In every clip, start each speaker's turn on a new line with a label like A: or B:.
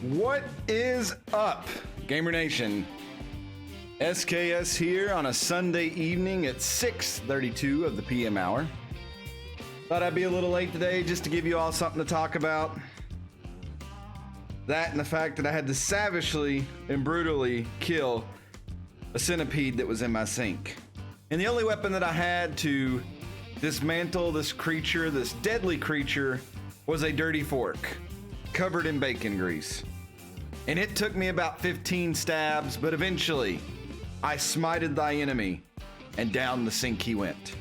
A: What is up, Gamer Nation? SKS here on a Sunday evening at 6:32 of the PM hour. Thought I'd be a little late today just to give you all something to talk about. That and the fact that I had to savagely and brutally kill a centipede that was in my sink. And the only weapon that I had to dismantle this creature, this deadly creature, was a dirty fork covered in bacon grease. And it took me about 15 stabs, but eventually I smited thy enemy, and down the sink he went.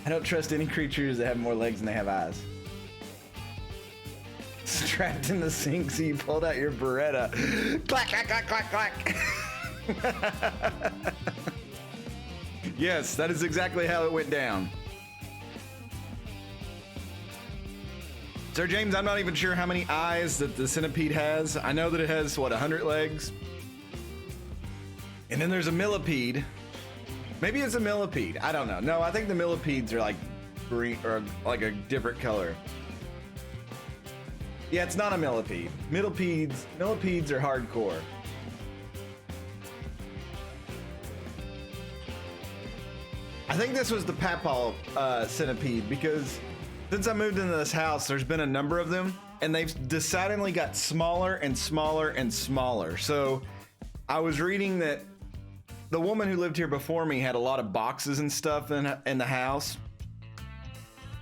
A: I don't trust any creatures that have more legs than they have eyes. Strapped in the sink, so you pulled out your Beretta. Clack, clack, clack, clack, clack. Yes, that is exactly how it went down. Sir James, I'm not even sure how many eyes that the centipede has. I know that it has, what, 100 legs? And then there's a millipede. Maybe it's a millipede. I don't know. No, I think the millipedes are like green or like a different color. Yeah, it's not a millipede. Millipedes are hardcore. I think this was the Papal centipede because since I moved into this house, there's been a number of them and they've decidedly got smaller and smaller and smaller. So I was reading that the woman who lived here before me had a lot of boxes and stuff in the house,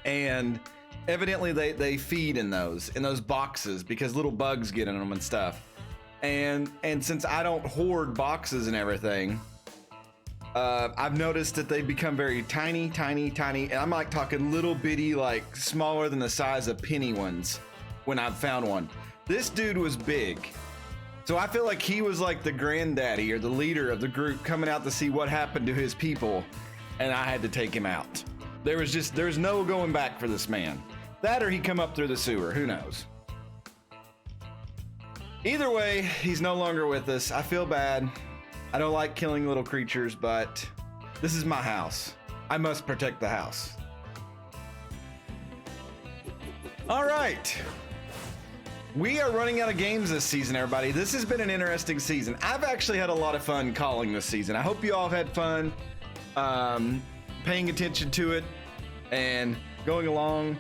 A: and evidently they feed in those boxes because little bugs get in them and stuff. And since I don't hoard boxes and everything, I've noticed that they become very tiny, and I'm like talking little bitty, like smaller than the size of penny ones when I've found one. This dude was big. So I feel like he was like the granddaddy or the leader of the group coming out to see what happened to his people, and I had to take him out. There's no going back for this man. That or he come up through the sewer, who knows? Either way, he's no longer with us. I feel bad. I don't like killing little creatures, but this is my house. I must protect the house. All right. We are running out of games this season, everybody. This has been an interesting season. I've actually had a lot of fun calling this season. I hope you all had fun paying attention to it and going along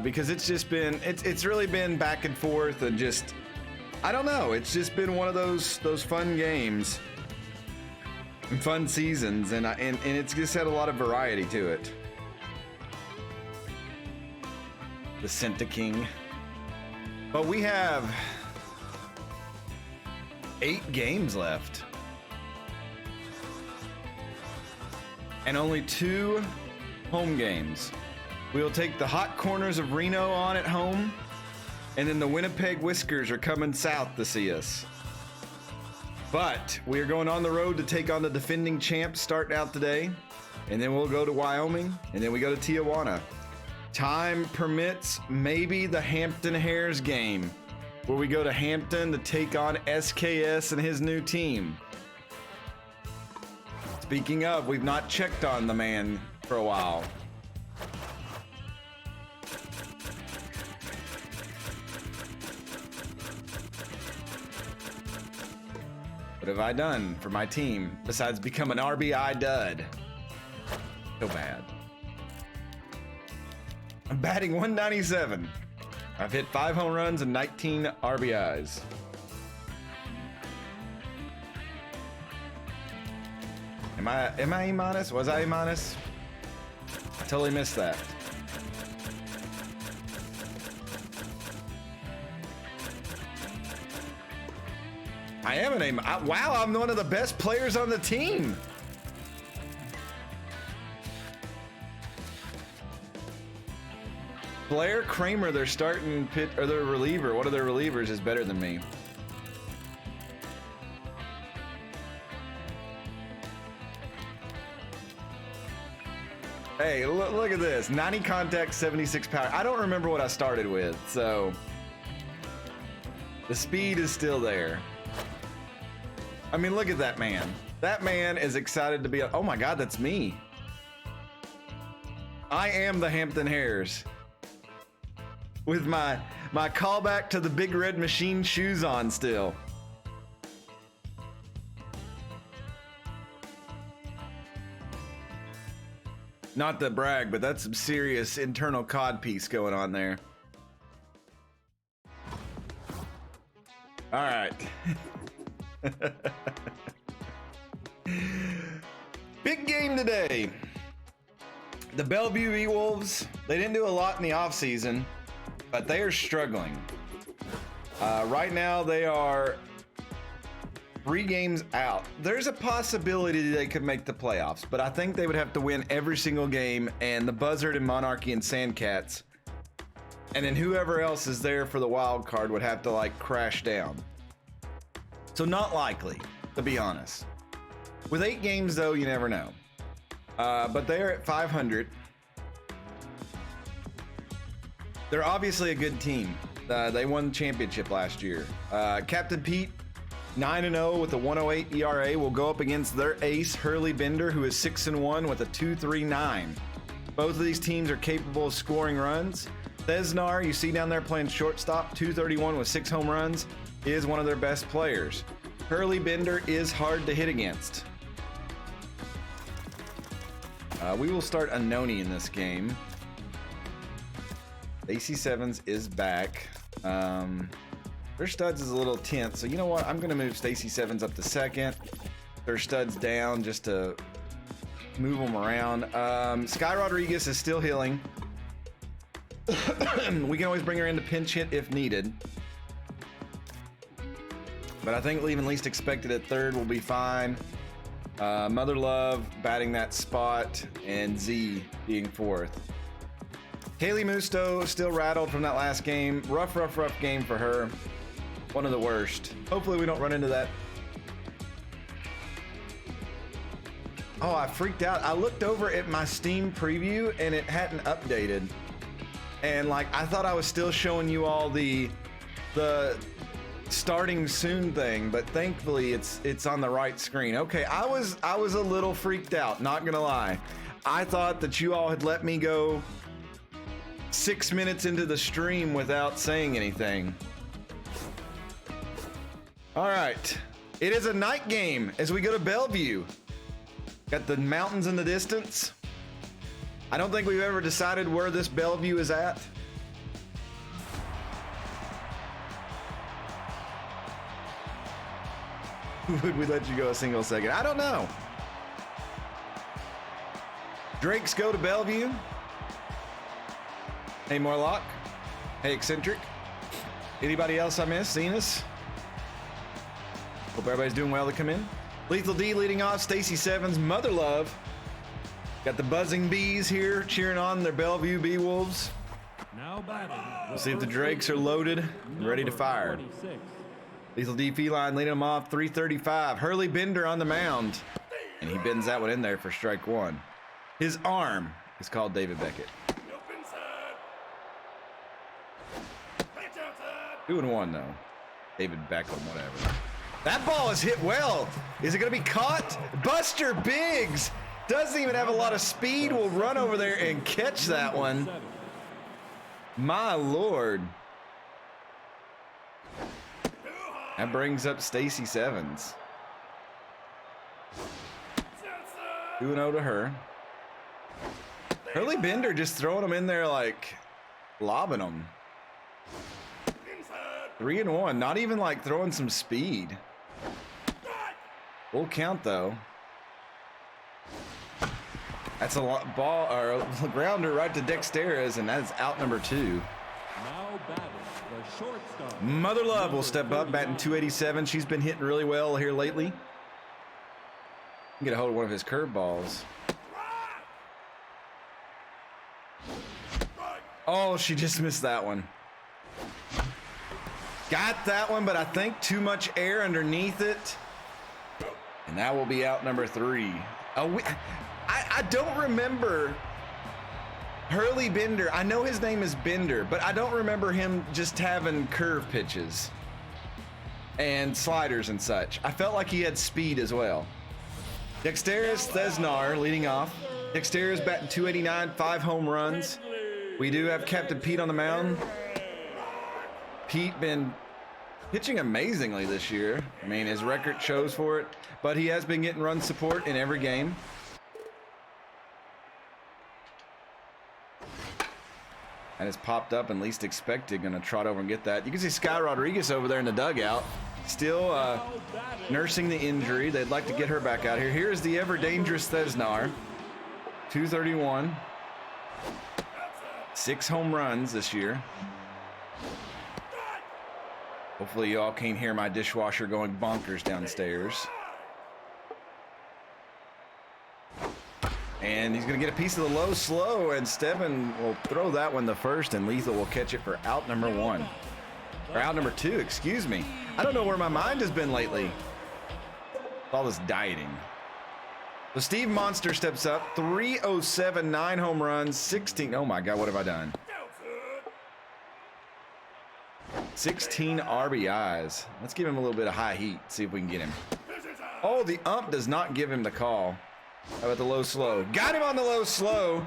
A: because it's just been, it's really been back and forth and just, I don't know. It's just been one of those fun games and fun seasons, and it's just had a lot of variety to it. The Centiking. But we have 8 games left. And only 2 home games. We will take the Hot Corners of Reno on at home, and then the Winnipeg Whiskers are coming south to see us. But we are going on the road to take on the defending champs starting out today, and then we'll go to Wyoming, and then we go to Tijuana. Time permits, maybe the Hampton Hares game, where we go to Hampton to take on SKS and his new team. Speaking of, we've not checked on the man for a while. What have I done for my team besides become an RBI dud? So bad. I'm batting 197. I've hit 5 home runs and 19 RBIs. Am I A minus? Was I A minus? I totally missed that. I am an A. Wow, I'm one of the best players on the team. Blair Kramer, their starting pit or their reliever, one of their relievers is better than me. Hey, look at this. 90 contact, 76 power. I don't remember what I started with, so The speed is still there. I mean, look at that man. That man is excited to be. Oh my God, that's me. I am the Hampton Hares with my callback to the Big Red Machine shoes on still. Not to brag, but that's some serious internal cod piece going on there. All right. Big game today. The Bellevue V-Wolves, they didn't do a lot in the offseason, but they are struggling. Right now, they are 3 games out. There's a possibility they could make the playoffs, but I think they would have to win every single game, and the Buzzard and Monarchy and Sandcats, and then whoever else is there for the wild card would have to like crash down. So not likely, to be honest. With 8 games though, you never know. But they're at 500. They're obviously a good team. They won the championship last year. Captain Pete, 9-0 with a 108 ERA, will go up against their ace, Hurley Bender, who is 6-1 with a 2.39. Both of these teams are capable of scoring runs. Thesnar, you see down there playing shortstop, 231 with 6 home runs, is one of their best players. Hurley Bender is hard to hit against. We will start Anoni in this game. AC Sevens is back. Their studs is a little tense, so you know what? I'm going to move Stacy Sevens up to second. Their studs down just to move them around. Sky Rodriguez is still healing. We can always bring her in to pinch hit if needed. But I think leaving least expected at third will be fine. Mother Love batting that spot, and Z being fourth. Kaylee Musto still rattled from that last game. Rough game for her. One of the worst. Hopefully we don't run into that. Oh, I freaked out. I looked over at my Steam preview and it hadn't updated. And like, I thought I was still showing you all the starting soon thing, but thankfully it's on the right screen. Okay, I was a little freaked out, not gonna lie. I thought that you all had let me go 6 minutes into the stream without saying anything. All right, it is a night game as we go to Bellevue. Got the mountains in the distance. I don't think we've ever decided where this Bellevue is at. Would we let you go a single second? I don't know. Drakes go to Bellevue. Hey, Morlock. Hey, Eccentric. Anybody else I missed? Zenas? Hope everybody's doing well to come in. Lethal D leading off. Stacy Sevens, Mother Love. Got the Buzzing Bees here cheering on their Bellevue Bee Wolves.
B: Now batting.
A: We'll see if the Drakes are loaded and ready to fire.
B: 26.
A: Lethal D Feline leading them off, 335. Hurley Bender on the mound. And he bends that one in there for strike one. His arm is called David Beckett. 2-1 though. David Beckham, whatever. That ball is hit well. Is it going to be caught? Buster Biggs doesn't even have a lot of speed. Will run over there and catch that one. My Lord. That brings up Stacy Sevens. 2-0 to her. Hurley Bender just throwing them in there like lobbing them. 3-1, not even like throwing some speed. Full count though. That's a lot ball or a grounder right to Dexteras, and that is out number 2.
B: Now batting the shortstop.
A: Mother Love will step up, batting 287. She's been hitting really well here lately. Get a hold of one of his curveballs. Oh, she just missed that one. Got that one, but I think too much air underneath it. And that will be out number 3. I don't remember Hurley Bender. I know his name is Bender, but I don't remember him just having curve pitches. and sliders and such. I felt like he had speed as well. Dexterous Thesnar leading off. Dexterous batting 289, 5 home runs. We do have Captain Pete on the mound. Pete been pitching amazingly this year. I mean, his record shows for it, but he has been getting run support in every game. And it's popped up and least expected. Gonna trot over and get that. You can see Sky Rodriguez over there in the dugout, still nursing the injury. They'd like to get her back out here. Here's the ever dangerous Thesnar, 231, 6 home runs this year. Hopefully you all can't hear my dishwasher going bonkers downstairs. And he's going to get a piece of the low slow, and Stebbin will throw that one the first, and Lethal will catch it for out number 1. Or out number 2, excuse me. I don't know where my mind has been lately. All this dieting. So Steve Monster steps up, 307, 9 home runs, 16. Oh my God, what have I done? 16 RBIs. Let's give him a little bit of high heat, see if we can get him. Oh, the ump does not give him the call. How about the low slow? Got him on the low slow,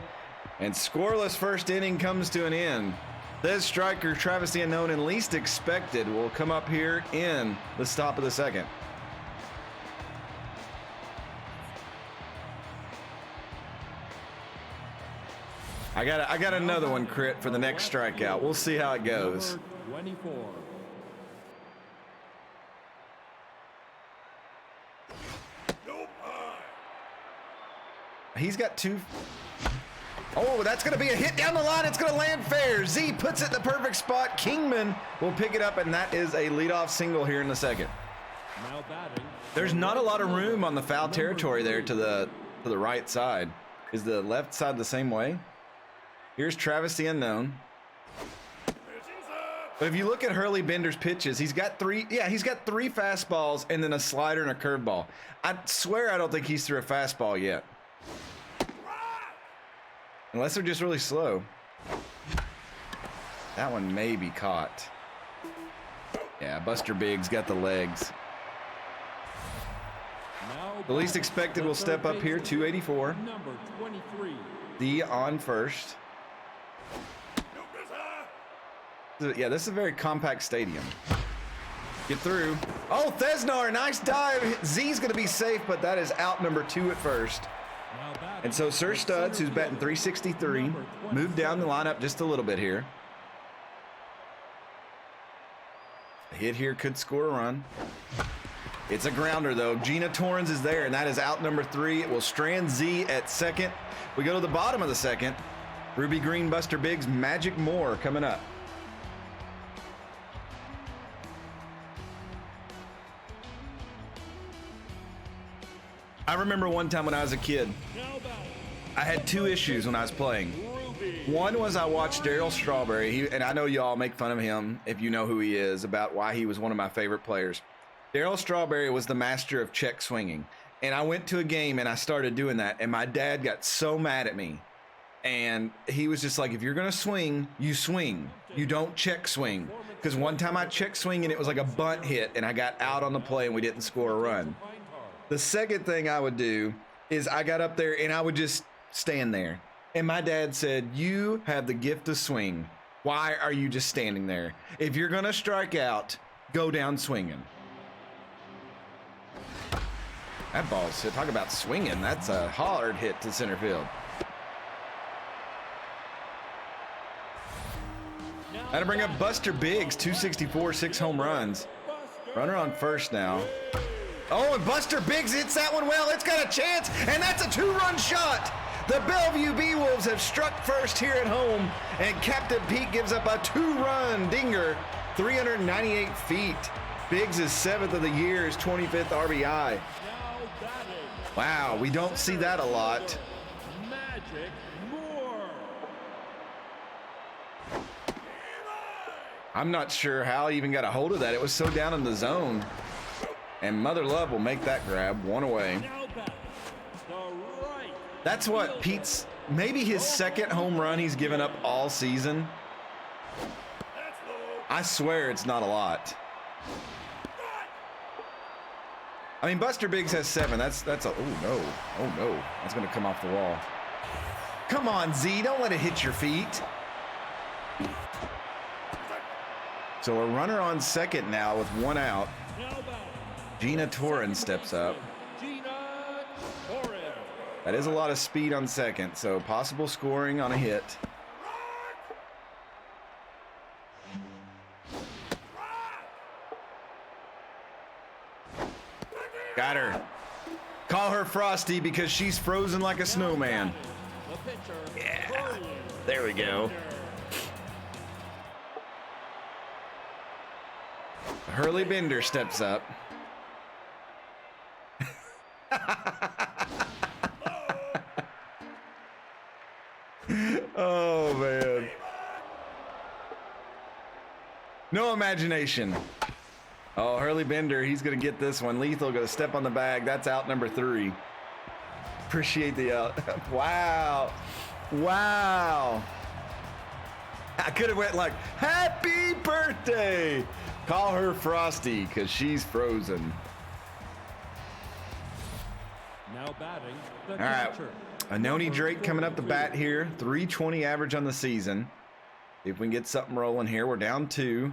A: and scoreless first inning comes to an end. This striker, Travis the Unknown, and least expected, will come up here in the stop of the second. I got another one crit for the next strikeout. We'll see how it goes.
B: 24.
A: He's got 2. Oh, that's going to be a hit down the line. It's going to land fair. Z puts it in the perfect spot. Kingman will pick it up, and that is a leadoff single here in the second.
B: Now batting.
A: There's not a lot of room on the foul territory there to the right side. Is the left side the same way? Here's Travis the Unknown. But if you look at Hurley Bender's pitches, he's got 3 fastballs and then a slider and a curveball. I swear I don't think he's threw a fastball yet. Unless they're just really slow. That one may be caught. Yeah, Buster Biggs got the legs. The least expected will step up here, 284.
B: Number 23.
A: D on first. Yeah, this is a very compact stadium. Get through. Oh, Thesnar, nice dive. Z's going to be safe, but that is out number 2 at first. And so Sir Studs, who's batting 363, moved down the lineup just a little bit here. A hit here could score a run. It's a grounder, though. Gina Torrens is there, and that is out number 3. It will strand Z at second. We go to the bottom of the second. Ruby Green, Buster Biggs, Magic Moore coming up. I remember one time when I was a kid, I had 2 issues when I was playing. One was I watched Darryl Strawberry, and I know y'all make fun of him if you know who he is, about why he was one of my favorite players. Darryl Strawberry was the master of check swinging, and I went to a game and I started doing that, and my dad got so mad at me. And he was just like, if you're going to swing, you swing. You don't check swing. Because one time I check swing and it was like a bunt hit, and I got out on the play and we didn't score a run. The second thing I would do is I got up there and I would just stand there. And my dad said, you have the gift of swing. Why are you just standing there? If you're going to strike out, go down swinging. That ball's hit. Talk about swinging. That's a hard hit to center field. That'll bring up Buster Biggs, 264, 6 home runs. Runner on first now. Oh, and Buster Biggs hits that one well. It's got a chance, and that's a 2-run shot. The Bellevue Bee-Wolves have struck first here at home, and Captain Pete gives up a 2-run dinger, 398 feet. Biggs is 7th of the year, his 25th RBI. Wow, we don't see that a lot.
B: Magic Moore.
A: I'm not sure how he even got a hold of that. It was so down in the zone. And Mother Love will make that grab, 1 away. That's what Pete's, maybe his 2nd home run he's given up all season. I swear it's not a lot. I mean, Buster Biggs has 7. That's a, oh no, that's gonna come off the wall. Come on, Z, don't let it hit your feet. So a runner on second now with 1 out. Gina Torrens steps up. That is a lot of speed on second, so possible scoring on a hit. Got her. Call her Frosty because she's frozen like a snowman. Yeah, there we go. Hurley Bender steps up. Oh, man. No imagination. Oh, Hurley Bender, he's going to get this one. Lethal going to step on the bag. That's out number 3. Appreciate the out. Wow. Wow. I could have went like, happy birthday. Call her Frosty because she's frozen.
B: Now batting the
A: All right.
B: catcher.
A: Anoni Drake coming up the bat here. 320 average on the season. See if we can get something rolling here. We're down 2.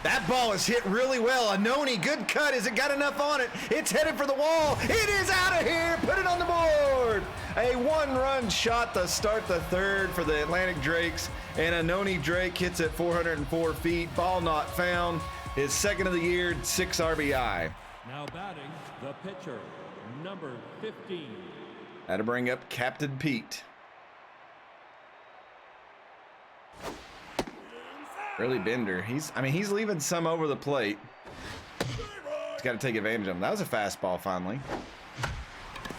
A: That ball is hit really well. Anoni, good cut. Has it got enough on it? It's headed for the wall. It is out of here. Put it on the board. A 1-run shot to start the 3rd for the Atlantic Drakes. And Anoni Drake hits it 404 feet. Ball not found. His 2nd of the year, 6 RBI.
B: Now batting the pitcher, number 15.
A: That'll bring up Captain Pete. Hurley Bender, he's leaving some over the plate. He's got to take advantage of him. That was a fastball finally.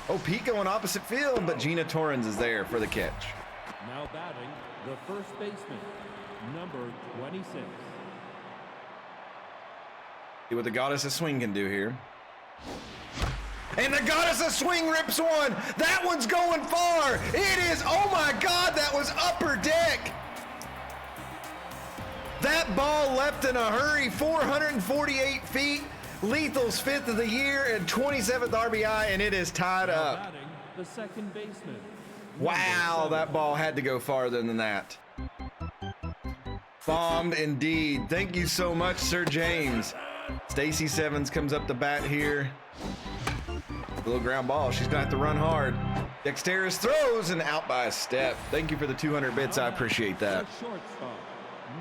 A: Oh, Pete going opposite field, but Gina Torrens is there for the catch.
B: Now batting the first baseman, number 26.
A: See what the Goddess of Swing can do here. And the Goddess of Swing rips one. That one's going far. It is, oh my God, that was upper deck. That ball left in a hurry, 448 feet. Lethal's 5th of the year and 27th RBI, and it is tied
B: Now
A: up.
B: batting the second baseman.
A: Wow,
B: number
A: that ball had to go farther than that. Bombed indeed. Thank you so much, Sir James. Stacy Sevens comes up the bat here. Little ground ball. She's gonna have to run hard. Dexterous throws and out by a step. Thank you for the 200 bits. I appreciate that.
B: The shortstop,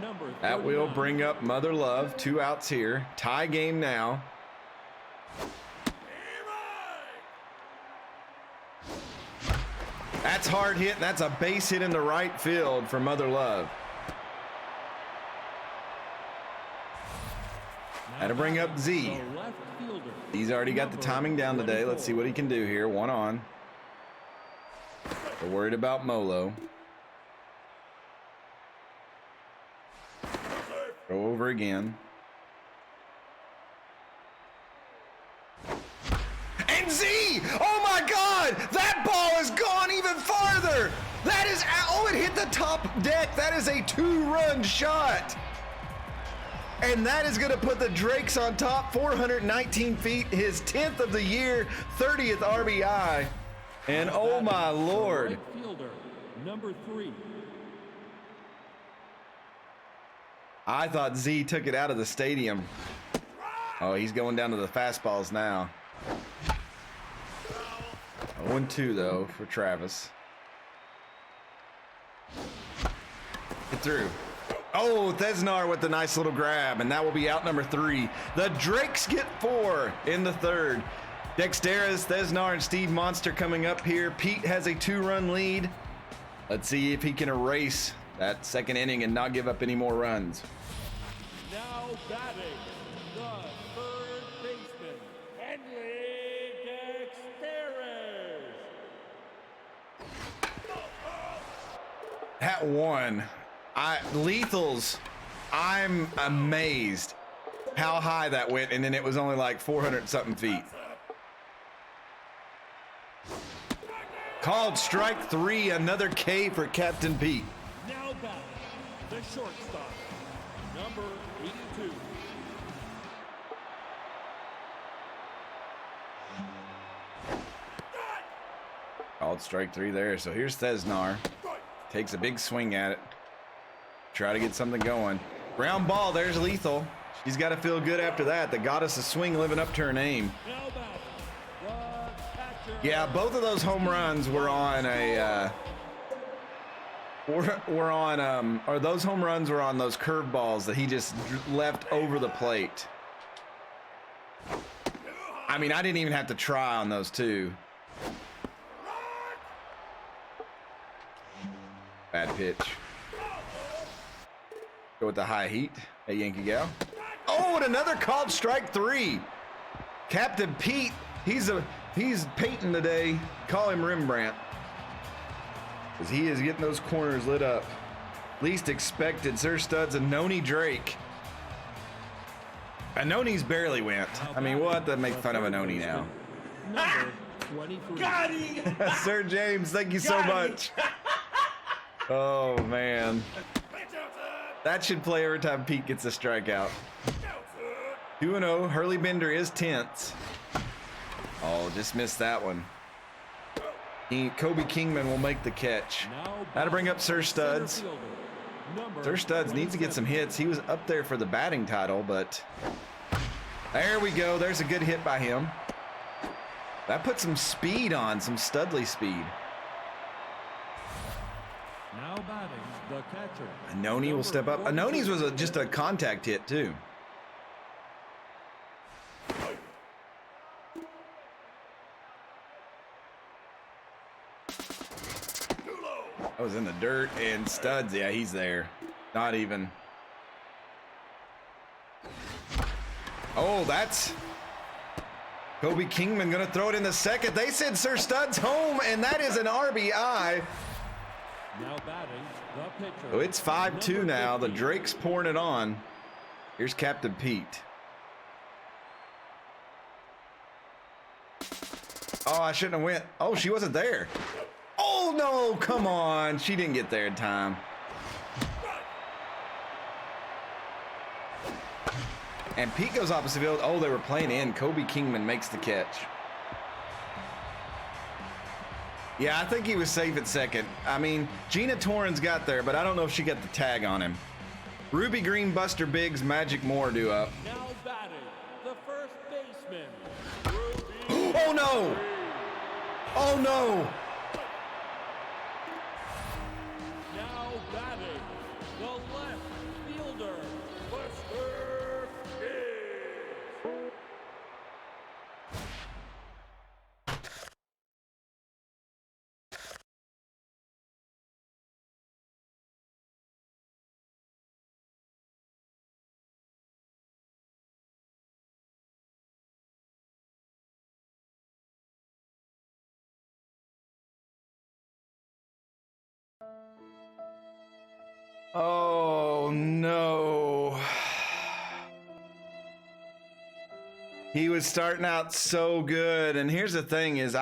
B: number
A: That will
B: 39.
A: bring up Mother Love. 2 outs here. Tie game now. That's hard hit, and that's a base hit in the right field for Mother Love. That'll bring up Z.
B: The left fielder,
A: He's already got the timing down today. Let's see what he can do here. 1 on. We're worried about Molo. Throw over again. And Z! Oh my God! That ball has gone even farther! That is, oh, it hit the top deck. That is a 2-run shot. And that is going to put the Drakes on top, 419 feet, his 10th of the year, 30th RBI. And oh my Lord.
B: right fielder, number 3.
A: I thought Z took it out of the stadium. Oh, he's going down to the fastballs now. 0-2 though for Travis. Get through. Oh, Thesnar with the nice little grab, and that will be out number 3. The Drakes get 4 in the 3rd. Dexteras, Thesnar, and Steve Monster coming up here. Pete has a 2-run lead. Let's see if he can erase that 2nd inning and not give up any more runs.
B: Now batting the third baseman, Henry Dexteras.
A: That one, Lethals, I'm amazed how high that went, and then it was only like 400-something feet. Called strike 3, another K for Captain Pete.
B: Now batting the shortstop, number 82.
A: Called strike 3 there. So here's Thesnar. Takes a big swing at it. Try to get something going. Ground ball. There's Lethal. She's got to feel good after that. The goddess of swing living up to her name. Yeah, both of those home runs were on a... or those home runs were on those curveballs that he just left over the plate. I mean, I didn't even have to try on those two. Bad pitch. Go with the high heat. Hey, Yankee gal. Oh, and another called strike 3. Captain Pete. He's Peyton today. Call him Rembrandt. Because he is getting those corners lit up. Least expected. Sir Studs and Noni Drake. Anoni's barely went. I mean, we'll have to make fun of Anoni now.
C: Got him!
A: Sir James, thank you so much. Oh, man. That should play every time Pete gets a strikeout. 2-0. Hurley Bender is tense. Oh, just missed that one. Kobe Kingman will make the catch. That'll bring up Sir Studs. Sir Studs needs to get some hits. He was up there for the batting title, but there we go. There's a good hit by him. That put some speed on, some Studley speed.
B: Now batting the catcher.
A: Anoni will step up. Anoni's was just a contact hit, too. I was in the dirt, and Studs, yeah, he's there. Not even. Oh, that's Kobe Kingman gonna throw it in the second. They said Sir Studs home, and that is an RBI.
B: Now batting the pitcher.
A: Oh, it's 5-2 now. The Drake's pouring it on. Here's Captain Pete. Oh, I shouldn't have went. Oh, she wasn't there. Oh, no, come on. She didn't get there in time. And Pete goes opposite field. Oh, they were playing in. Kobe Kingman makes the catch. Yeah, I think he was safe at second. I mean, Gina Torrens got there, but I don't know if she got the tag on him. Ruby Green, Buster Biggs, Magic Moore do up.
B: Now batting the first baseman. Ruby
A: Oh, no. Oh, no.
B: Now batting the left fielder, Buster Biggs.
A: Oh, no. He was starting out so good. And here's the thing is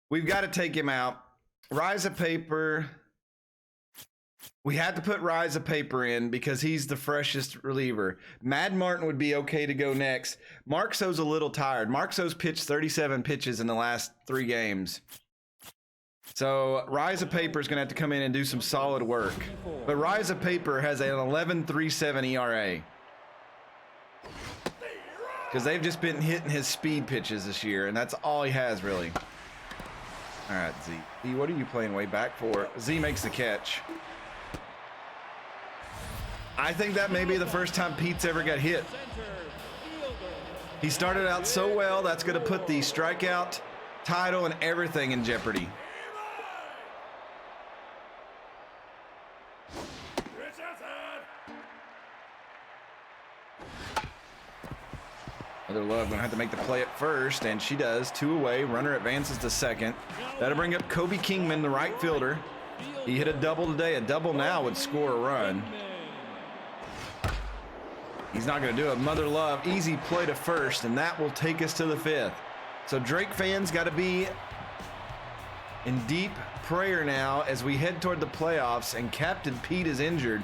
A: we've got to take him out. Rise of Paper. We had to put Rise of Paper in because he's the freshest reliever. Mad Martin would be okay to go next. Markso's a little tired. Markso's pitched 37 pitches in the last 3 games. So Rise of Paper is going to have to come in and do some solid work. But Rise of Paper has an 11.37 ERA. Because they've just been hitting his speed pitches this year, and that's all he has, really. All right, Z. Z, what are you playing way back for? Z makes the catch. I think that may be the first time Pete's ever got hit. He started out so well, that's going to put the strikeout title and everything in jeopardy. Mother Love gonna have to make the play at first, and she does. 2 away. Runner advances to second. That'll bring up Kobe Kingman, the right fielder. He hit a double today. A double now would score a run. He's not gonna do it. Mother Love, easy play to first, and that will take us to the 5th. So Drake fans got to be in deep prayer now as we head toward the playoffs, and Captain Pete is injured.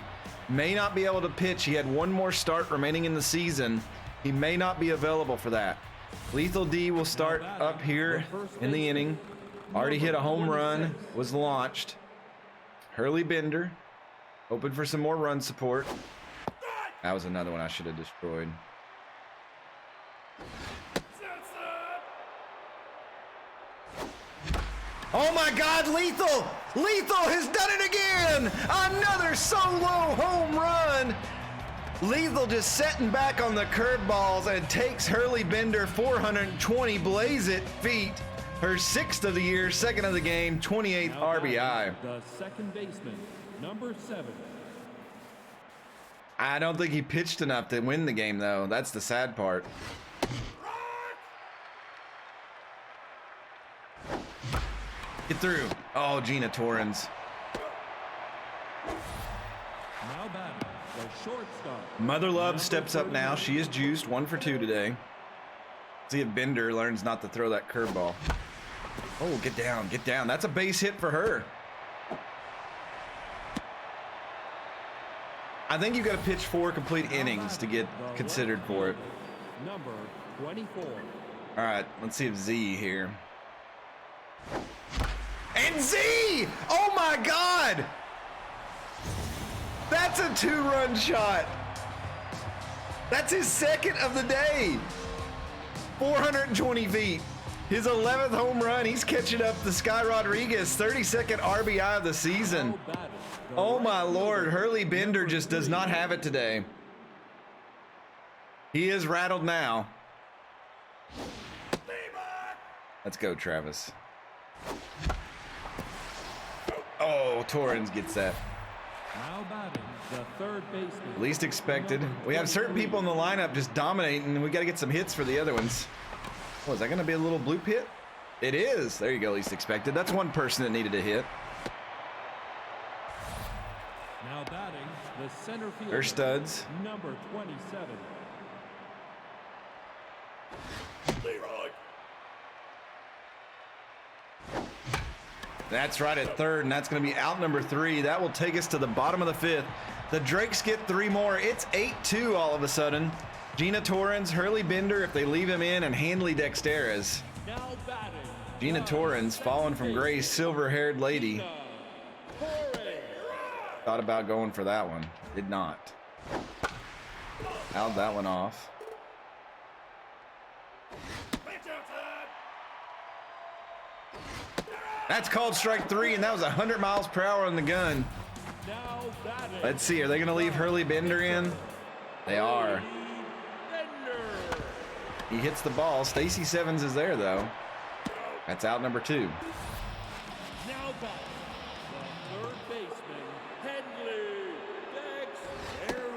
A: May not be able to pitch. He had 1 more start remaining in the season. He may not be available for that. Lethal D will start up here in the inning. Already hit a home run,
B: 26.
A: was launched. Hurley Bender, hoping for some more run support. That was another one I should have destroyed. Oh my God, Lethal! Lethal has done it again! Another solo home run! Lethal just setting back on the curveballs and takes Hurley Bender 420 blaze it feet. Her 6th of the year, 2nd of the game, 28th
B: Now
A: RBI.
B: batting, the second baseman, number 7.
A: I don't think he pitched enough to win the game, though. That's the sad part. Get through. Oh, Gina Torrens.
B: Now batting, the shortstop.
A: Mother Love
B: number
A: steps up now.
B: 39.
A: She is juiced, 1 for 2 today. See if Bender learns not to throw that curveball. Oh, get down, get down. That's a base hit for her. I think you've got to pitch 4 complete innings to get
B: The
A: considered
B: left
A: for it.
B: fielder, Number 24.
A: All right, let's see if Z here. And Z! Oh my God! That's a 2-run shot. That's his 2nd of the day. 420 feet. His 11th home run. He's catching up to Sky Rodriguez, 32nd RBI of the season.
B: Now batting, the
A: Oh
B: right
A: my Lord,
B: fielder,
A: Hurley Bender
B: number
A: just does
B: 3.
A: not have it today. He is rattled now. Let's go, Travis. Oh, Torrens gets that.
B: Now batting, the third baseman.
A: Least expected.
B: number
A: We have certain
B: 23.
A: people in the lineup just dominating, and we got to get some hits for the other ones. Oh, is that going to be a little bloop hit? It is. There you go, least expected. That's one person that needed a hit.
B: Now batting, the center fielder.
A: Her studs.
B: Number 27.
A: That's right at third, and that's going to be out number 3. That will take us to the bottom of the 5th. The Drakes get 3 more. It's 8-2 all of a sudden. Gina Torrens, Hurley Bender, if they leave him in, and Handley Dexteras.
B: Now batting.
A: Gina Torrens, fallen from grace, silver-haired lady. Thought about going for that one. Did not. Held that one off. That's called strike 3, and that was 100 miles per hour on the gun.
B: Now batting.
A: Let's see, are they going to leave Hurley Bender in? They are.
B: Bender.
A: He hits the ball. Stacy Sevens is there, though. That's out number 2.
B: Now batting. The third baseman, Handley Dexteras.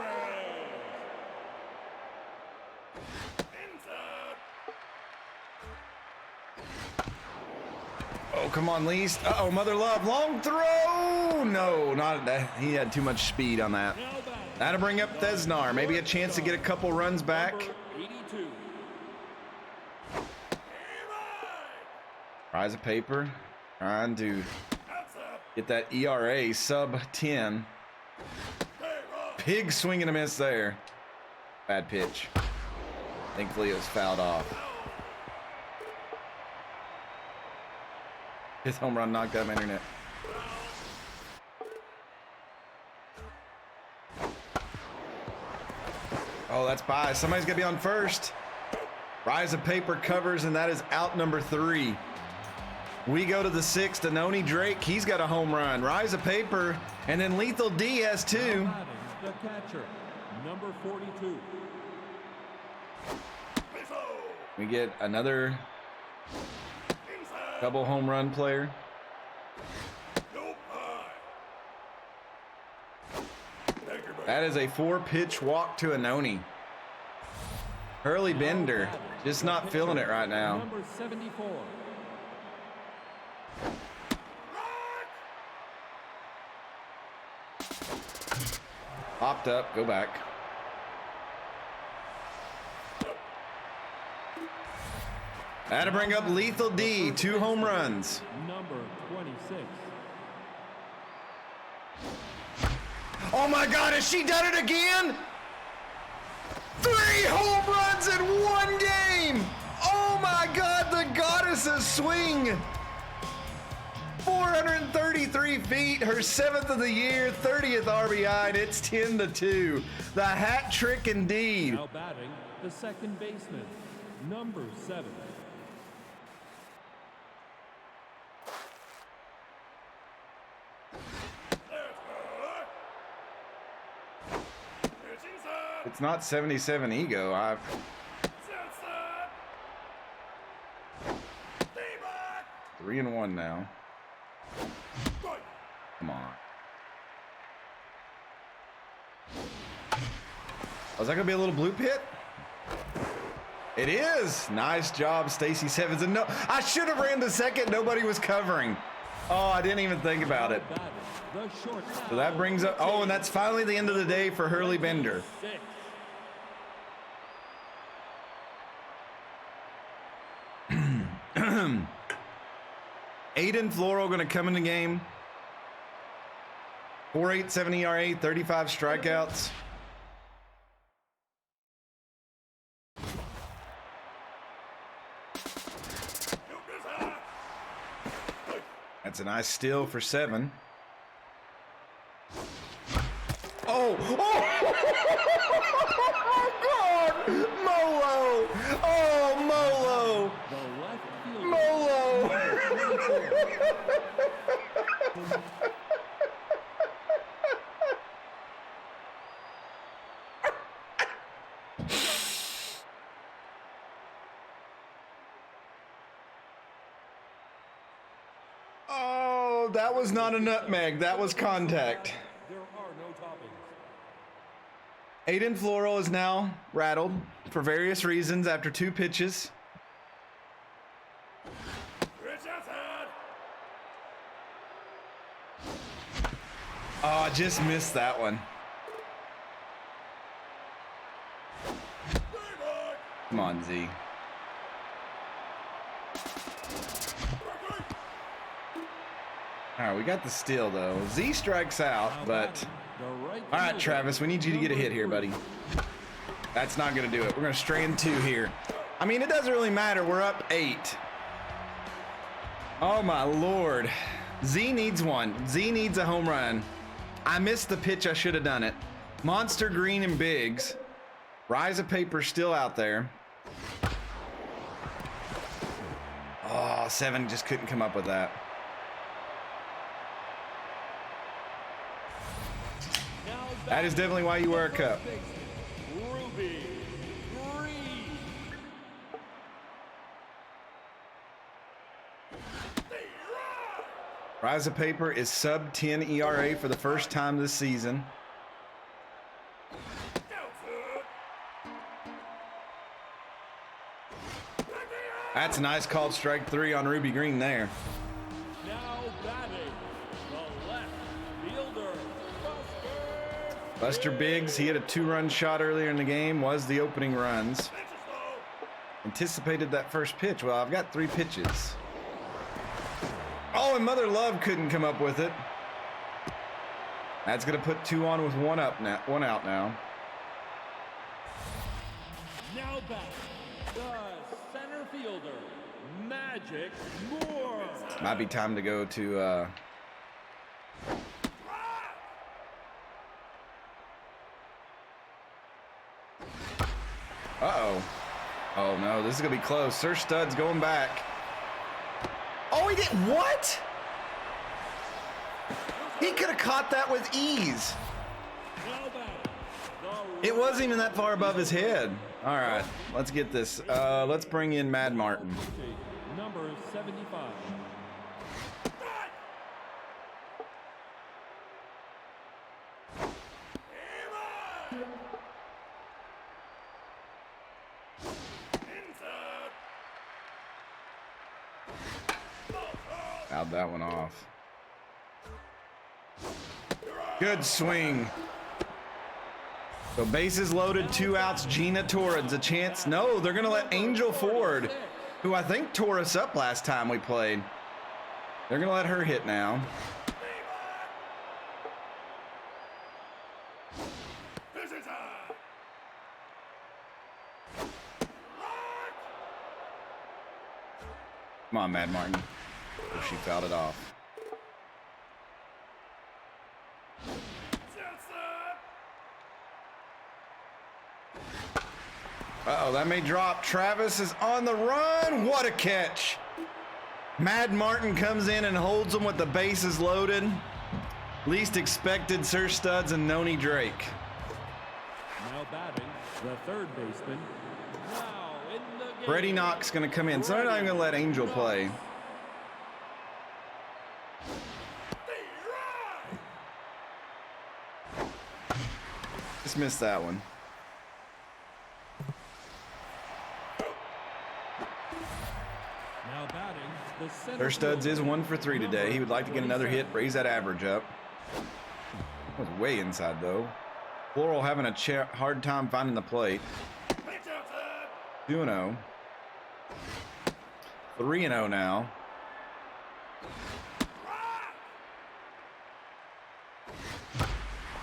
A: Oh, come on, Least. Uh-oh, Mother Love. Long throw! No, not that. He had too much speed on that.
B: Now batting.
A: That'll bring up Thesnar. Maybe a chance to get a couple runs back.
B: Number 82.
A: Rise of paper. Trying to get that ERA sub 10. Big swing and a miss there. Bad pitch. Thankfully, it was fouled off. His home run knocked out my internet. Oh, that's by. Somebody's going to be on first. Rise of paper covers, and that is out number 3. We go to the 6th. Anoni Drake, he's got a home run. Rise of paper, and then Lethal D has 2.
B: Now batting, the catcher, number 42.
A: We get another double home run player. That is a 4-pitch walk to Anoni. Hurley Bender, just not feeling it right now.
B: Number 74.
A: Popped up, go back. That'll bring up Lethal D, 2 home runs.
B: Number 26.
A: Oh my God, has she done it again? 3 home runs in 1 game. Oh my God, the goddess of swing. 433 feet, her 7th of the year, 30th RBI, and it's 10-2. The hat trick indeed.
B: Now batting, the second baseman, number 7.
A: It's not 77 ego. 3-1 now. Come on. Oh, is that gonna be a little blue pit? It is. Nice job, Stacy Sevens. And no, I should have ran to second. Nobody was covering. Oh, I didn't even think about it. So that brings up. Oh, and that's finally the end of the day for Hurley Bender. Aiden Floro going to come in the game. 4.87 ERA, 35 strikeouts. That's a nice steal for 7. Oh! Oh! God! Molo! Oh, Molo! Molo! Oh, that was not a nutmeg. That was contact.
B: There are no toppings.
A: Aiden Floro is now rattled for various reasons after 2 pitches. Oh, I just missed that one. Come on, Z. All right, we got the steal, though. Z strikes out, but... All right, Travis, we need you to get a hit here, buddy. That's not going to do it. We're going to strand 2 here. I mean, it doesn't really matter. We're up 8. Oh, my Lord. Z needs one. Z needs a home run. I missed the pitch. I should have done it. Monster Green and Biggs. Rise of Paper still out there. Oh, 7 just couldn't come up with that. That is definitely why you wear a cup. Rise of Paper is sub 10 ERA for the first time this season. That's a nice called strike 3 on Ruby Green there.
B: Now batting, the left fielder,
A: Buster Biggs, he had a 2-run shot earlier in the game, was the opening runs. Anticipated that first pitch. Well, I've got 3 pitches. Oh, and Mother Love couldn't come up with it. That's going to put 2 on with 1 out now.
B: Now batting, the center fielder, Magic Moore.
A: Might be time to go to uh-oh. Oh no, this is gonna be close. Sir Stud's going back. Oh, he did what? He could have caught that with ease. It wasn't even that far above his head. All right, let's get this. Let's bring in Mad Martin.
B: Number 75.
A: Fouled that one off. Good swing. So bases loaded, 2 outs. Gina Torres a chance. No, they're gonna let Angel Ford, who I think tore us up last time we played. They're gonna let her hit now. Come on, Mad Martin. Oh, she fouled it off. Uh-oh, that may drop. Travis is on the run. What a catch. Mad Martin comes in and holds him with the bases loaded. Least expected, Sir Studs and Noni Drake.
B: Now batting, the third baseman. Now in the game.
A: Freddie Knox going to come in. So they're not even going to let Angel play. Just missed that one.
B: Now batting, the center
A: Sir Studs is
B: fielder,
A: 1 for 3 today. He would like to get another hit, raise that average up. That was way inside though. Floral having a hard time finding the plate. 2-0. 3-0 now.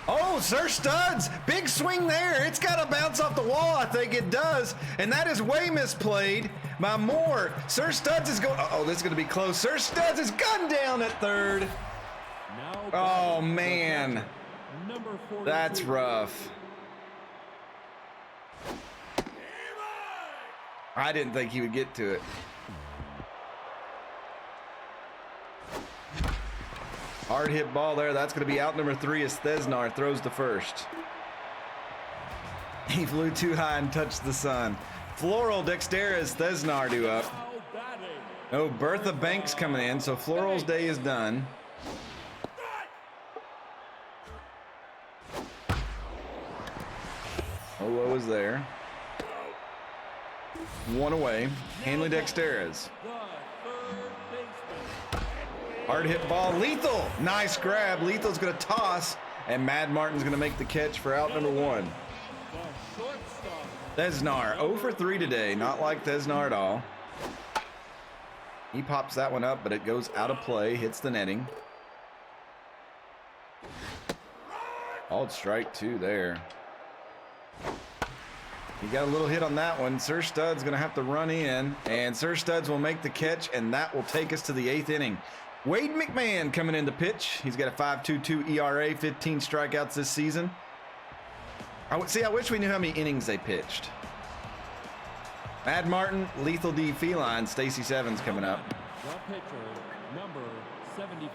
A: Oh, Sir Studs, big swing there. It's got to bounce off the wall. I think it does. And that is way misplayed by Moore. Sir Studs is going, oh, this is going to be close. Sir Studs is gunned down at third.
B: Now
A: Oh,
B: batting,
A: man.
B: number 42.
A: That's rough. I didn't think he would get to it. Hard hit ball there. That's going to be out number 3 as Thesnar throws to first. He flew too high and touched the sun. Floral, Dexterez, Thesnar do up.
B: Now batting,
A: No, Bertha Banks coming in, so Floral's day is done. Olo is there. 1 away. Hanley Dexterez.
B: the third baseman.
A: Hard hit ball. Lethal. Nice grab. Lethal's going to toss, and Mad Martin's going to make the catch for out number 1.
B: The shortstop.
A: Thesnar, 0 for 3 today. Not like Thesnar at all. He pops that one up, but it goes out of play. Hits the netting. Called strike 2 there. He got a little hit on that one. Sir Stud's going to have to run in, and Sir Studs will make the catch, and that will take us to the 8th inning. Wade McMahon coming in to pitch. He's got a 5.22 ERA, 15 strikeouts this season. I wish we knew how many innings they pitched. Mad Martin, Lethal D Feline, Stacy Sevens coming up.
B: The pitcher, number 75.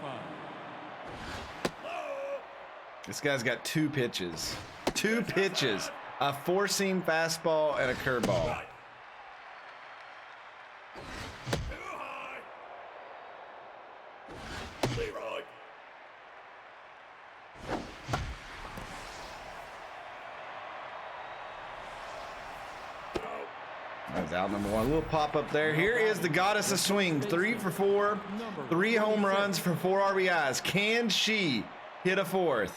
A: This guy's got 2 pitches. 2 pitches. A 4-seam fastball and a curveball. That's out number 1. A little pop up there. Here is the goddess of swings. 3 for 4. 3 home runs for 4 RBIs. Can she hit a 4th?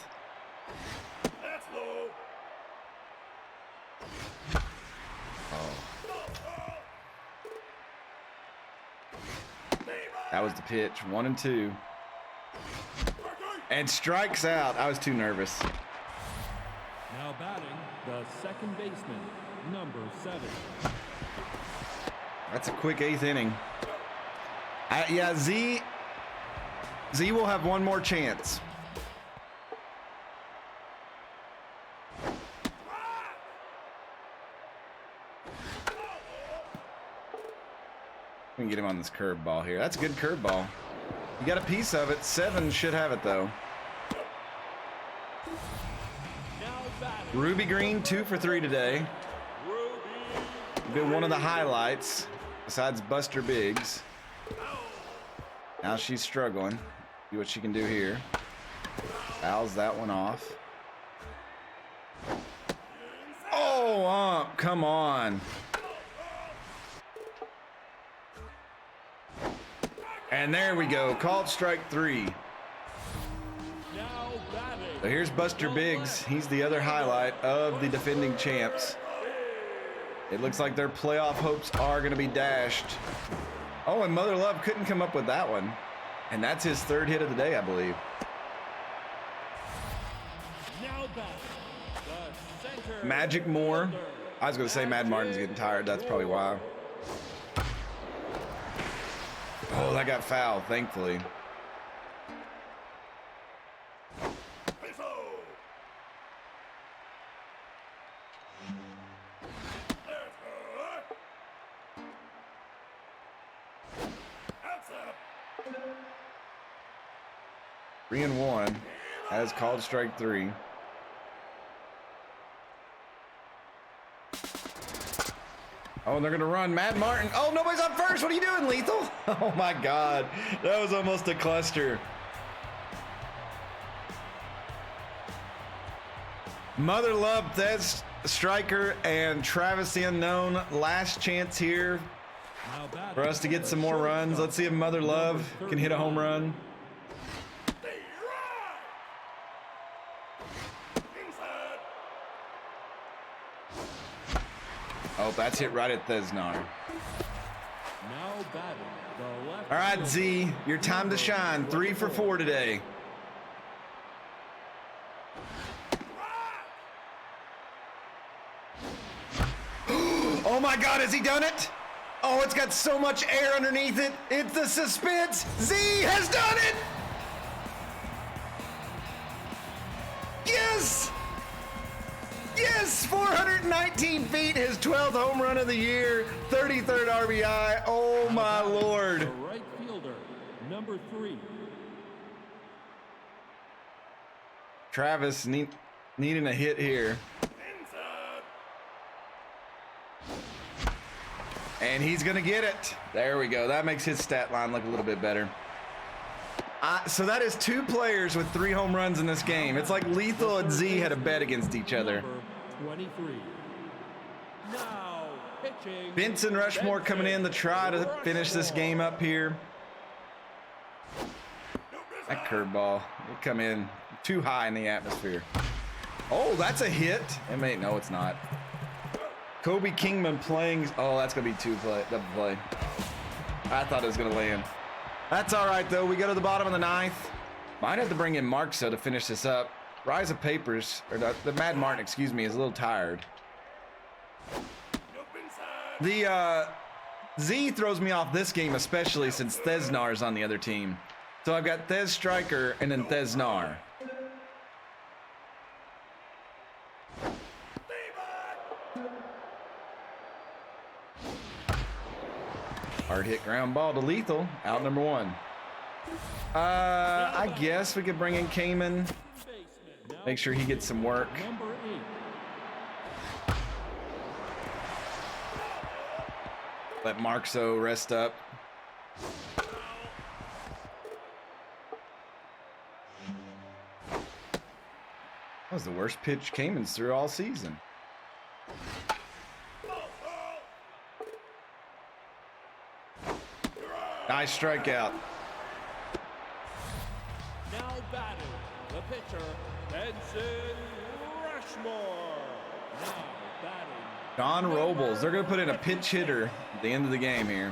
A: That was the pitch. 1 and 2. And strikes out. I was too nervous.
B: Now batting, the second baseman, number 7.
A: That's a quick 8th inning. Yeah, Z will have one more chance. We can get him on this curveball here. That's a good curveball. You got a piece of it. 7 should have it though.
B: Now batting,
A: Ruby Green, 2 for 3 today. Been one of the highlights besides Buster Biggs. Now she's struggling. See what she can do here. Fouls that one off. Oh, come on. And there we go. Called strike 3.
B: now batting,
A: So here's Buster Biggs. He's the other highlight of the defending champs. It looks like their playoff hopes are going to be dashed. Oh, and Mother Love couldn't come up with that one. And that's his 3rd hit of the day, I believe.
B: now batting, the center
A: Magic Moore.
B: fielder,
A: I was going to say Mad Martin's getting tired. That's probably why. Oh, that got fouled, thankfully. 3-1. As called strike 3. Oh, and they're gonna run Mad Martin. Oh, nobody's on first. What are you doing, Lethal? Oh my God, that was almost a cluster. Mother Love, Thez Striker, and Travis the Unknown. Last chance here for us to get some more runs. Let's see if Mother Love can hit a home run. Oh, that's hit right at Thesnar. All right, Z, your time to shine. 3 for 4 today. Oh my God, has he done it? Oh, it's got so much air underneath it. It's the suspense. Z has done it. Yes. Yes, 419 feet, his 12th home run of the year, 33rd RBI. Oh my Lord.
B: The right fielder, number 3.
A: Travis needing a hit here. And he's gonna get it. There we go. That makes his stat line look a little bit better. So that is 2 players with 3 home runs in this game. It's like Lethal and Z had a bet against each other.
B: 23. Now pitching.
A: Benson Rushmore coming in to try to finish this game up here. That curveball will come in too high in the atmosphere. Oh, that's a hit. No, it's not. Kobe Kingman playing. Oh, that's going to be double play. I thought it was going to land. That's all right, though. We go to the bottom of the 9th. Might have to bring in Markso to finish this up. Rise of Papers, or the Mad Martin, excuse me, is a little tired. The Z throws me off this game, especially since Thesnar's on the other team. So I've got Thez Striker and then Thesnar. Hard hit ground ball to Lethal, out number 1. I guess we could bring in Kamen. Make sure he gets some work.
B: Number 8.
A: Let Markso rest up. That was the worst pitch Kamen's threw all season. Nice strikeout.
B: Now batting, the pitcher, Benson Rushmore. Now batting.
A: Don Robles. They're going to put in a pinch hitter at the end of the game here.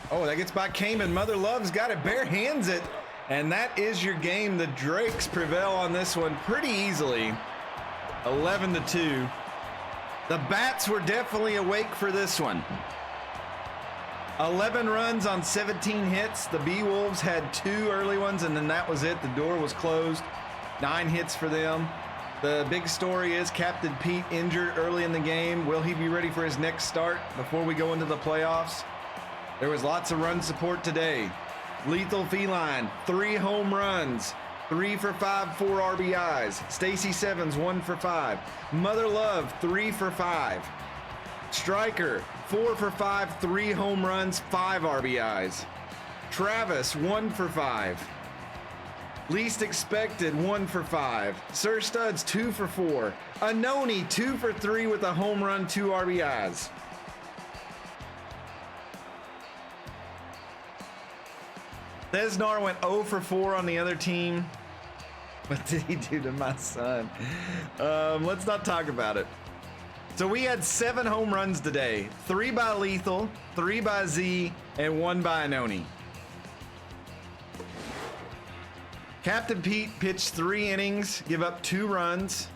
A: Oh, that gets by Kamen. Mother Love's got it. Bare hands it. And that is your game. The Drakes prevail on this one pretty easily. 11-2. The Bats were definitely awake for this one. 11 runs on 17 hits. The B-Wolves had 2 early ones, and then that was it. The door was closed. 9 hits for them. The big story is Captain Pete injured early in the game. Will he be ready for his next start before we go into the playoffs? There was lots of run support today. Lethal Feline, 3 home runs. 3 for 5, 4 RBIs. Stacy Sevens, 1 for 5. Mother Love, 3 for 5. Striker, 4 for 5, 3 home runs, 5 RBIs. Travis, 1 for 5. Least Expected, 1 for 5. Sir Studs, 2 for 4. Anoni, 2 for 3 with a home run, 2 RBIs. Thesnar went 0 for 4 on the other team. What did he do to my son? Let's not talk about it. So we had 7 home runs today. 3 by Lethal, 3 by Z, and 1 by Anoni. Captain Pete pitched 3 innings, give up 2 runs,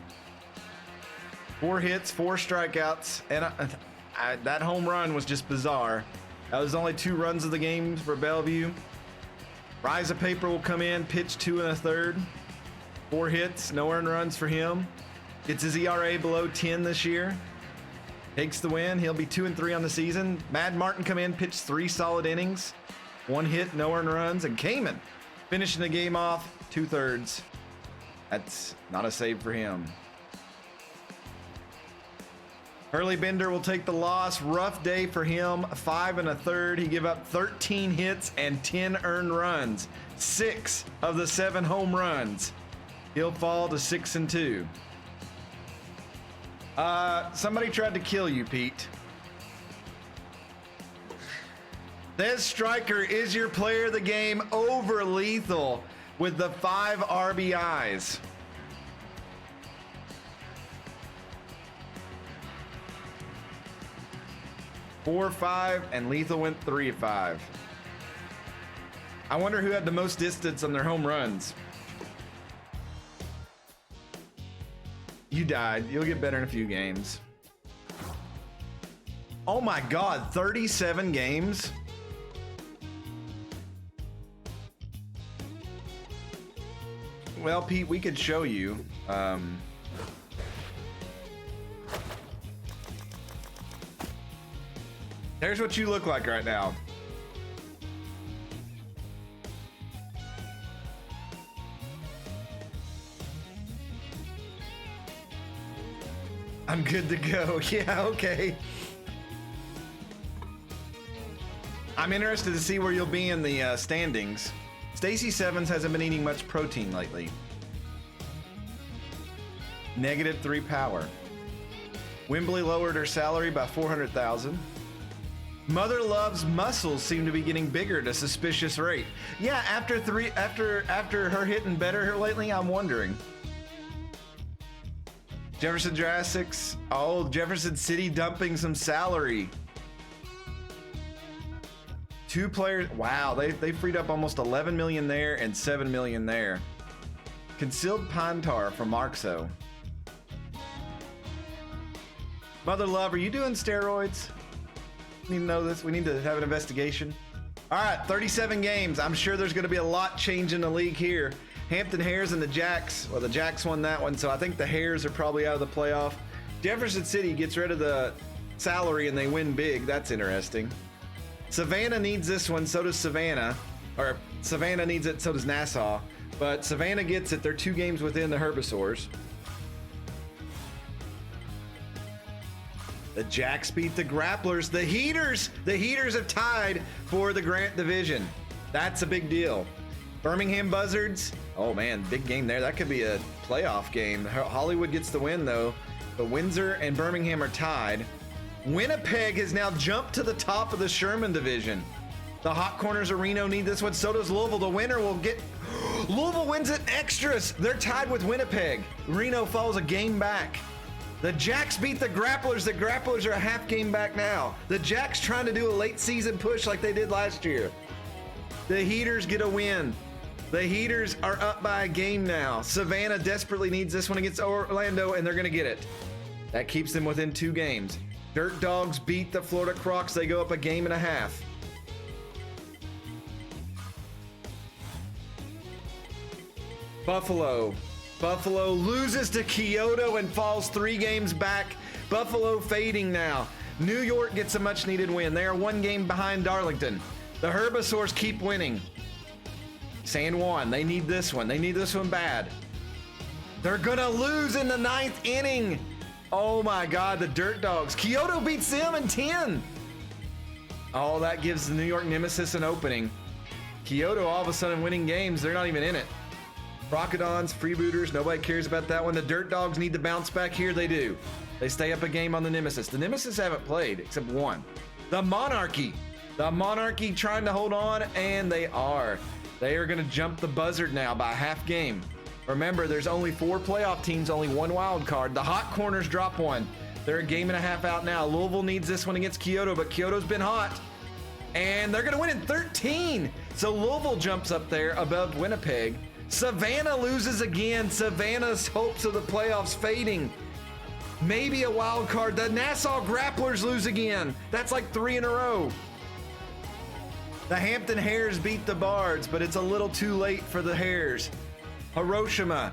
A: 4 hits, 4 strikeouts, and that home run was just bizarre. That was only 2 runs of the game for Bellevue. Rise of Paper will come in, pitch 2 1/3. 4 hits, no earned runs for him. Gets his ERA below 10 this year. Takes the win. He'll be 2-3 on the season. Mad Martin come in, pitched 3 solid innings. 1 hit, no earned runs, and Cayman finishing the game off 2/3. That's not a save for him. Hurley Bender will take the loss. Rough day for him. 5 1/3. He gave up 13 hits and 10 earned runs. 6 of the 7 home runs. He'll fall to 6-2. Somebody tried to kill you, Pete. This striker is your player of the game over Lethal with the 5 RBIs. Four, 5, and Lethal went 3 of 5. I wonder who had the most distance on their home runs. You died. You'll get better in a few games. Oh my God, 37 games? Well, Pete, we could show you. There's what you look like right now. I'm good to go. Yeah, okay. I'm interested to see where you'll be in the standings. Stacy Sevens hasn't been eating much protein lately. -3 power. Wembley lowered her salary by $400,000. Mother Love's muscles seem to be getting bigger at a suspicious rate. Yeah, after her hitting better lately, I'm wondering. Jefferson Jurassics. Oh, Jefferson City dumping some salary. 2 players. Wow, they freed up almost 11 million there and 7 million there. Concealed pine tar from Marxo. Mother Love, are you doing steroids? We need to know this. We need to have an investigation. All right, 37 games. I'm sure there's going to be a lot change in the league here. Hampton Hares and the Jacks. Well, the Jacks won that one, so I think the Hares are probably out of the playoff. Jefferson City gets rid of the salary and they win big. That's interesting. Savannah needs this one, so does Savannah. Or Savannah needs it, so does Nassau. But Savannah gets it. They're 2 games within the Herbivores. The Jacks beat the Grapplers. The Heaters have tied for the Grant Division. That's a big deal. Birmingham Buzzards. Oh man, big game there. That could be a playoff game. Hollywood gets the win though. But Windsor and Birmingham are tied. Winnipeg has now jumped to the top of the Sherman Division. The Hot Corners of Reno need this one. So does Louisville. The winner will get... Louisville wins it extras. They're tied with Winnipeg. Reno falls a game back. The Jacks beat the Grapplers. The Grapplers are a half game back now. The Jacks trying to do a late season push like they did last year. The Heaters get a win. The Heaters are up by a game now. Savannah desperately needs this one against Orlando, and they're going to get it. That keeps them within 2 games. Dirt Dogs beat the Florida Crocs. They go up a game and a half. Buffalo loses to Kyoto and falls 3 games back. Buffalo fading now. New York gets a much needed win. They are 1 game behind Darlington. The Herbivores keep winning. San Juan, they need this one. They need this one bad. They're gonna lose in the 9th inning. Oh my God, the Dirt Dogs. Kyoto beats them in 10. Oh, that gives the New York Nemesis an opening. Kyoto all of a sudden winning games. They're not even in it. Crocodons, Freebooters, nobody cares about that one. The Dirt Dogs need to bounce back here. They do. They stay up a game on the Nemesis. The Nemesis haven't played except 1. The Monarchy trying to hold on, and they are. They are going to jump the Buzzard now by a half game. Remember, there's only 4 playoff teams, only 1 wild card. The Hot Corners drop 1. They're a game and a half out now. Louisville needs this one against Kyoto, but Kyoto's been hot. And they're going to win in 13. So Louisville jumps up there above Winnipeg. Savannah loses again. Savannah's hopes of the playoffs fading. Maybe a wild card. The Nassau Grapplers lose again. That's like 3 in a row. The Hampton Hares beat the Bards, but it's a little too late for the Hares. Hiroshima,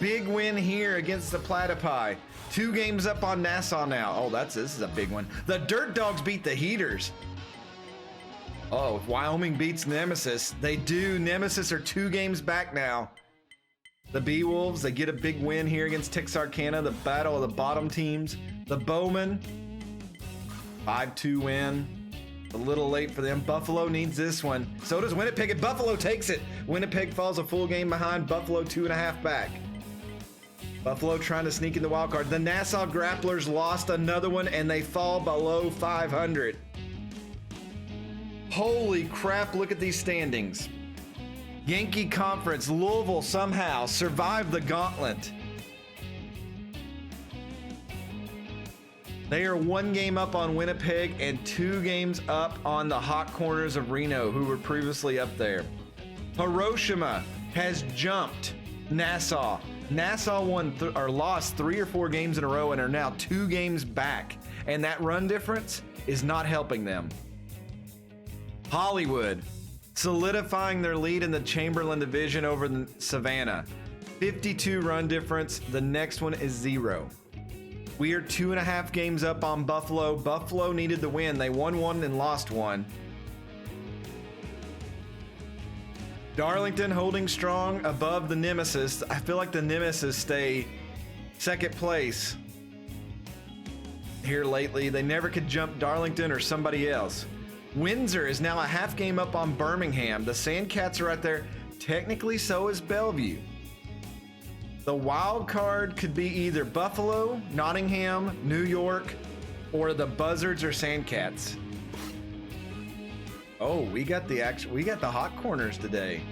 A: big win here against the Platypi. 2 games up on Nassau now. Oh, this is a big one. The Dirt Dogs beat the Heaters. Oh, if Wyoming beats Nemesis, they do. Nemesis are 2 games back now. The Beewolves, they get a big win here against Texarkana, the battle of the bottom teams. The Bowmen, 5-2 win. A little late for them. Buffalo needs this one. So does Winnipeg, and Buffalo takes it. Winnipeg falls a full game behind. Buffalo 2.5 back. Buffalo trying to sneak in the wild card. The Nassau Grapplers lost another one, and they fall below 500. Holy crap, look at these standings. Yankee Conference, Louisville somehow survived the gauntlet. They are 1 game up on Winnipeg and 2 games up on the Hot Corners of Reno, who were previously up there. Hiroshima has jumped Nassau. Nassau lost 3 or 4 games in a row and are now 2 games back. And that run difference is not helping them. Hollywood solidifying their lead in the Chamberlain division over the Savannah. 52 run difference. The next one is 0. We are 2.5 games up on Buffalo. Buffalo needed the win. They won 1 and lost 1. Darlington holding strong above the Nemesis. I feel like the Nemesis stay second place here lately. They never could jump Darlington or somebody else. Windsor is now a half game up on Birmingham. The Sandcats are right there. Technically, so is Bellevue. The wild card could be either Buffalo, Nottingham, New York, or the Buzzards or Sandcats. Oh, we got the Hot Corners today.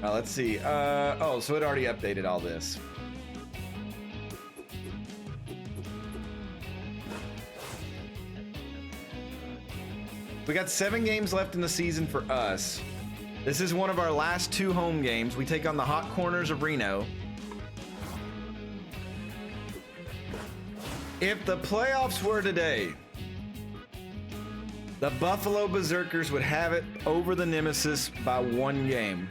A: Let's see. So it already updated all this. We got 7 games left in the season for us. This is one of our last 2 home games. We take on the Hot Corners of Reno. If the playoffs were today, the Buffalo Berserkers would have it over the Nemesis by 1 game.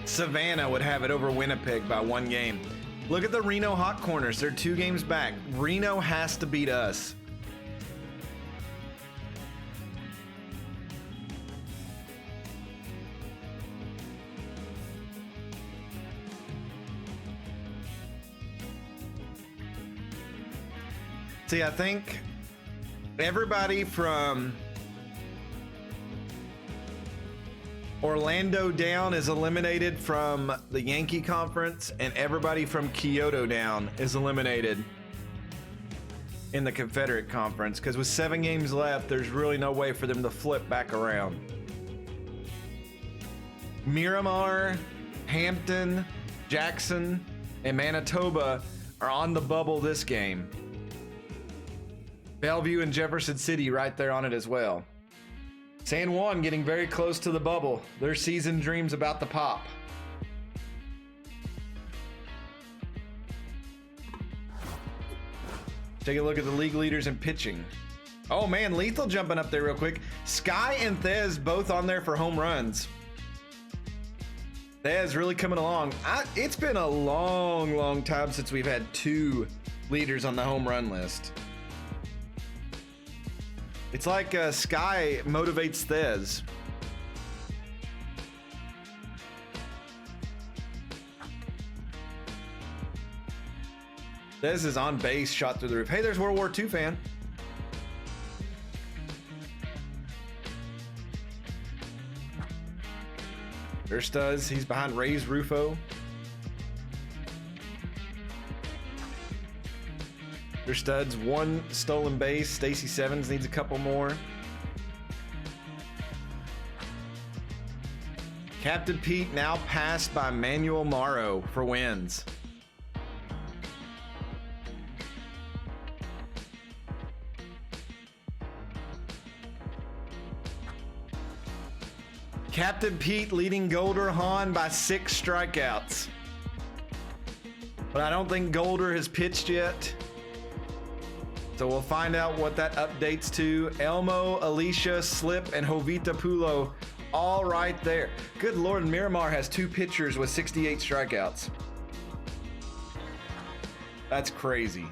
A: Savannah would have it over Winnipeg by 1 game. Look at the Reno Hot Corners. They're 2 games back. Reno has to beat us. See, I think everybody from Orlando down is eliminated from the Yankee Conference, and everybody from Kyoto down is eliminated in the Confederate Conference, because with 7 games left, there's really no way for them to flip back around. Miramar, Hampton, Jackson, and Manitoba are on the bubble this game. Bellevue and Jefferson City right there on it as well. San Juan getting very close to the bubble. Their season dreams about to pop. Take a look at the league leaders in pitching. Oh man, Lethal jumping up there real quick. Sky and Thez both on there for home runs. Thez really coming along. It's been a long time since we've had 2 leaders on the home run list. It's like Sky motivates Thez. Thez is on base, shot through the roof. Hey, there's World War II fan. There's Studs. He's behind Ray's Rufo. There's Studs. 1 stolen base. Stacy Sevens needs a couple more. Captain Pete now passed by Manuel Morrow for wins. Captain Pete leading Golder Hahn by 6 strikeouts. But I don't think Golder has pitched yet. So we'll find out what that updates to. Elmo, Alicia, Slip, and Jovita Pulo all right there. Good Lord, Miramar has 2 pitchers with 68 strikeouts. That's crazy.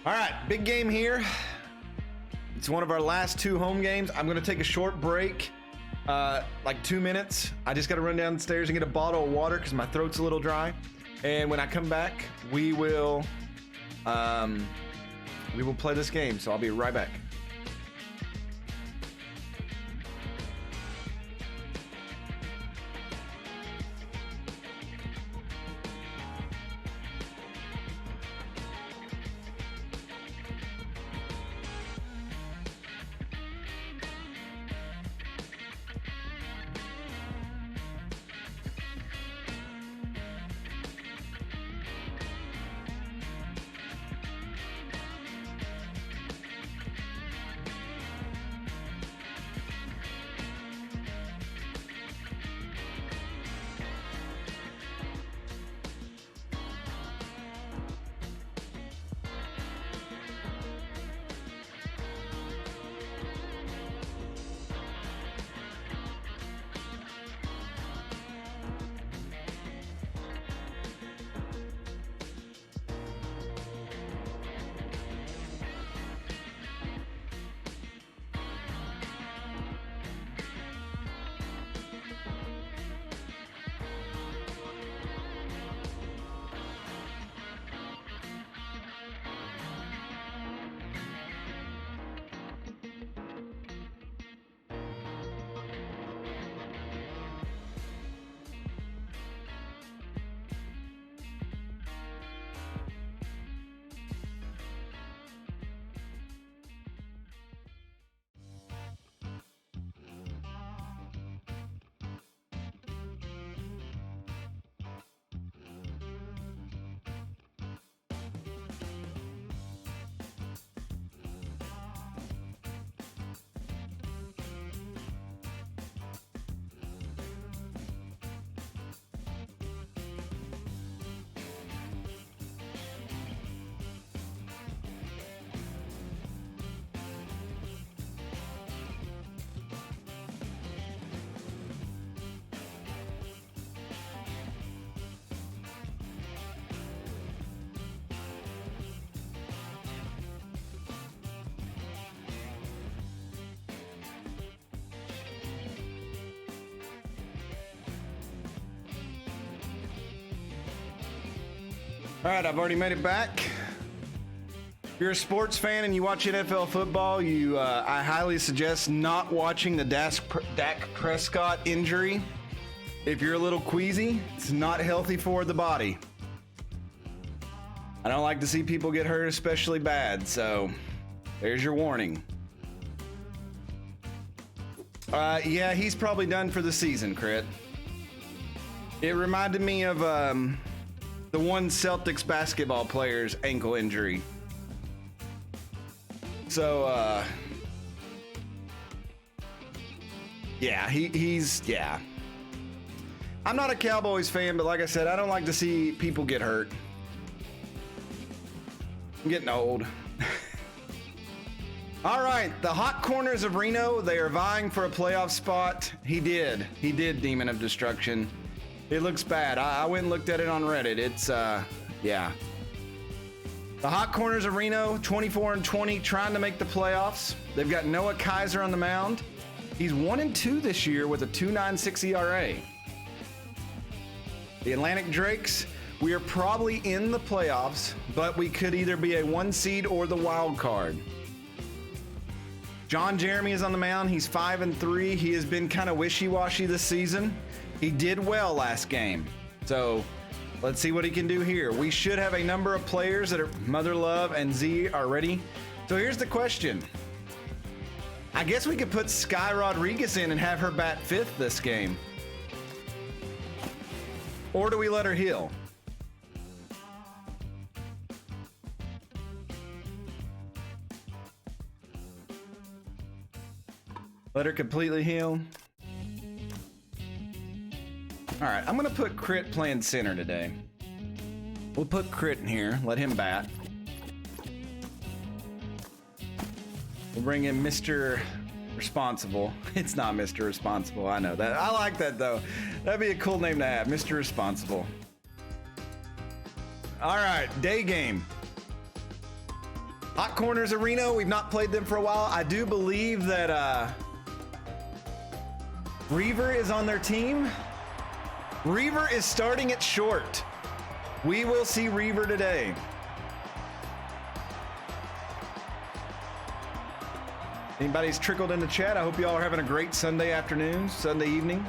A: All right, big game here. It's one of our last 2 home games. I'm gonna take a short break, like 2 minutes. I just gotta run downstairs and get a bottle of water because my throat's a little dry. And when I come back, we will play this game. So I'll be right back. All right, I've already made it back. If you're a sports fan and you watch NFL football, I highly suggest not watching the Dak Prescott injury. If you're a little queasy, it's not healthy for the body. I don't like to see people get hurt, especially bad, so there's your warning. Yeah, he's probably done for the season, Crit. It reminded me of the one Celtics basketball player's ankle injury. So, yeah, he's. I'm not a Cowboys fan, but like I said, I don't like to see people get hurt. I'm getting old. All right, the Hot Corners of Reno, they are vying for a playoff spot. He did, Demon of Destruction. It looks bad. I went and looked at it on Reddit. It's, yeah. The Hot Corners of Reno, 24-20, trying to make the playoffs. They've got Noah Kaiser on the mound. He's 1-2 this year with a 2.96 ERA. The Atlantic Drakes, we are probably in the playoffs, but we could either be a 1 seed or the wild card. John Jeremy is on the mound. He's 5-3. He has been kind of wishy-washy this season. He did well last game. So let's see what he can do here. We should have a number of players that are Mother Love and Z are ready. So here's the question. I guess we could put Sky Rodriguez in and have her bat 5th this game. Or do we let her heal? Let her completely heal. All right, I'm gonna put Crit playing center today. We'll put Crit in here, let him bat. We'll bring in Mr. Responsible. It's not Mr. Responsible. I know that. I like that though. That'd be a cool name to have, Mr. Responsible. All right, day game. Hot Corners Arena. We've not played them for a while. I do believe that Reaver is on their team. Reaver is starting at short. We will see Reaver today. Anybody's trickled in the chat. I hope you all are having a great Sunday afternoon, Sunday evening.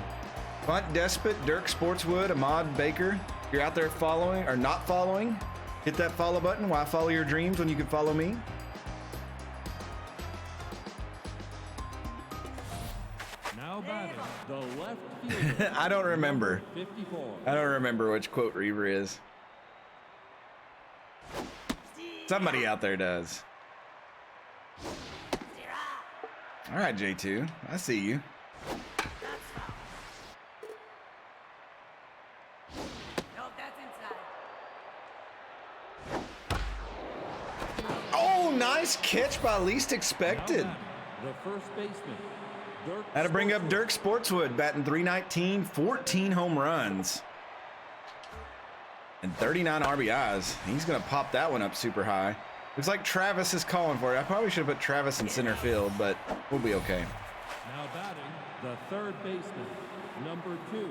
A: Bunt Despot, Dirk Sportswood, Ahmad Baker. If you're out there following or not following, hit that follow button. Why follow your dreams when you can follow me?
B: Now batting the left fielder.
A: I don't remember.
B: 54.
A: I don't remember which quote Reaver is. Somebody out there does. All right, J2, I see you. Oh, nice catch by least expected.
B: The first baseman, Dirk.
A: Had to bring up Dirk Sportswood, batting .319, 14 home runs, and 39 RBIs. He's gonna pop that one up super high. Looks like Travis is calling for it. I probably should have put Travis in center field, but we'll be okay.
B: Now batting the third baseman, number 2.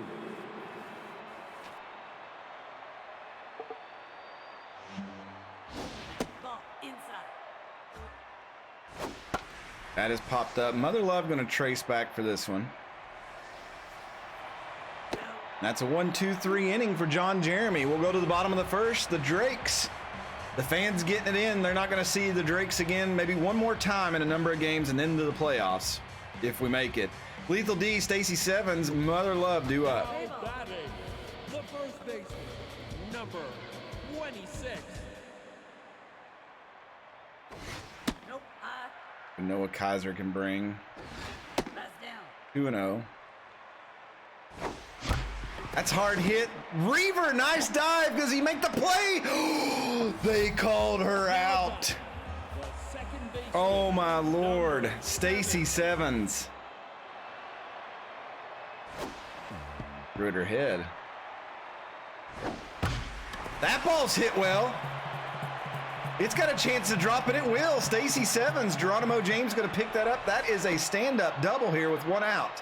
C: Ball inside.
A: That has popped up. Mother Love gonna trace back for this one. That's a 1-2-3 inning for John Jeremy. We'll go to the bottom of the first. The Drakes. The fans getting it in. They're not going to see the Drakes again maybe one more time in a number of games and into the playoffs if we make it. Lethal D, Stacy Sevens, Mother Love due up.
B: Now batting the first baseman, number 26.
C: Nope.
A: Noah Kaiser can bring
C: That's down.
A: 2-0. That's hard hit. Reaver, nice dive. Does he make the play? They called her out.
B: The second baseman.
A: Oh my Lord. Stacy Sevens. Screwed her head. That ball's hit well. It's got a chance to drop, and it will. Stacy Sevens. Geronimo James going to pick that up. That is a stand-up double here with one out.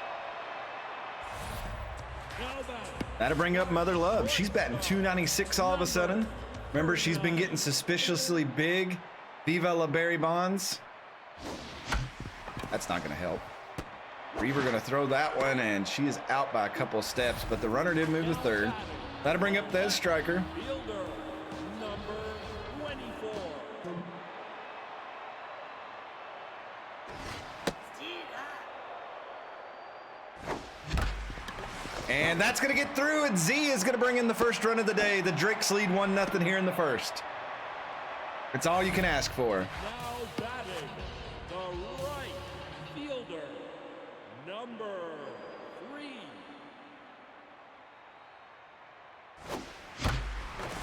B: Now batting
A: That'll bring up Mother Love. She's batting .296 all of a sudden. Remember, she's been getting suspiciously big. Viva La Barry Bonds. That's not going to help. Reaver going to throw that one, and she is out by a couple of steps, but the runner did move to third. That'll bring up Thez Striker.
B: fielder, number 24.
A: And that's going to get through, and Z is going to bring in the first run of the day. The Drakes lead 1-0 here in the first. It's all you can ask for.
B: Now batting the right fielder, number 3.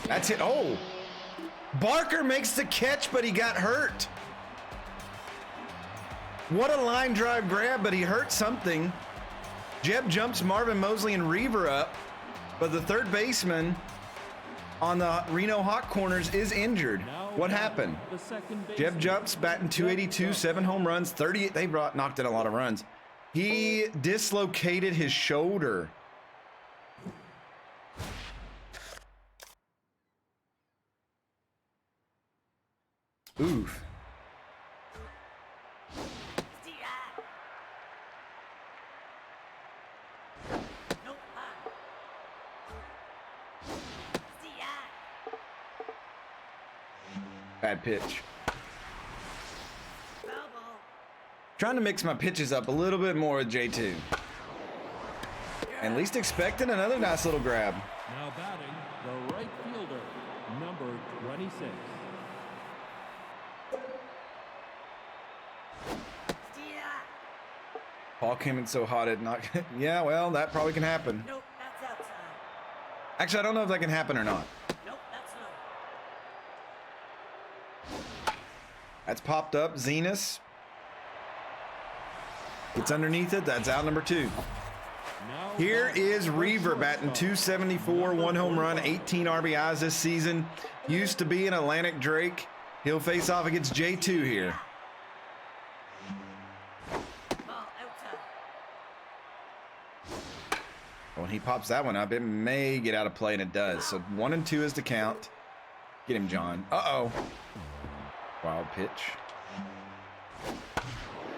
A: That's it. Oh, Barker makes the catch, but he got hurt. What a line drive grab, but he hurt something. Jeb jumps Marvin Mosley and Reaver up, but the third baseman on the Reno Hot Corners is injured. What happened?
B: The second baseman,
A: Jeb jumps, batting .282, 7 home runs, 38. They knocked in a lot of runs. He dislocated his shoulder. Oof.
C: Nope.
A: Bad pitch.
C: Foul ball.
A: Trying to mix my pitches up a little bit more with J2. And least expecting another nice little grab.
B: now batting the right fielder, number 26.
A: Paul came in so hot it knocked. Yeah, well, that probably can happen.
C: Nope, that's outside.
A: Actually, I don't know if that can happen or not.
C: Nope, that's not.
A: That's popped up. Zenas. Gets underneath it. That's out number 2.
B: Now
A: Here
B: batting
A: is
B: the
A: Reaver batting
B: shortstop.
A: 274, 1 home run, 18 RBIs this season. Used to be an Atlantic Drake. He'll face off against J2 here.
C: Ball outside.
A: When he pops that one up, it may get out of play, and it does. So 1 and 2 is the count. Get him, John. Uh-oh. Wild pitch.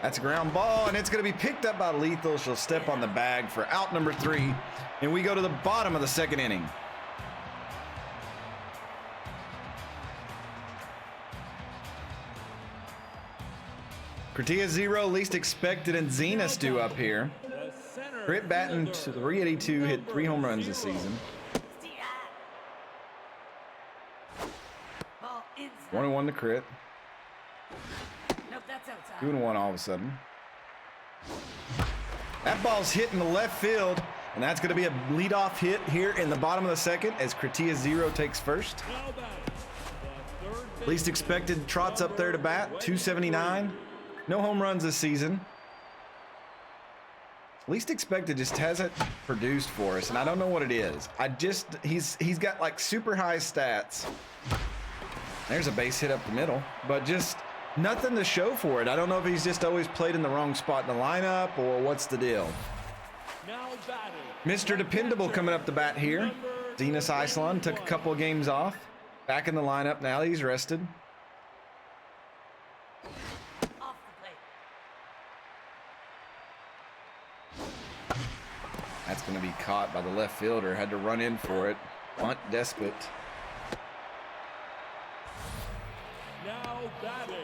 A: That's a ground ball, and it's going to be picked up by Lethal. She'll step on the bag for out number 3, and we go to the bottom of the 2nd inning. Cortia 0, least expected, and Zena's due up here.
B: The center
A: Britt batting
B: fielder,
A: 382, hit 3 home runs this
B: 0.
A: season.
C: Ball inside.
A: 1 and 1 to crit.
C: Nope, that's outside.
A: 2 and 1 all of a sudden. That ball's hit in the left field, and that's going to be a leadoff hit here in the bottom of the 2nd as Cortia 0 takes first.
B: Now batting the third
A: Least
B: baseman,
A: expected trots up there to bat, 279. No home runs this season. Least expected just hasn't produced for us, and I don't know what it is. He's got like super high stats. There's a base hit up the middle, but just nothing to show for it. I don't know if he's just always played in the wrong spot in the lineup or what's the deal.
B: now batting
A: Mr. Dependable coming up the bat here.
B: number
A: Zenas Iceland took a
B: 21.
A: couple of games off. Back in the lineup now that he's rested.
C: Off the plate.
A: That's going to be caught by the left fielder. Had to run in for it. Bunt Despot.
B: Now batting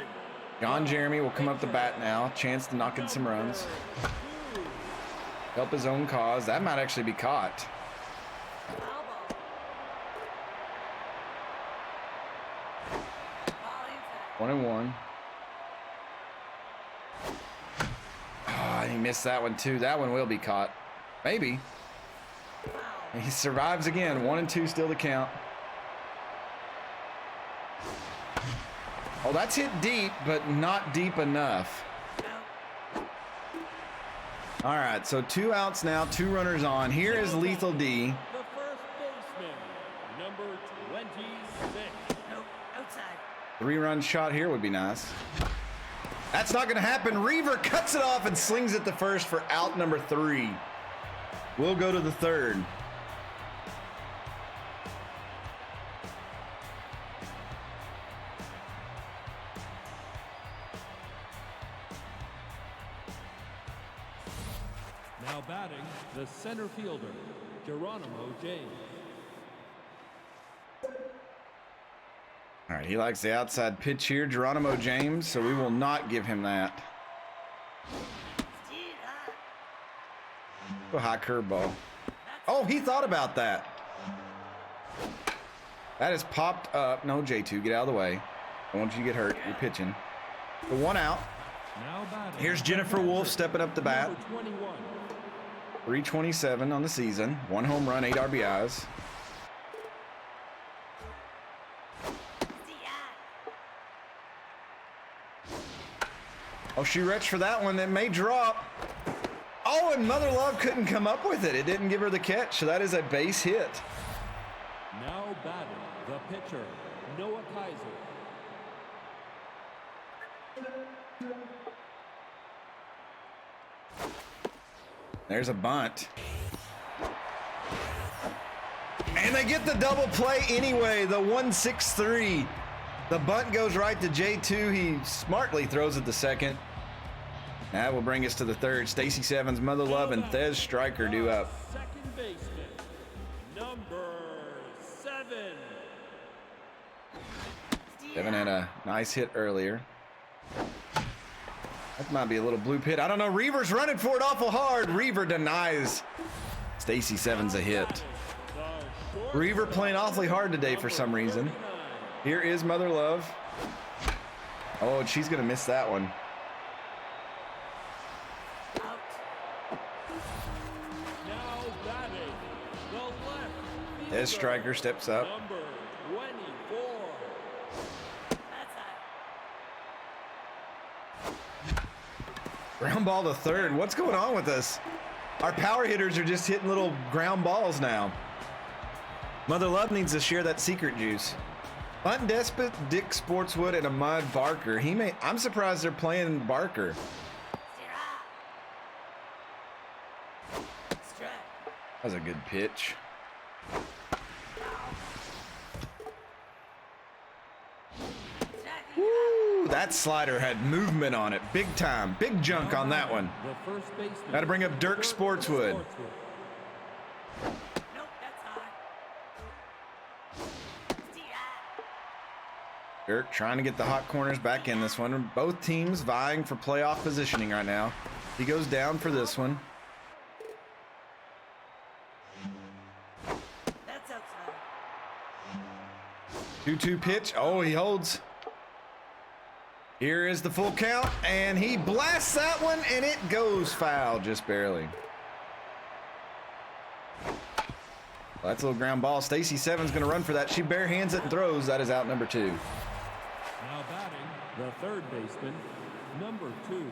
A: John Jeremy will come up the bat now. Chance to knock in some runs. Help his own cause. That might actually be caught.
C: Foul ball. Ball inside.
A: 1 and 1. Ah, he missed that one too. That one will be caught. Maybe.
C: Foul.
A: He survives again. 1 and 2 still to count. Oh, that's hit deep, but not deep enough.
C: No.
A: All right, so 2 outs now, 2 runners on. Here is Lethal D.
B: the first baseman, number 26.
C: Nope, outside.
A: 3-run shot here would be nice. That's not going to happen. Reaver cuts it off and slings it to first for out number 3. We'll go to the 3rd.
B: Now batting the center fielder, Geronimo James.
A: All right, he likes the outside pitch here, Geronimo James, so we will not give him that.
C: Steal that.
A: A high curveball. Oh, he thought about that. That is popped up. No, J2, get out of the way. I want you to get hurt. You're pitching. The 1 out.
B: Now batting
A: Here's Jennifer Wolf stepping up the bat.
B: number 21.
A: 327 on the season. 1 home run, 8 RBIs.
C: Steal that.
A: Oh, she reached for that one. That may drop. Oh, and Mother Love couldn't come up with it. It didn't give her the catch, so that is a base hit.
B: Now batting the pitcher, Noah Kaiser.
A: There's a bunt. And they get the double play anyway, the 1-6-3. The bunt goes right to J2. He smartly throws it to second. That will bring us to the 3rd. Stacy Sevens, Mother Love, and Thez Stryker due up.
B: Second baseman, number 7.
A: Evan had a nice hit earlier. That might be a little blue pit. I don't know. Reaver's running for it awful hard. Reaver denies Stacy Sevens a hit. Reaver playing awfully hard today for some reason. Here is Mother Love. Oh, and she's going to miss that one.
C: Out.
B: Now batting the left
A: Thez
B: fielder,
A: Stryker steps up.
B: number 24.
C: That's out.
A: Ground ball to third. What's going on with us? Our power hitters are just hitting little ground balls now. Mother Love needs to share that secret juice. Hunt Despot, Dick Sportswood, and Ahmad Barker. I'm surprised they're playing Barker. That was a good pitch. Woo, that slider had movement on it. Big time. Big junk on that one. Got to bring up Dirk Sportswood.
C: Nope, that's high.
A: Dirk trying to get the hot corners back in this one. Both teams vying for playoff positioning right now. He goes down for this one.
C: That's outside.
A: 2-2 pitch. Oh, he holds. Here is the full count, and he blasts that one, and it goes foul just barely. Well, that's a little ground ball. Stacy Seven's going to run for that. She bare hands it and throws. That is out number 2.
B: Now batting, the third baseman, number 2.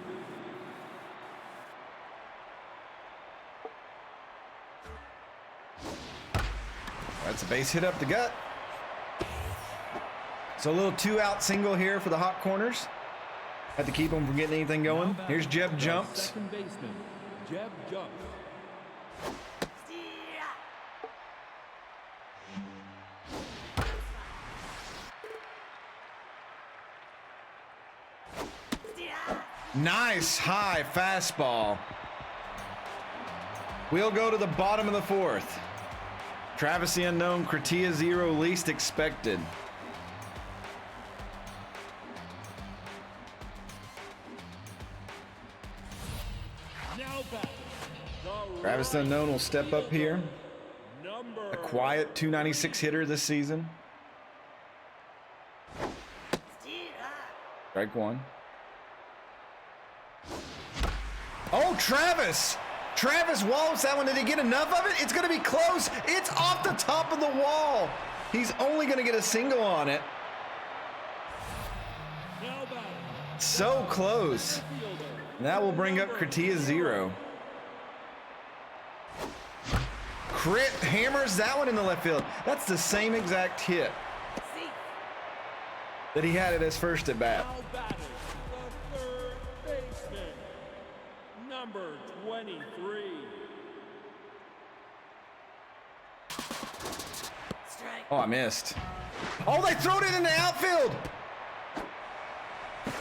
A: That's a base hit up the gut. So a little 2-out single here for the hot corners. Had to keep them from getting anything going. Here's Jeb jumps.
B: Second baseman, Jeb jumps.
A: Nice high fastball. We'll go to the bottom of the 4th. Travis the Unknown, Kratia 0, least expected.
B: Now batting, the
A: Travis the Unknown will step up here.
B: number
A: A quiet 296 hitter this season. Strike 1. Oh, Travis! Travis wallops that one. Did he get enough of it? It's going to be close. It's off the top of the wall. He's only going to get a single on it.
B: now batting,
A: So close. And that will bring up Kratia 0. Crit hammers that one in the left field. That's the same exact hit that he had at his first at bat.
B: now batting, the third baseman, number 23.
C: Strike.
A: Oh, I missed. Oh, they threw it in the outfield.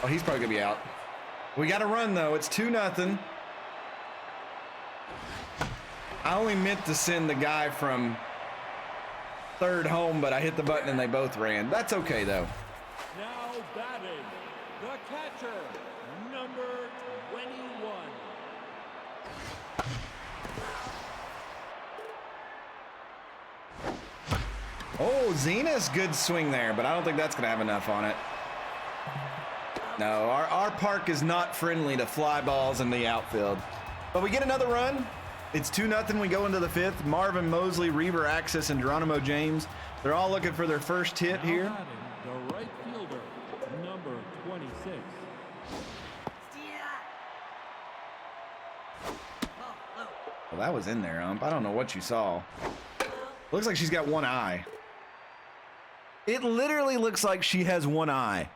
A: Oh, he's probably gonna be out. We got to run though. It's 2-0. I only meant to send the guy from third home, but I hit the button and they both ran. That's okay though.
B: Now batting, the catcher, number 21.
A: Oh, Zena's good swing there, but I don't think that's gonna have enough on it. No, our park is not friendly to fly balls in the outfield. But we get another run. It's 2-0. We go into the 5th. Marvin Mosley, Reaver Axis, and Geronimo James. They're all looking for their first hit
B: Now
A: here.
B: batting, the right fielder, number 26.
A: Well, that was in there, Ump. I don't know what you saw. Looks like she's got one eye. It literally looks like she has one eye.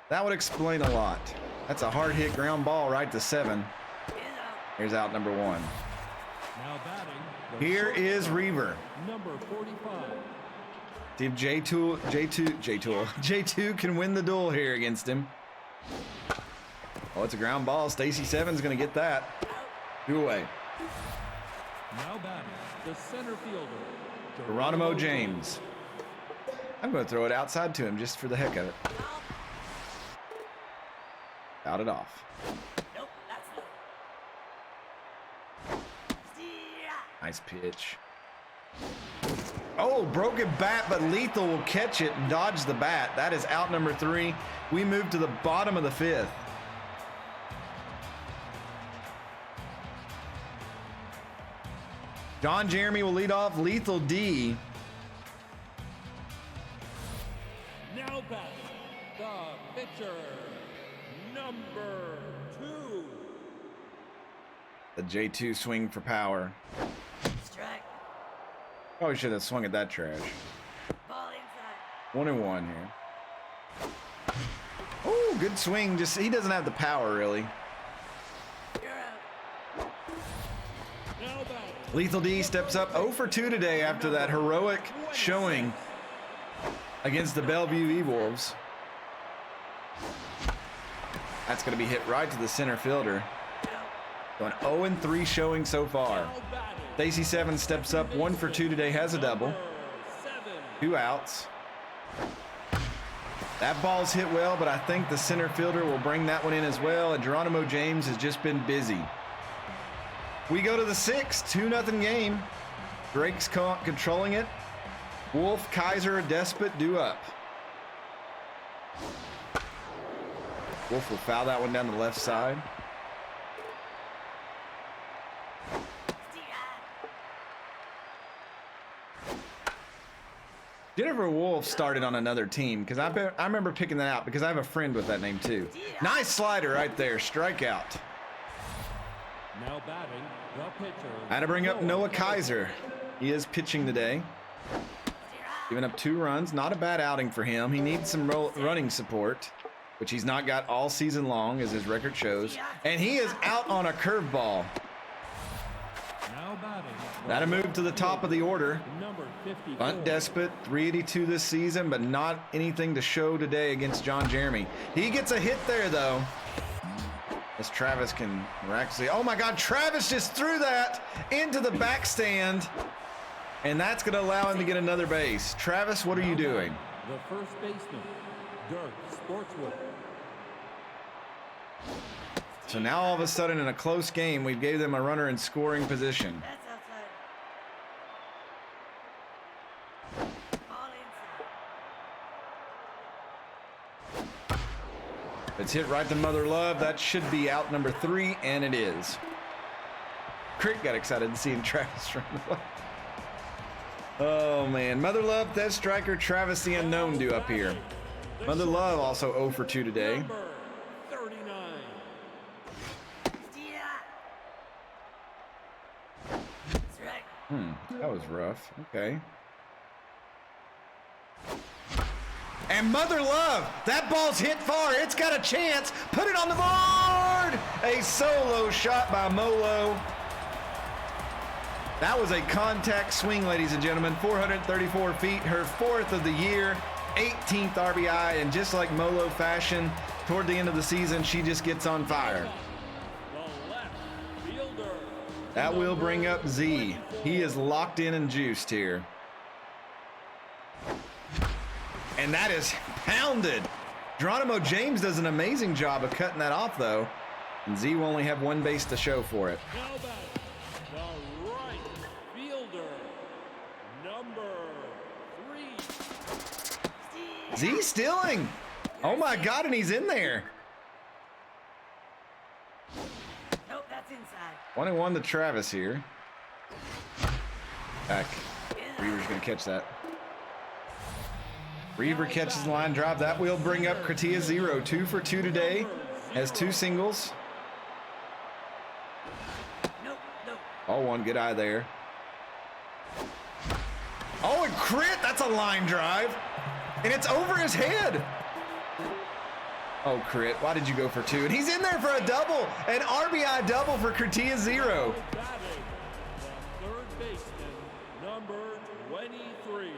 A: That would explain a lot. That's a hard hit ground ball right to 7. Here's out number 1.
B: Now batting, the
A: Here
B: short
A: is
B: stop,
A: Reaver.
B: number 45.
A: See if J2 can win the duel here against him. Oh, it's a ground ball. Stacy Seven's gonna get that. 2 away.
B: Now batting, the center fielder,
A: Geronimo James. I'm gonna throw it outside to him just for the heck of it. Out it off.
C: Nope, that's no.
A: Nice pitch. Oh, broken bat, but Lethal will catch it and dodge the bat. That is out number 3. We move to the bottom of the 5th. John Jeremy will lead off. Lethal D.
B: Now batting, the pitcher, number 2.
A: The J2 swing for power.
C: Strike.
A: Probably should have swung at that trash.
C: Ball inside.
A: 1-1 here. Oh, good swing. Just he doesn't have the power really.
C: You're out.
B: Now batting.
A: Lethal D steps up 0 for 2 today after that heroic showing against the Bellevue E-Wolves. That's going to be hit right to the center fielder. Going 0 and 3 showing so far.
B: Now batting.
A: Stacy 7 steps up 1 for 2 today, has a double.
B: 7.
A: 2 outs. That ball's hit well, but I think the center fielder will bring that one in as well. And Geronimo James has just been busy. We go to the 6th, 2-0 game. Drake's controlling it. Wolf, Kaiser, Despot due up. Wolf will foul that one down the left side. Jennifer Wolf started on another team because I remember picking that out because I have a friend with that name too. Nice slider right there, strikeout.
B: Now batting, the pitcher.
A: I had to bring up Noah Kaiser. He is pitching today. Giving up 2 runs, not a bad outing for him. He needs some running support, which he's not got all season long, as his record shows. And he is out on a curveball.
B: Now batting.
A: That'll move to the top of the order.
B: Number 54.
A: Bunt Despot, 382 this season, but not anything to show today against John Jeremy. He gets a hit there, though. As Travis can miraculously... Oh, my God, Travis just threw that into the backstand. And that's going to allow him to get another base. Travis, what are you doing?
B: The first baseman, Dirk Sportswood.
A: So now all of a sudden in a close game, we gave them a runner in scoring position.
C: That's outside. Ball inside.
A: It's hit right to Mother Love. That should be out number 3, and it is. Crick got excited seeing Travis run the left. Oh, man. Mother Love, Death Striker, Travis the Unknown due up here. Mother Love also 0 for 2 today.
B: Number 39.
C: Strike.
A: That was rough. Okay. And Mother Love, that ball's hit far. It's got a chance. Put it on the board. A solo shot by Molo. That was a contact swing, ladies and gentlemen. 434 feet, her 4th of the year, 18th RBI, and just like Molo fashion, toward the end of the season, she just gets on fire.
B: The left fielder.
A: That will bring up Z. He is locked in and juiced here. And that is pounded. Geronimo James does an amazing job of cutting that off, though. And Z will only have 1 base to show for it.
B: Now batting, the right fielder, number 3.
A: Z stealing. Oh my God, and he's in there.
C: Nope, that's inside.
A: 1-1 to Travis here. Back. Reaver's gonna catch that. Reaver catches the line drive. That will bring up Kratia 0. 2 for 2 today. Has 2 singles.
C: Nope, nope.
A: All 1, good eye there. Oh, and crit, that's a line drive. And it's over his head. Oh, crit, why did you go for 2? And he's in there for a double. An RBI double for Kratia 0.
B: Batting, the third baseman, number 23.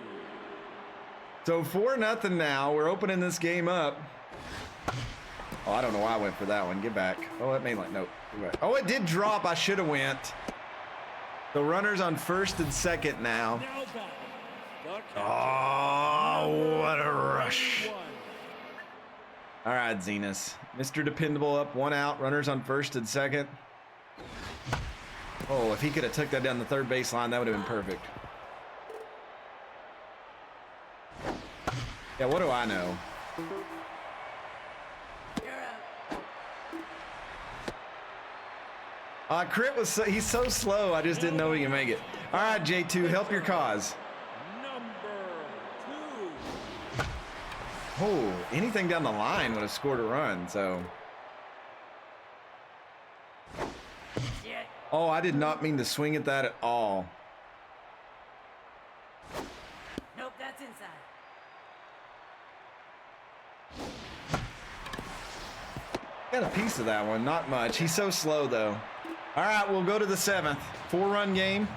A: So 4-0 now. We're opening this game up. Oh, I don't know why I went for that one. Get back. Oh, that made like, nope. Oh, it did drop. I should have went. The runner's on 1st and 2nd now.
B: Now batting, the catcher,
A: Oh, what a rush.
B: 1.
A: All right, Zenas. Mr. Dependable up, 1 out. Runners on 1st and 2nd. Oh, if he could have took that down the 3rd baseline, that would have been perfect. Yeah, what do I know?
C: You're out.
A: Crit was he's so slow. I just didn't know he could make it. All right, J2, help your cause.
B: Number 2.
A: Oh, anything down the line would have scored a run. So Oh, I did not mean to swing at that at all.
C: Nope, that's inside.
A: Got a piece of that one, not much. He's so slow though. All right, we'll go to the 7th. 4-run game.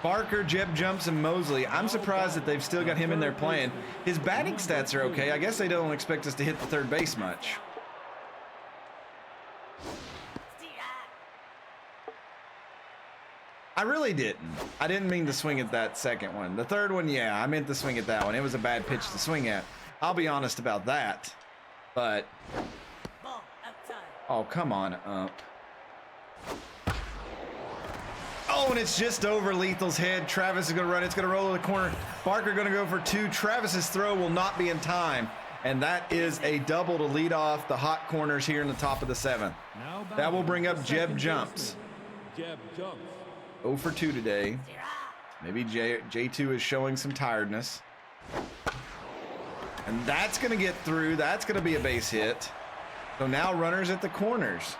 A: Barker, Jeb Jumps, and Mosley. I'm surprised that they've still got him in there playing. His batting stats are okay. I guess they don't expect us to hit the third base much. I really didn't. I didn't mean to swing at that second one. The third one, yeah, I meant to swing at that one. It was a bad pitch to swing at. I'll be honest about that. But,
C: Ball outside.
A: oh, come on, Ump. Oh, and it's just over Lethal's head. Travis is going to run. It's going to roll to the corner. Barker going to go for 2. Travis's throw will not be in time. And that is a double to lead off the hot corners here in the top of the 7th. That will bring up Jeb Jumps.
B: Jeb Jumps.
A: 0 for 2 today. Maybe J2 is showing some tiredness. And that's going to get through. That's going to be a base hit. So now runners at the corners.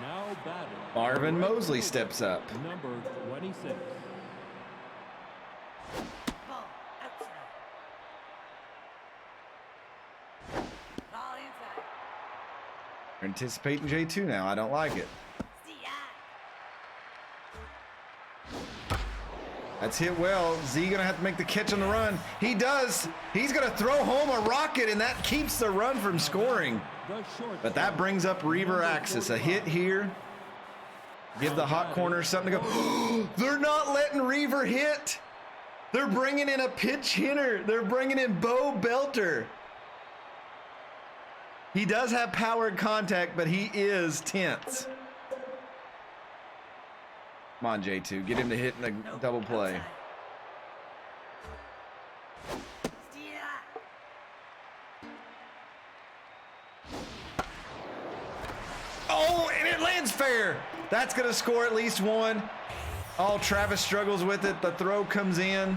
B: Now batting.
A: Marvin Mosley steps up.
B: Number 26.
C: Ball outside. Ball inside.
A: We're anticipating J2 now. I don't like it. That's hit well. Z gonna have to make the catch on the run. He does. He's gonna throw home a rocket, and that keeps the run from scoring. But that brings up Reaver Axis. A hit here. Give the hot corner something to go. They're not letting Reaver hit. They're bringing in a pitch hitter. They're bringing in Bo Belter. He does have powered contact, but he is tense. Come on, J2. Get him to hit in the double play. Oh, and it lands fair. That's going to score at least 1. Oh, Travis struggles with it. The throw comes in,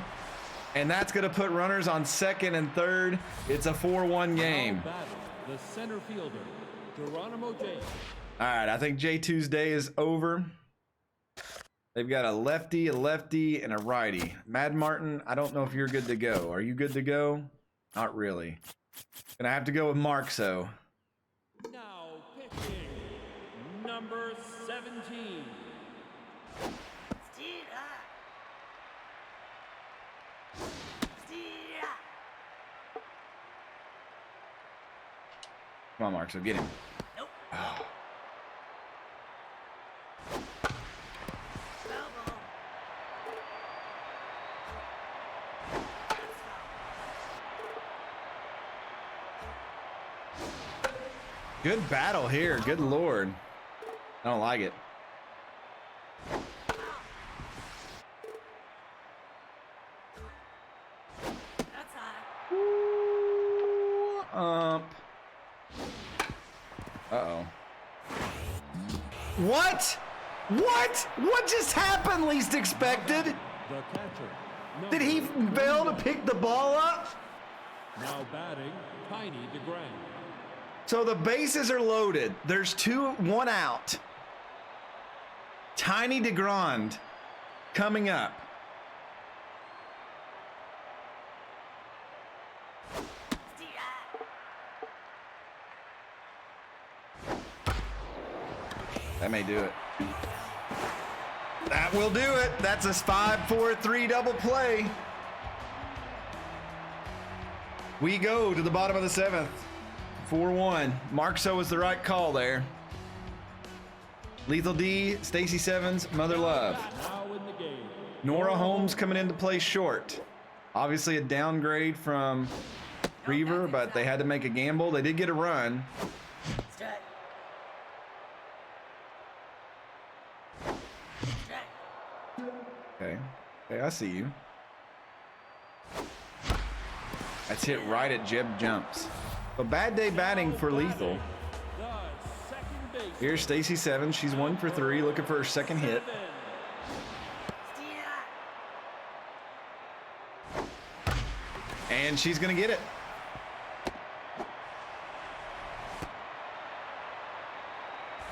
A: and that's going to put runners on 2nd and 3rd. It's a 4-1 game.
B: The center fielder, Geronimo James.
A: All right, I think J2's day is over. They've got a lefty, and a righty. Mad Martin, I don't know if you're good to go. Are you good to go? Not really. Gonna have to go with Markso.
B: Now pitching, number 17.
A: Come on, Markso, get him.
C: Nope.
A: Oh. Good battle here. Good Lord. I don't like it.
C: That's high.
A: Uh-oh. What? What? What just happened, least expected?
B: The catcher.
A: Did he fail to pick the ball up?
B: Now batting, Tiny DeGrand.
A: So the bases are loaded. There's 1 out. Tiny DeGrand coming up. That may do it. That will do it. That's a 5-4-3 double play. We go to the bottom of the 7th. 4-1. Markso was the right call there. Lethal D, Stacy Sevens, Mother Love.
B: Now in the game.
A: Nora Holmes coming into play short. Obviously a downgrade from Reaver, but they had to make a gamble. They did get a run.
C: Strike. Strike.
A: Okay. Okay, I see you. That's hit right at Jeb Jumps. A bad day batting for Lethal.
B: The second base.
A: Here's Stacy Sevens. She's 1 for 3, looking for her second hit. And she's gonna get it.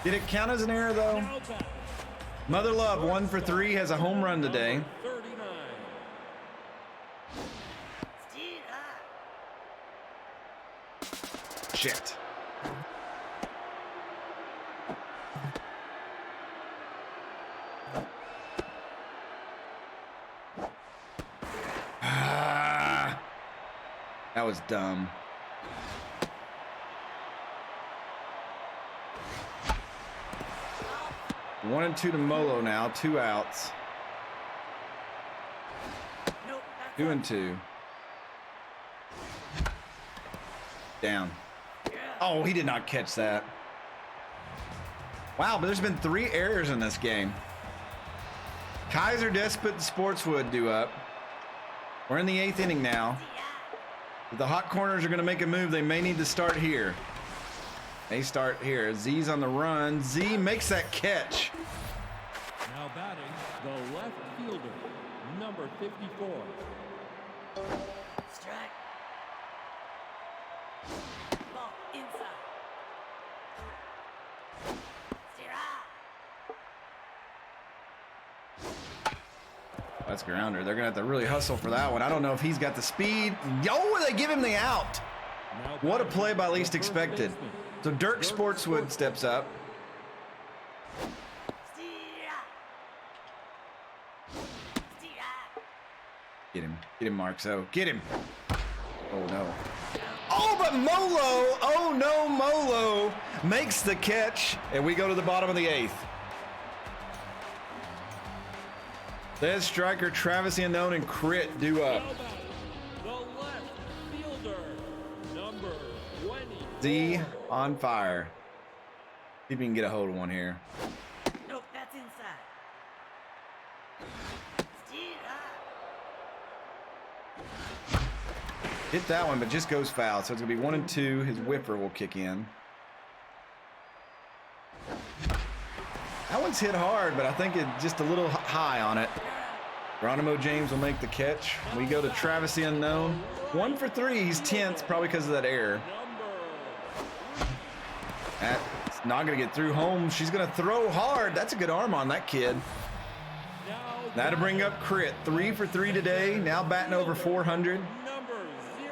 A: Did it count as an error though?
B: Now batting,
A: Mother Love, 1 for 3, has a home run today.
B: 39.
C: Steed up.
A: Shit. That was dumb. One and 2 to Molo now, 2 outs.
C: Nope, that's
A: 2 and 2. Down. Oh, he did not catch that. Wow, but there's been 3 errors in this game. Kaiser, Despot, and Sportswood due up. We're in the 8th inning now. If the hot corners are going to make a move, they may need to start here. They start here. Z's on the run. Z makes that catch.
B: Now batting, the left fielder, number 54.
C: strike. Ball inside. Steer up.
A: That's grounder. They're going to have to really hustle for that one. I don't know if he's got the speed. Yo, they give him the out.
B: Now
A: What a
B: batting,
A: play by
B: the
A: least
B: first
A: expected.
B: baseman,
A: So Dirk Sportswood steps up.
C: Steer up. Steer up.
A: Get him. Get him, Markso. Get him. Oh, no. Oh, but Molo. Oh, no, Molo makes the catch. And we go to the bottom of the 8th. There's striker Travis the Unknown and Crit due up.
B: Now batting, the left fielder, number 20.
A: Z on fire. See if we can get a hold of one here.
C: Nope, that's inside. Steer up.
A: Hit that one, but just goes foul. So it's going to be 1 and 2. His whipper will kick in. That one's hit hard, but I think it's just a little high on it. Geronimo James will make the catch. We go to Travis the Unknown. 1 for 3. He's tense, probably because of that error. That's not going to get through home. She's going to throw hard. That's a good arm on that kid. That'll bring up Crit. 3 for 3 today. Now batting over 400.
B: Number 0.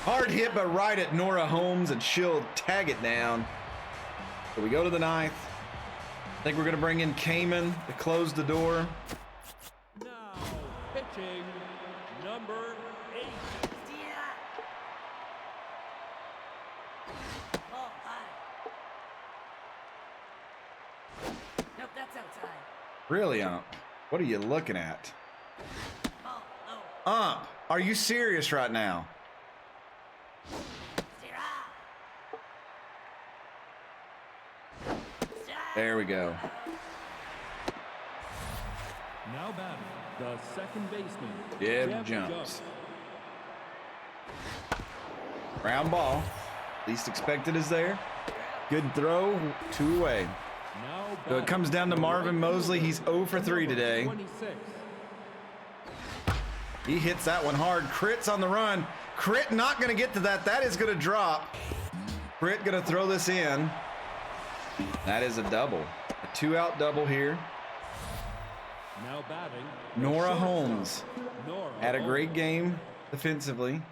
A: Hard hit, but right at Nora Holmes, and she'll tag it down. So we go to the 9th. I think we're going to bring in Cayman to close the door.
B: Now pitching, number 8.
C: Steer up. Ball high. Nope, that's outside.
A: Really, Ump? What are you looking at?
C: Ball low.
A: Ump, are you serious right now?
C: Steer up. Strike.
A: There we go.
B: Now batting, the second baseman,
A: Jeb
B: Jeff
A: jumps. Round ball. Least expected is there. Good throw. 2 away.
B: Now
A: So it comes down to Marvin Mosley. He's 0 for 3 today.
B: 26.
A: He hits that one hard. Crit's on the run. Crit not going to get to that. That is going to drop. Crit going to throw this in. That is a double. A 2-out double here.
B: Now batting,
A: Nora
B: shortstop,
A: Holmes
B: Nora
A: had a great
B: Holmes.
A: game defensively.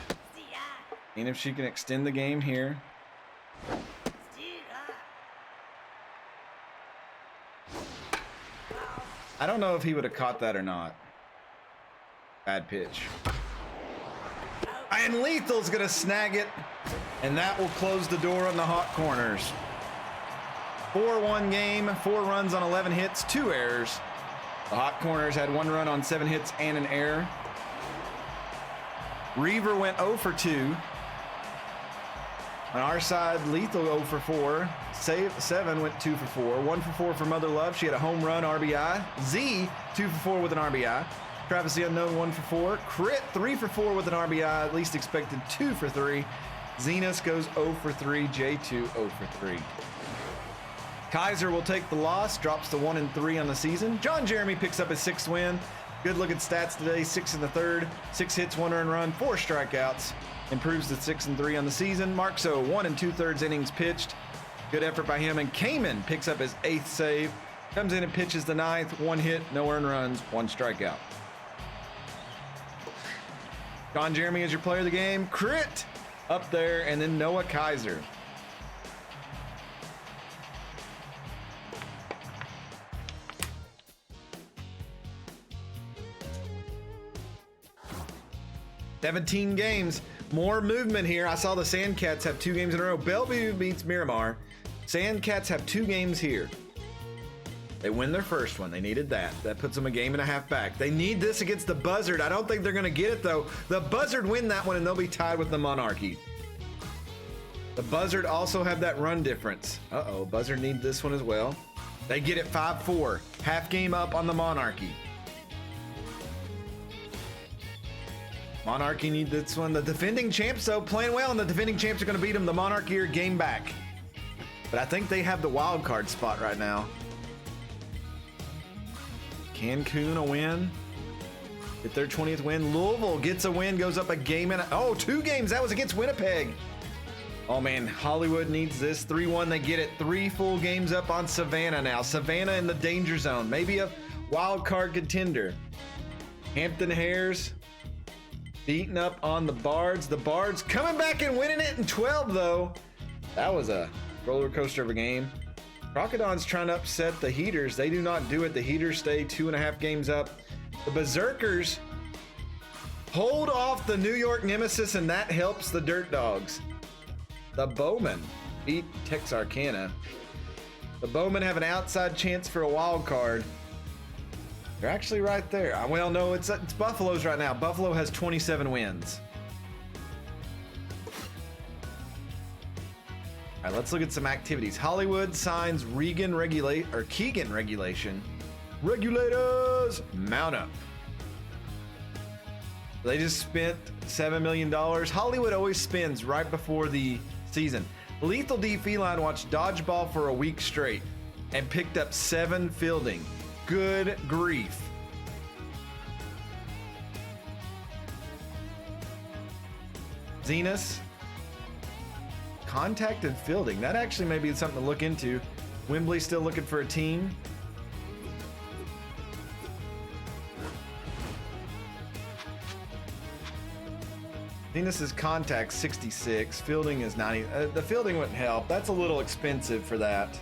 C: Steer up.
A: And if she can extend the game here.
C: Steer up.
A: I don't know if he would have caught that or not. Bad pitch. And Lethal's going to snag it. And that will close the door on the hot corners. 4-1 game, 4 runs on 11 hits, 2 errors. The hot corners had 1 run on 7 hits and an error. Reaver went 0 for 2. On our side, Lethal 0 for 4. Seven went 2 for 4. 1 for 4 for Mother Love. She had a home run RBI. Z 2 for 4 with an RBI. Travis the Unknown 1 for 4. Crit 3 for 4 with an RBI. Least expected 2 for 3. Zenas goes 0 for 3. J2 0 for 3. Kaiser will take the loss, drops to 1 and 3 on the season. John Jeremy picks up his 6th win. Good looking stats today, 6 in the 3rd, 6 hits, 1 earned run, 4 strikeouts. Improves to 6 and 3 on the season. Markso 1 2/3 innings pitched. Good effort by him, and Kamen picks up his 8th save. Comes in and pitches the 9th. 1 hit, no earned runs, 1 strikeout. John Jeremy is your player of the game. Crit up there, and then Noah Kaiser. "17 games. More movement here. I saw the Sandcats have 2 games in a row. Bellevue beats Miramar. Sandcats have 2 games here. They win their first one. They needed that. That puts them a game and a half back. They need this against the Buzzard. I don't think they're going to get it, though. The Buzzard win that one, and they'll be tied with the Monarchy. The Buzzard also have that run difference. Uh-oh, Buzzard need this one as well. They get it 5-4. Half game up on the Monarchy. Monarchy need this one. The defending champs, though, playing well, and the defending champs are going to beat them. The Monarchy are game back. But I think they have the wild card spot right now. Cancun a win. Get their 20th win. Louisville gets a win, goes up a game and 2 games. That was against Winnipeg. Oh man, Hollywood needs this. 3-1, they get it. 3 full games up on Savannah now. Savannah in the danger zone. Maybe a wild card contender. Hampton Hares beating up on the Bards. The Bards coming back and winning it in 12 though. That was a roller coaster of a game. Crocodons trying to upset the Heaters. They do not do it. The Heaters stay 2.5 games up. The Berserkers hold off the New York Nemesis, and that helps the Dirt Dogs. The Bowmen beat Texarkana. The Bowmen have an outside chance for a wild card. They're actually right there. Well, no, it's Buffalo's right now. Buffalo has 27 wins. All right, let's look at some activities. Hollywood signs Keegan regulation. Regulators, mount up. They just spent $7 million. Hollywood always spends right before the season. Lethal D Feline watched dodgeball for a week straight and picked up 7 fielding. Good grief. Zenas contacted fielding. That actually may be something to look into. Wembley still looking for a team. Venus's contact 66. Fielding is 90. The fielding wouldn't help. That's a little expensive for that.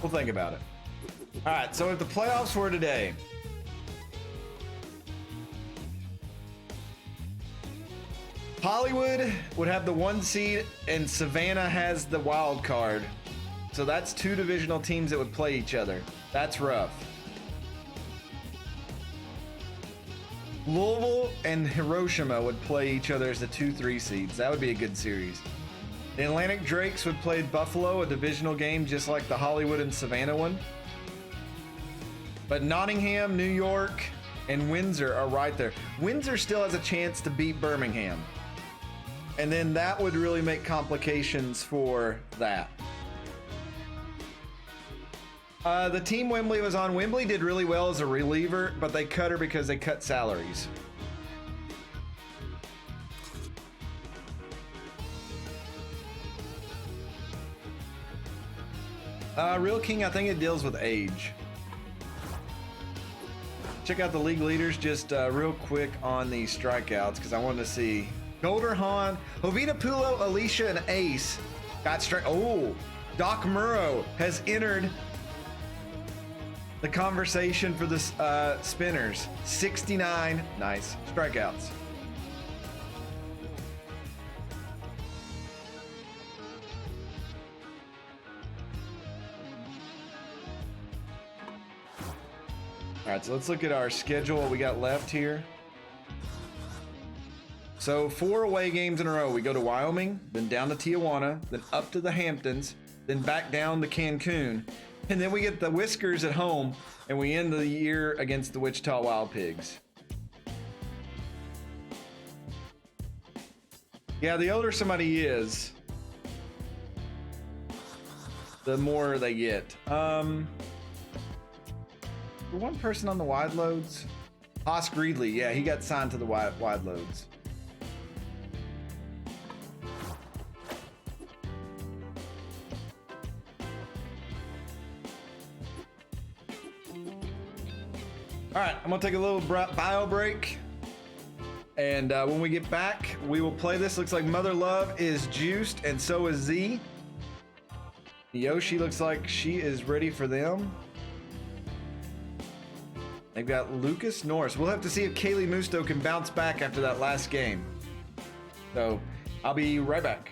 A: We'll think about it. All right, so if the playoffs were today, Hollywood would have the 1 seed and Savannah has the wild card. So that's 2 divisional teams that would play each other. That's rough. Louisville and Hiroshima would play each other as the 2-3 seeds. That would be a good series. The Atlantic Drakes would play Buffalo, a divisional game just like the Hollywood and Savannah one. But Nottingham, New York, and Windsor are right there. Windsor still has a chance to beat Birmingham. And then that would really make complications for that. The team Wembley was on. Wembley did really well as a reliever, but they cut her because they cut salaries. Real King, I think it deals with age. Check out the league leaders just real quick on the strikeouts because I wanted to see. Golder Han, Jovita Pulo, Alicia, and Ace got strike. Oh, Doc Murrow has entered the conversation for the spinners. 69 nice strikeouts. All right, so let's look at our schedule, what we got left here. So 4 away games in a row. We go to Wyoming, then down to Tijuana, then up to the Hamptons, then back down to Cancun. And then we get the Whiskers at home, and we end the year against the Wichita Wild Pigs. Yeah, the older somebody is, the more they get. For one person on the wide loads, Haas Greedley, yeah, he got signed to the wide loads. All right, I'm gonna take a little bio break. And when we get back, we will play this. Looks like Mother Love is juiced, and so is Z. Yoshi looks like she is ready for them. They've got Lucas Norris. We'll have to see if Kaylee Musto can bounce back after that last game. So I'll be right back.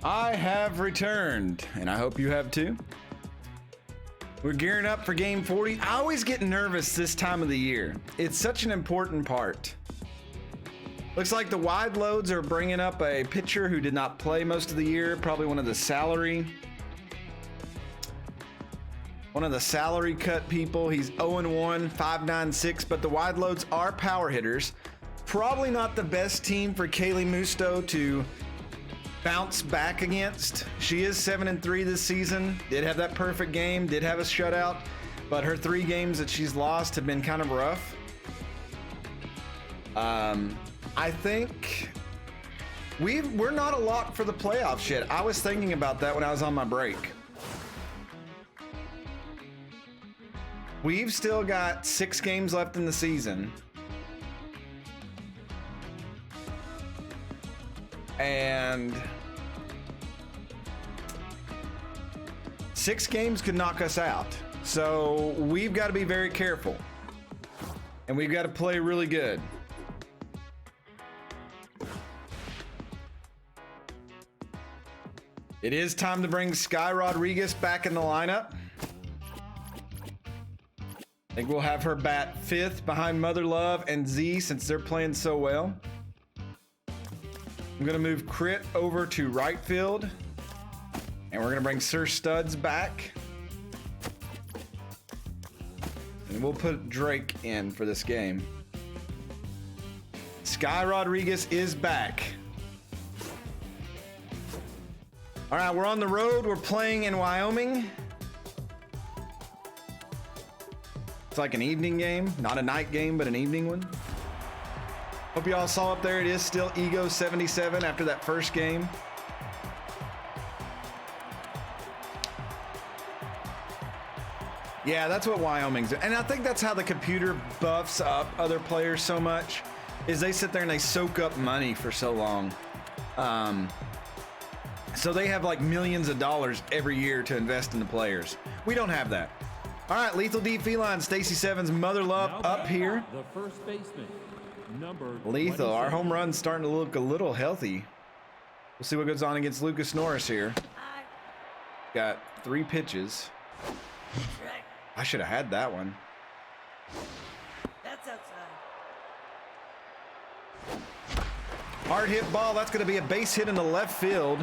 A: I have returned, and I hope you have too. We're gearing up for game 40. I always get nervous this time of the year. It's such an important part. Looks like the wide loads are bringing up a pitcher who did not play most of the year, probably one of the salary cut people. He's 0-1, 5.96, but the wide loads are power hitters. Probably not the best team for Kaylee Musto to bounce back against. She is 7-3 this season. Did have that perfect game, did have a shutout, but her 3 games that she's lost have been kind of rough. I think we're not a lock for the playoffs yet. I was thinking about that when I was on my break. We've still got 6 games left in the season. And 6 games could knock us out. So we've got to be very careful. And we've got to play really good. It is time to bring Sky Rodriguez back in the lineup. I think we'll have her bat 5th behind Mother Love and Z since they're playing so well. I'm gonna move Crit over to right field. And we're gonna bring Sir Studs back. And we'll put Drake in for this game. Sky Rodriguez is back. All right, we're on the road. We're playing in Wyoming. It's like an evening game, not a night game, but an evening one. Hope you all saw up there. It is still Ego 77 after that first game. Yeah, that's what Wyoming's doing. And I think that's how the computer buffs up other players so much, is they sit there and they soak up money for so long. So they have like millions of dollars every year to invest in the players. We don't have that. All right, Lethal D Feline, Stacy Sevens, Mother Love up here.
B: The first baseman, number
A: Lethal,
B: 27.
A: our home run's starting to look a little healthy. We'll see what goes on against Lucas Norris here. Got 3 pitches. I should have had that one.
C: That's outside.
A: Hard hit ball. That's going to be a base hit in the left field.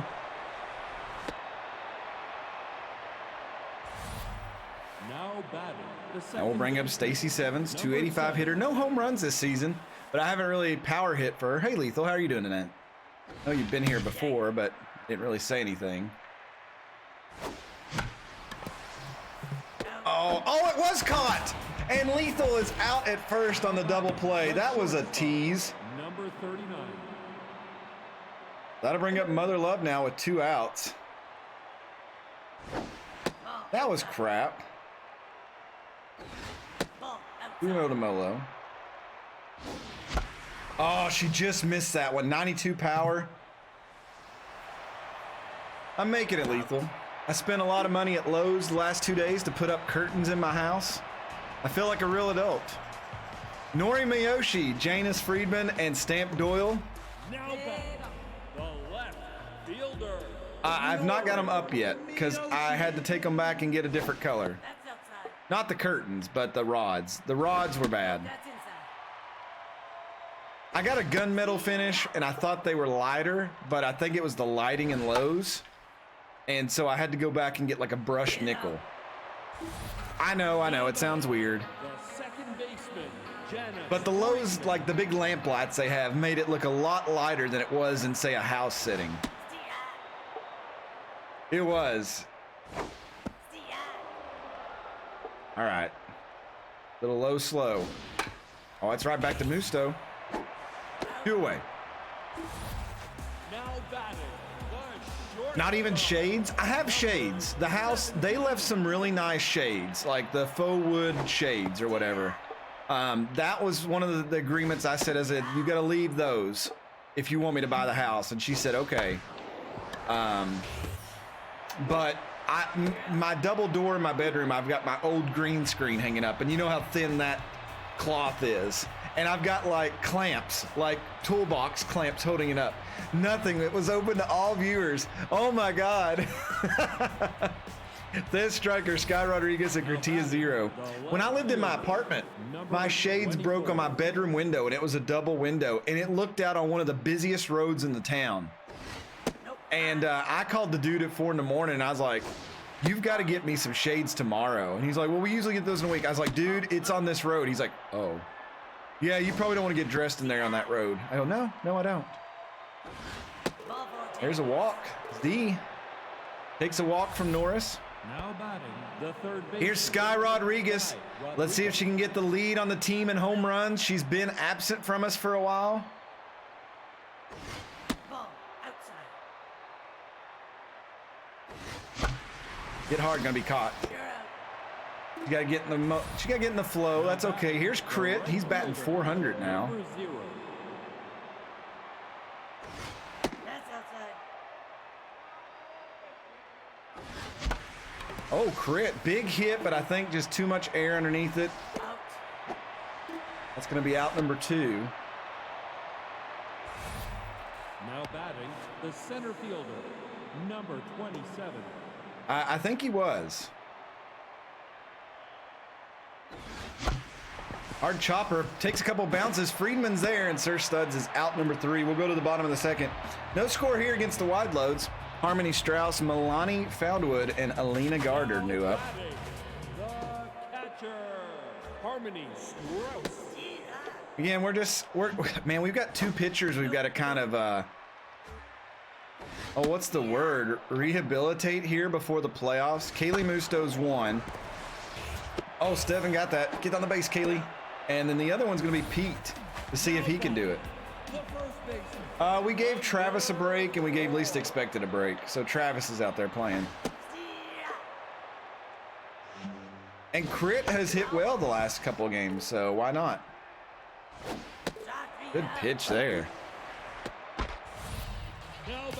B: Now batting.
A: And we'll bring up Stacy Sevens, 285 hitter. No home runs this season, but I haven't really power hit for her. Hey, Lethal, how are you doing tonight? I know you've been here before, but didn't really say anything. Oh, it was caught! And Lethal is out at first on the double play. That was a tease.
B: Number 39.
A: That'll bring up Mother Love now with 2 outs. That was crap.
C: Ball outside.
A: Uno to Molo. Oh, she just missed that one. 92 power. I'm making it, Lethal. I spent a lot of money at Lowe's the last 2 days to put up curtains in my house. I feel like a real adult. Nori Miyoshi, Janus Friedman, and Stamp Doyle.
B: Now batting. The left fielder.
A: I've not got them up yet because I had to take them back and get a different color.
C: That's outside.
A: Not the curtains, but the rods. The rods were bad.
C: That's inside.
A: I got a gunmetal finish and I thought they were lighter, but I think it was the lighting in Lowe's. And so I had to go back and get like a brushed nickel. I know, it sounds weird.
B: The second baseman, Janus.
A: But the Lowe's, like the big lamp lights they have, made it look a lot lighter than it was in, say, a house setting. It was. All right. Little low, slow. Oh, it's right back to Musto. 2 away.
B: Now batting. The short.
A: Not even shades. I have shades. The house, they left some really nice shades, like the faux wood shades or whatever. That was one of the agreements I said, you got to leave those if you want me to buy the house. And she said, okay. But my double door in my bedroom, I've got my old green screen hanging up, and you know how thin that cloth is. and I've got like clamps, like toolbox clamps holding it up. Nothing. It was open to all viewers. Oh my God. This striker, Sky Rodriguez at Gratia 0. When I lived in my apartment, my shades broke on my bedroom window, and it was a double window, and it looked out on one of the busiest roads in the town. And I called the dude at 4 in the morning, and I was like, you've got to get me some shades tomorrow. And he's like, well, we usually get those in a week. I was like, dude, it's on this road. He's like, oh. Yeah, you probably don't want to get dressed in there on that road. I go, no, I don't. There's a walk. D takes a walk from Norris.
B: Now batting, the third baseman.
A: Here's Sky Rodriguez. Let's see if she can get the lead on the team in home runs. She's been absent from us for a while.
C: Ball outside.
A: Get hard, gonna be caught.
C: You're out.
A: She gotta get in the flow. That's okay. Here's Crit. He's batting 400 now.
B: Number 0.
C: That's outside.
A: Oh, Crit. Big hit, but I think just too much air underneath it.
C: Out.
A: That's gonna be out number 2.
B: Now batting, the center fielder, number 27.
A: I think he was. Hard chopper, takes a couple bounces. Friedman's there, and Sir Studs is out number 3. We'll go to the bottom of the second. No score here against the wide loads. Harmony Strauss, Milani Foundwood, and Alina Gardner new up.
B: Batting, the catcher, Harmony Strauss.
A: Again, man, we've got 2 pitchers we've got to kind of, oh, what's the word? Rehabilitate here before the playoffs. Kaylee Musto's 1. Oh, Steven got that. Get on the base, Kaylee. And then the other one's going to be Pete to see if he can do it.
B: The first baseman.
A: We gave Travis a break, and we gave Least Expected a break. So Travis is out there playing. And Crit has hit well the last couple of games, so why not? Good pitch there.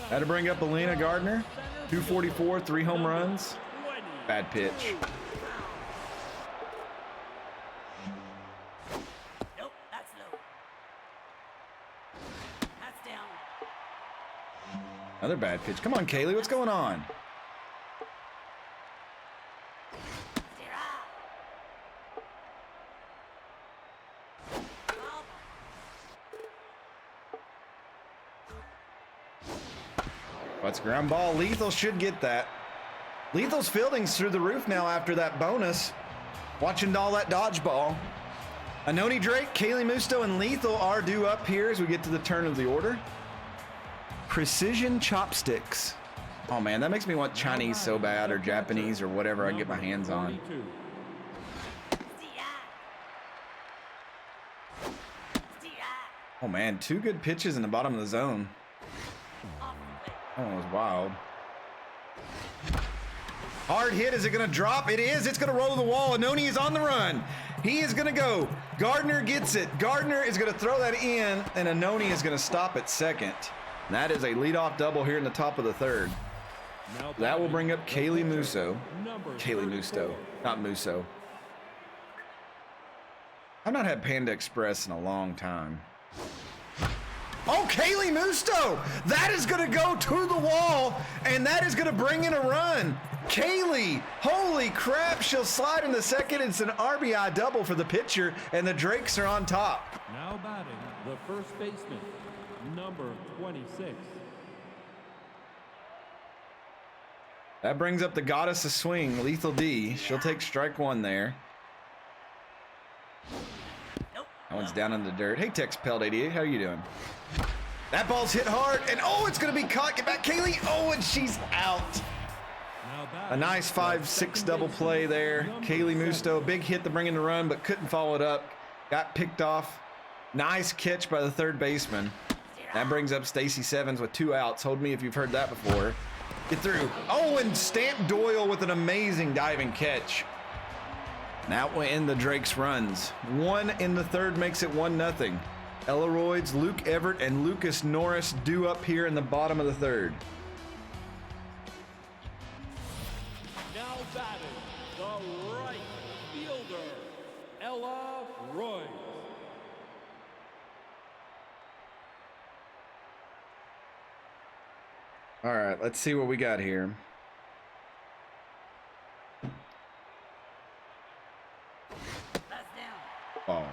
A: Had to bring up Alina Gardner. 244, 3 home runs. Bad pitch.
C: Nope, that's low. That's down.
A: Another bad pitch. Come on, Kaylee, what's going on? That's a ground ball. Lethal should get that. Lethal's fielding's through the roof now after that bonus. Watching all that dodgeball. Anoni Drake, Kaylee Musto, and Lethal are due up here as we get to the turn of the order. Precision chopsticks. Oh man, that makes me want Chinese so bad, or Japanese, or whatever I can get my hands on.
B: 22.
A: Oh man, 2 good pitches in the bottom of the zone. Oh, it was wild. Hard hit. Is it going to drop? It is. It's going to roll to the wall. Anoni is on the run. He is going to go. Gardner gets it. Gardner is going to throw that in, and Anoni is going to stop at second. And that is a leadoff double here in the top of the third.
B: Now
A: That will
B: batting,
A: bring up
B: the
A: Kaylee
B: pitcher,
A: Musso.
B: number
A: Kaylee
B: 34.
A: Musto, not Musso. I've not had Panda Express in a long time. Oh, Kaylee Musto! That is going to go to the wall, and that is going to bring in a run. Kaylee, holy crap, she'll slide in the second. It's an RBI double for the pitcher, and the Drakes are on top.
B: Now batting, the first baseman, number 26.
A: That brings up the goddess of swing, Lethal D. She'll take strike 1 there.
C: Nope.
A: That one's down in the dirt. Hey, Tex Pelt 88, how are you doing? That ball's hit hard, and oh, it's going to be caught. Get back, Kaylee. Oh, and she's out.
B: Now
A: A
B: batting,
A: nice
B: the
A: 5-6
B: second
A: double
B: baseman,
A: play there.
B: number
A: Kaylee
B: 7.
A: Musto, big hit to bring in the run, but couldn't follow it up. Got picked off. Nice catch by the third baseman. That brings up Stacy Sevens with 2 outs. Hold me if you've heard that before. Get through. Oh, and Stamp Doyle with an amazing diving catch. That will end the Drakes' runs. 1 in the third makes it 1-0. Elleroids, Luke Everett, and Lucas Norris due up here in the bottom of the third.
B: Now batting, the right fielder, Ella Royce.
A: All right, let's see what we got here.
C: That's down.
A: Oh,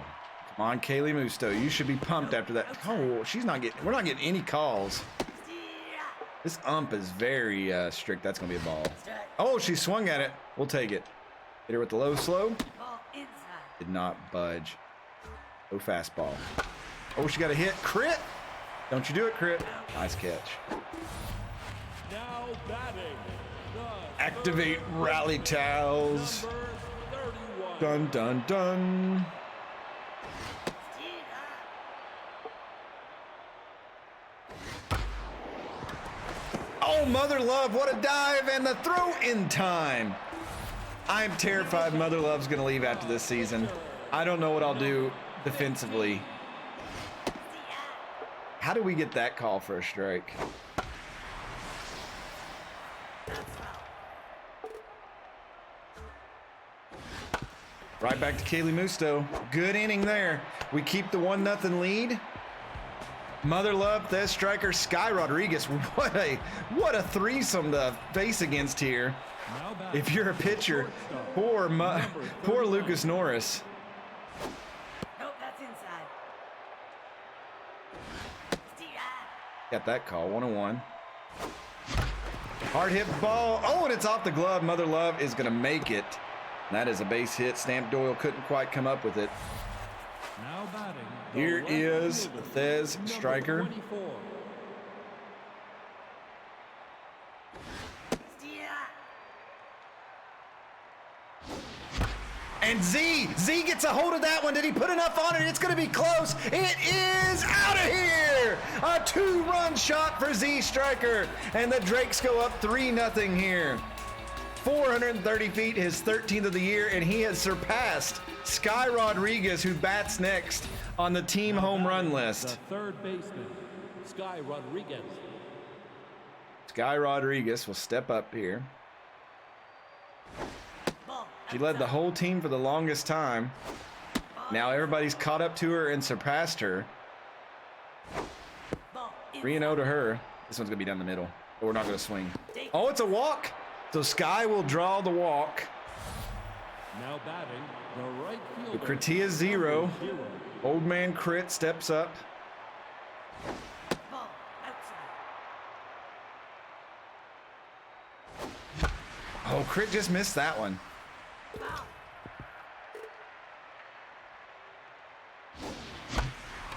A: come on, Kaylee Musto. You should be pumped after that. Oh, she's not getting. We're not getting any calls. This ump is very strict. That's gonna be a ball.
C: Strike.
A: Oh, she swung at it. We'll take it. Hit her with the low slow.
C: Ball inside.
A: Did not budge. No fastball. Oh, she got a hit. Crit. Don't you do it, Crit. Nice catch.
B: Now batting. The
A: Activate rally towels.
B: number 31.
A: Dun dun dun. Oh, Mother Love, what a dive, and the throw in time. I'm terrified Mother Love's gonna leave after this season. I don't know what I'll do defensively. How do we get that call for a strike? Right back to Kaylee Musto. Good inning there. We keep the 1-0 lead. Mother Love, Thez Striker, Sky Rodriguez. What a threesome to face against here.
B: Now batting.
A: If you're a pitcher, poor Lucas Norris.
C: Nope, that's inside.
A: Got that call, 1-1. Hard hit ball. Oh, and it's off the glove. Mother Love is gonna make it. And that is a base hit. Stamp Doyle couldn't quite come up with it.
B: Now batting. the
A: Here
B: left
A: is
B: fielder,
A: Thez
B: number
A: Striker.
B: 24.
A: And Z gets a hold of that one. Did he put enough on it? It's going to be close. It is out of here. A 2-run shot for Z Striker. And the Drakes go up 3-0 here. 430 feet, his 13th of the year, and he has surpassed Sky Rodriguez, who bats next on the team home run list.
B: The third baseman, Sky Rodriguez.
A: Sky Rodriguez will step up here. She led the whole team for the longest time. Now everybody's caught up to her and surpassed her. 3-0 to her. This one's gonna be down the middle, but we're not gonna swing. Oh, it's a walk. So Sky will draw the walk.
B: Now batting, the right fielder.
A: The Critia 0. Old man Crit steps up. Oh, Crit just missed that one.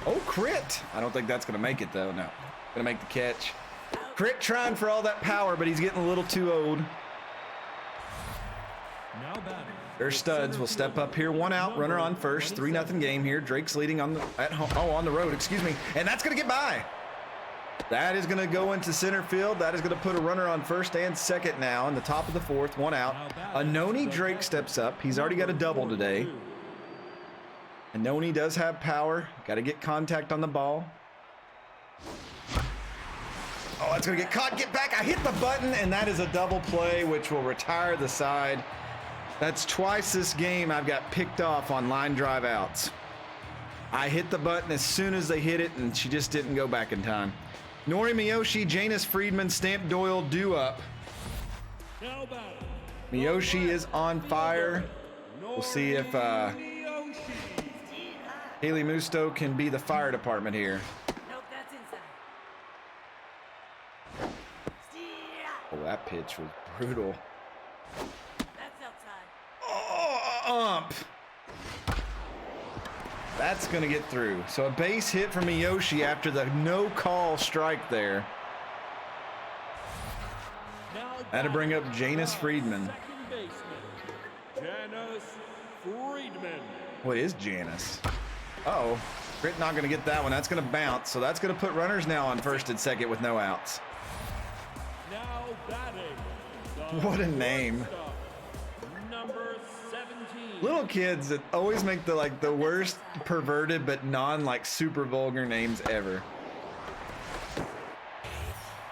A: Oh, Crit. I don't think that's going to make it, though. No. Going to make the catch. Crit trying for all that power, but he's getting a little too old.
B: Now batting.
A: Their studs will step up here. 1 out, runner on first. 3-0 game here. Drake's leading on the at home. Oh, on the road, excuse me. And that's going to get by. That is going to go into center field. That is going to put a runner on first and second now in the top of the fourth. 1 out. Anoni Drake steps up. He's already got a double today. Anoni does have power. Got to get contact on the ball. Oh, that's going to get caught. Get back. I hit the button, and that is a double play, which will retire the side. That's twice this game I've got picked off on line drive outs. I hit the button as soon as they hit it, and she just didn't go back in time. Nori Miyoshi, Janus Friedman, Stamp Doyle due up.
B: Now batting.
A: Miyoshi is on fire. We'll see if Haley Musto can be the fire department here.
C: Nope, that's inside.
A: Oh, that pitch was brutal.
C: That's outside.
A: Oh, ump. That's going to get through. So a base hit from Miyoshi after the no call strike there.
B: Now
A: That'll bring up Janus Friedman.
B: second baseman, Janus Friedman.
A: What is Janus? Uh-oh. Crit not going to get that one. That's going to bounce. So that's going to put runners now on first and second with no outs.
B: Now batting.
A: What a name.
B: Number 17.
A: Little kids that always make the worst perverted but super vulgar names ever.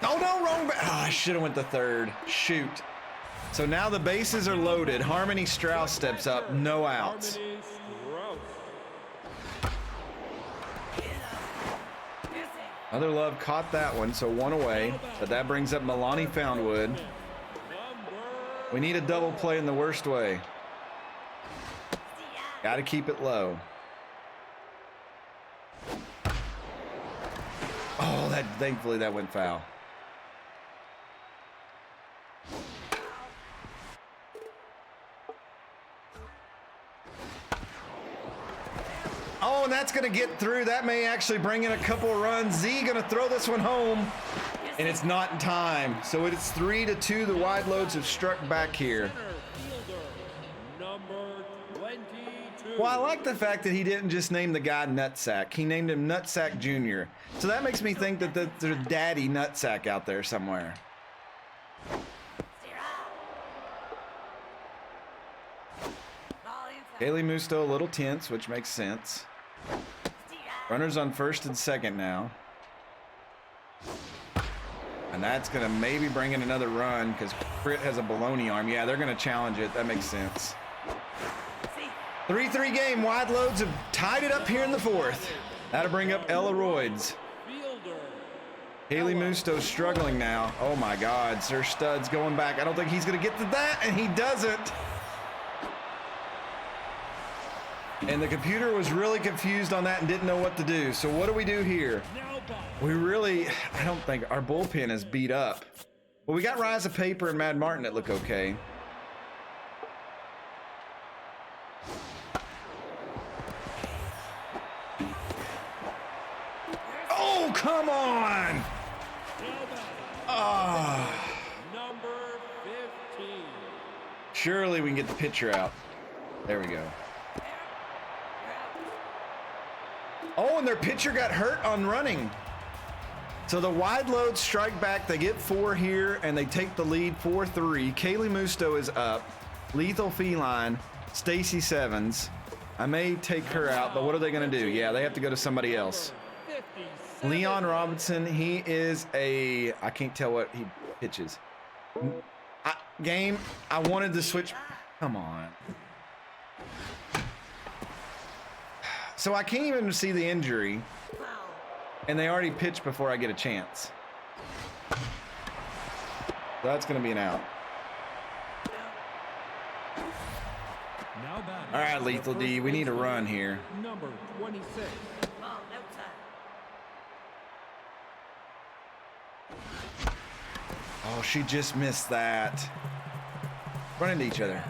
A: Oh no, wrong. I should have went to third. Shoot. So now the bases are loaded. Harmony Strauss steps up. No outs.
B: Harmony Strauss.
A: Mother Love caught that one, so one away. But that brings up Milani Foundwood. We need a double play in the worst way. Got to keep it low. Oh, thankfully that went foul. Oh, and that's going to get through. That may actually bring in a couple of runs. Z going to throw this one home, and it's not in time. So it's 3-2. The wide loads have struck back here. Well, I like the fact that he didn't just name the guy Nutsack. He named him Nutsack Jr. So that makes me think that there's a daddy Nutsack out there somewhere. Haley Musto a little tense, which makes sense. Runners on first and second now. And that's going to maybe bring in another run because Crit has a baloney arm. Yeah, they're going to challenge it. That makes sense. 3-3 game. Wide loads have tied it up here in the fourth. That'll bring up Ella Royds. Haley Musto struggling now. Oh my God, Sir Stud's going back. I don't think he's going to get to that, and he doesn't. And the computer was really confused on that and didn't know what to do. So what do we do here? I don't think our bullpen is beat up. Well, we got Rise of Paper and Mad Martin that look okay. Oh, come on! Oh.
B: Number 15.
A: Surely we can get the pitcher out. There we go. Oh, and their pitcher got hurt on running. So the wide loads strike back. They get 4 here, and they take the lead 4-3. Kaylee Musto is up. Lethal Feline, Stacy Sevens. I may take her out, but what are they going to do? Yeah, they have to go to somebody else. Leon Robinson, he is a... I can't tell what he pitches. I wanted to switch... Come on. So I can't even see the injury, and they already pitched before I get a chance. That's going to be an out. All right, Lethal D, we need a run here.
B: Number 26.
A: Oh, she just missed that. Run into each other.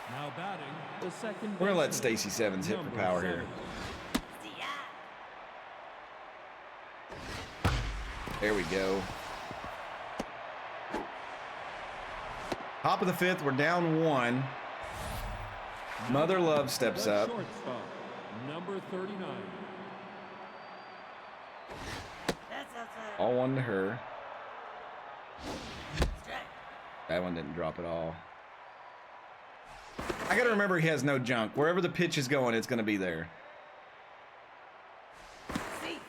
B: Now batting the second.
A: We're going to let Stacy Sevens hit for power here. There we go. Top of the fifth, we're down 1. Mother Love steps up.
B: Shortstop, number 39.
C: That's outside.
A: All 1 to her.
C: Strike.
A: That one didn't drop at all. I got to remember he has no junk. Wherever the pitch is going, it's going to be there.
C: See.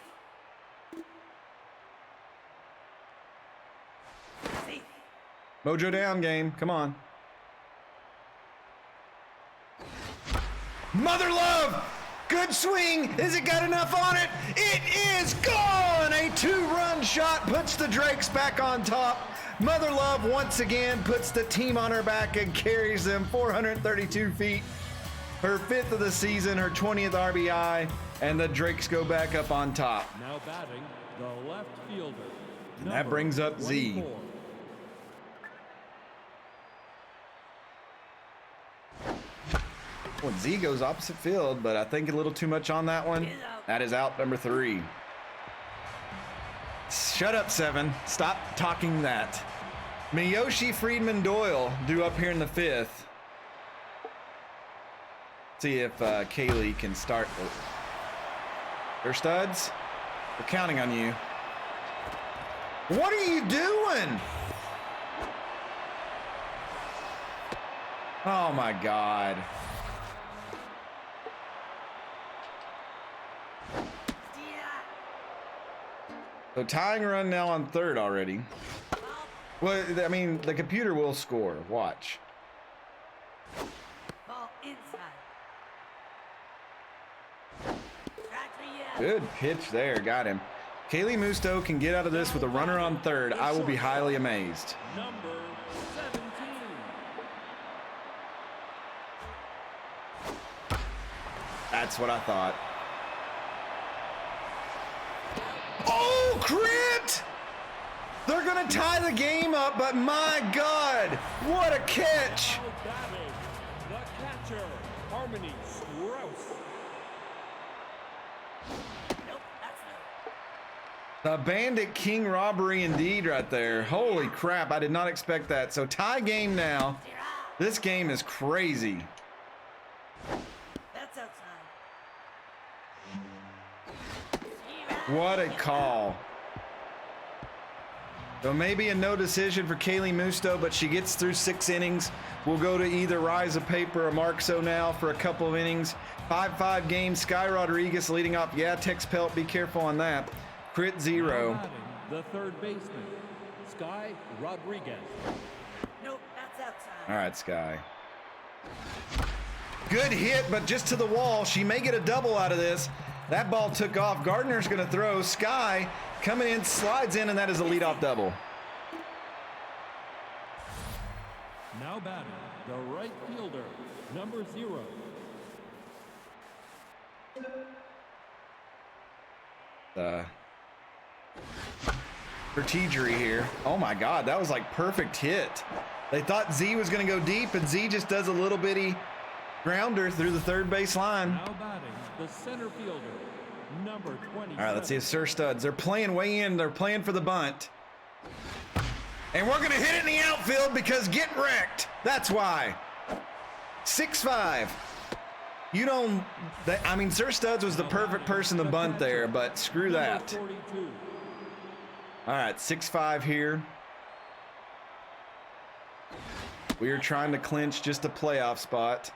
C: See.
A: Mojo down game. Come on. Mother Love! Good swing. Has it got enough on it? It is gone! A 2-run shot puts the Drakes back on top. Mother Love once again puts the team on her back and carries them 432 feet. Her 5th of the season, her 20th RBI, and the Drakes go back up on top.
B: Now batting the left fielder.
A: And that brings up Z.
B: 24.
A: Well, Z goes opposite field, but I think a little too much on that one. That is out number 3. Shut up, 7. Stop talking that. Miyoshi Friedman Doyle due up here in the 5th. See if Kaylee can start. Her studs, we're counting on you. What are you doing? Oh my God. So tying run now on 3rd already. Well, I mean, the computer will score. Watch.
C: Ball inside.
A: Good pitch there. Got him. Kaylee Musto can get out of this with a runner on third. I will be highly amazed.
B: Number 17.
A: That's what I thought. Oh, crit! They're going to tie the game up, but my God, what a catch!
B: Now batting, the catcher, Harmony Strauss.
C: Nope, that's no.
A: The Bandit King robbery indeed right there. Holy crap, I did not expect that. So tie game now. This game is crazy.
C: That's outside.
A: What a call. So maybe a no decision for Kaylee Musto, but she gets through 6 innings. We'll go to either Rise of Paper or Marxo now for a couple of innings. 5-5 game. Sky Rodriguez leading up. Yeah, Tex Pelt, be careful on that. Crit 0.
B: Now batting, the third baseman, Sky Rodriguez.
C: Nope, that's outside.
A: All right, Sky. Good hit, but just to the wall. She may get a double out of this. That ball took off. Gardner's going to throw. Sky coming in, slides in, and that is a leadoff double.
B: Now batting, the right fielder, number 0.
A: Strategery here. Oh my God, that was like perfect hit. They thought Z was going to go deep, and Z just does a little bitty grounder through the third base line.
B: Now batting, the center fielder, number 20.
A: All right, let's see if Sir Studs. They're playing way in. They're playing for the bunt. And we're going to hit it in the outfield because get wrecked. That's why. 6-5. You don't, I mean, Sir Studs was the perfect person to bunt there, but screw that.
B: 42.
A: All right, 6-5 here. We are trying to clinch just a playoff spot.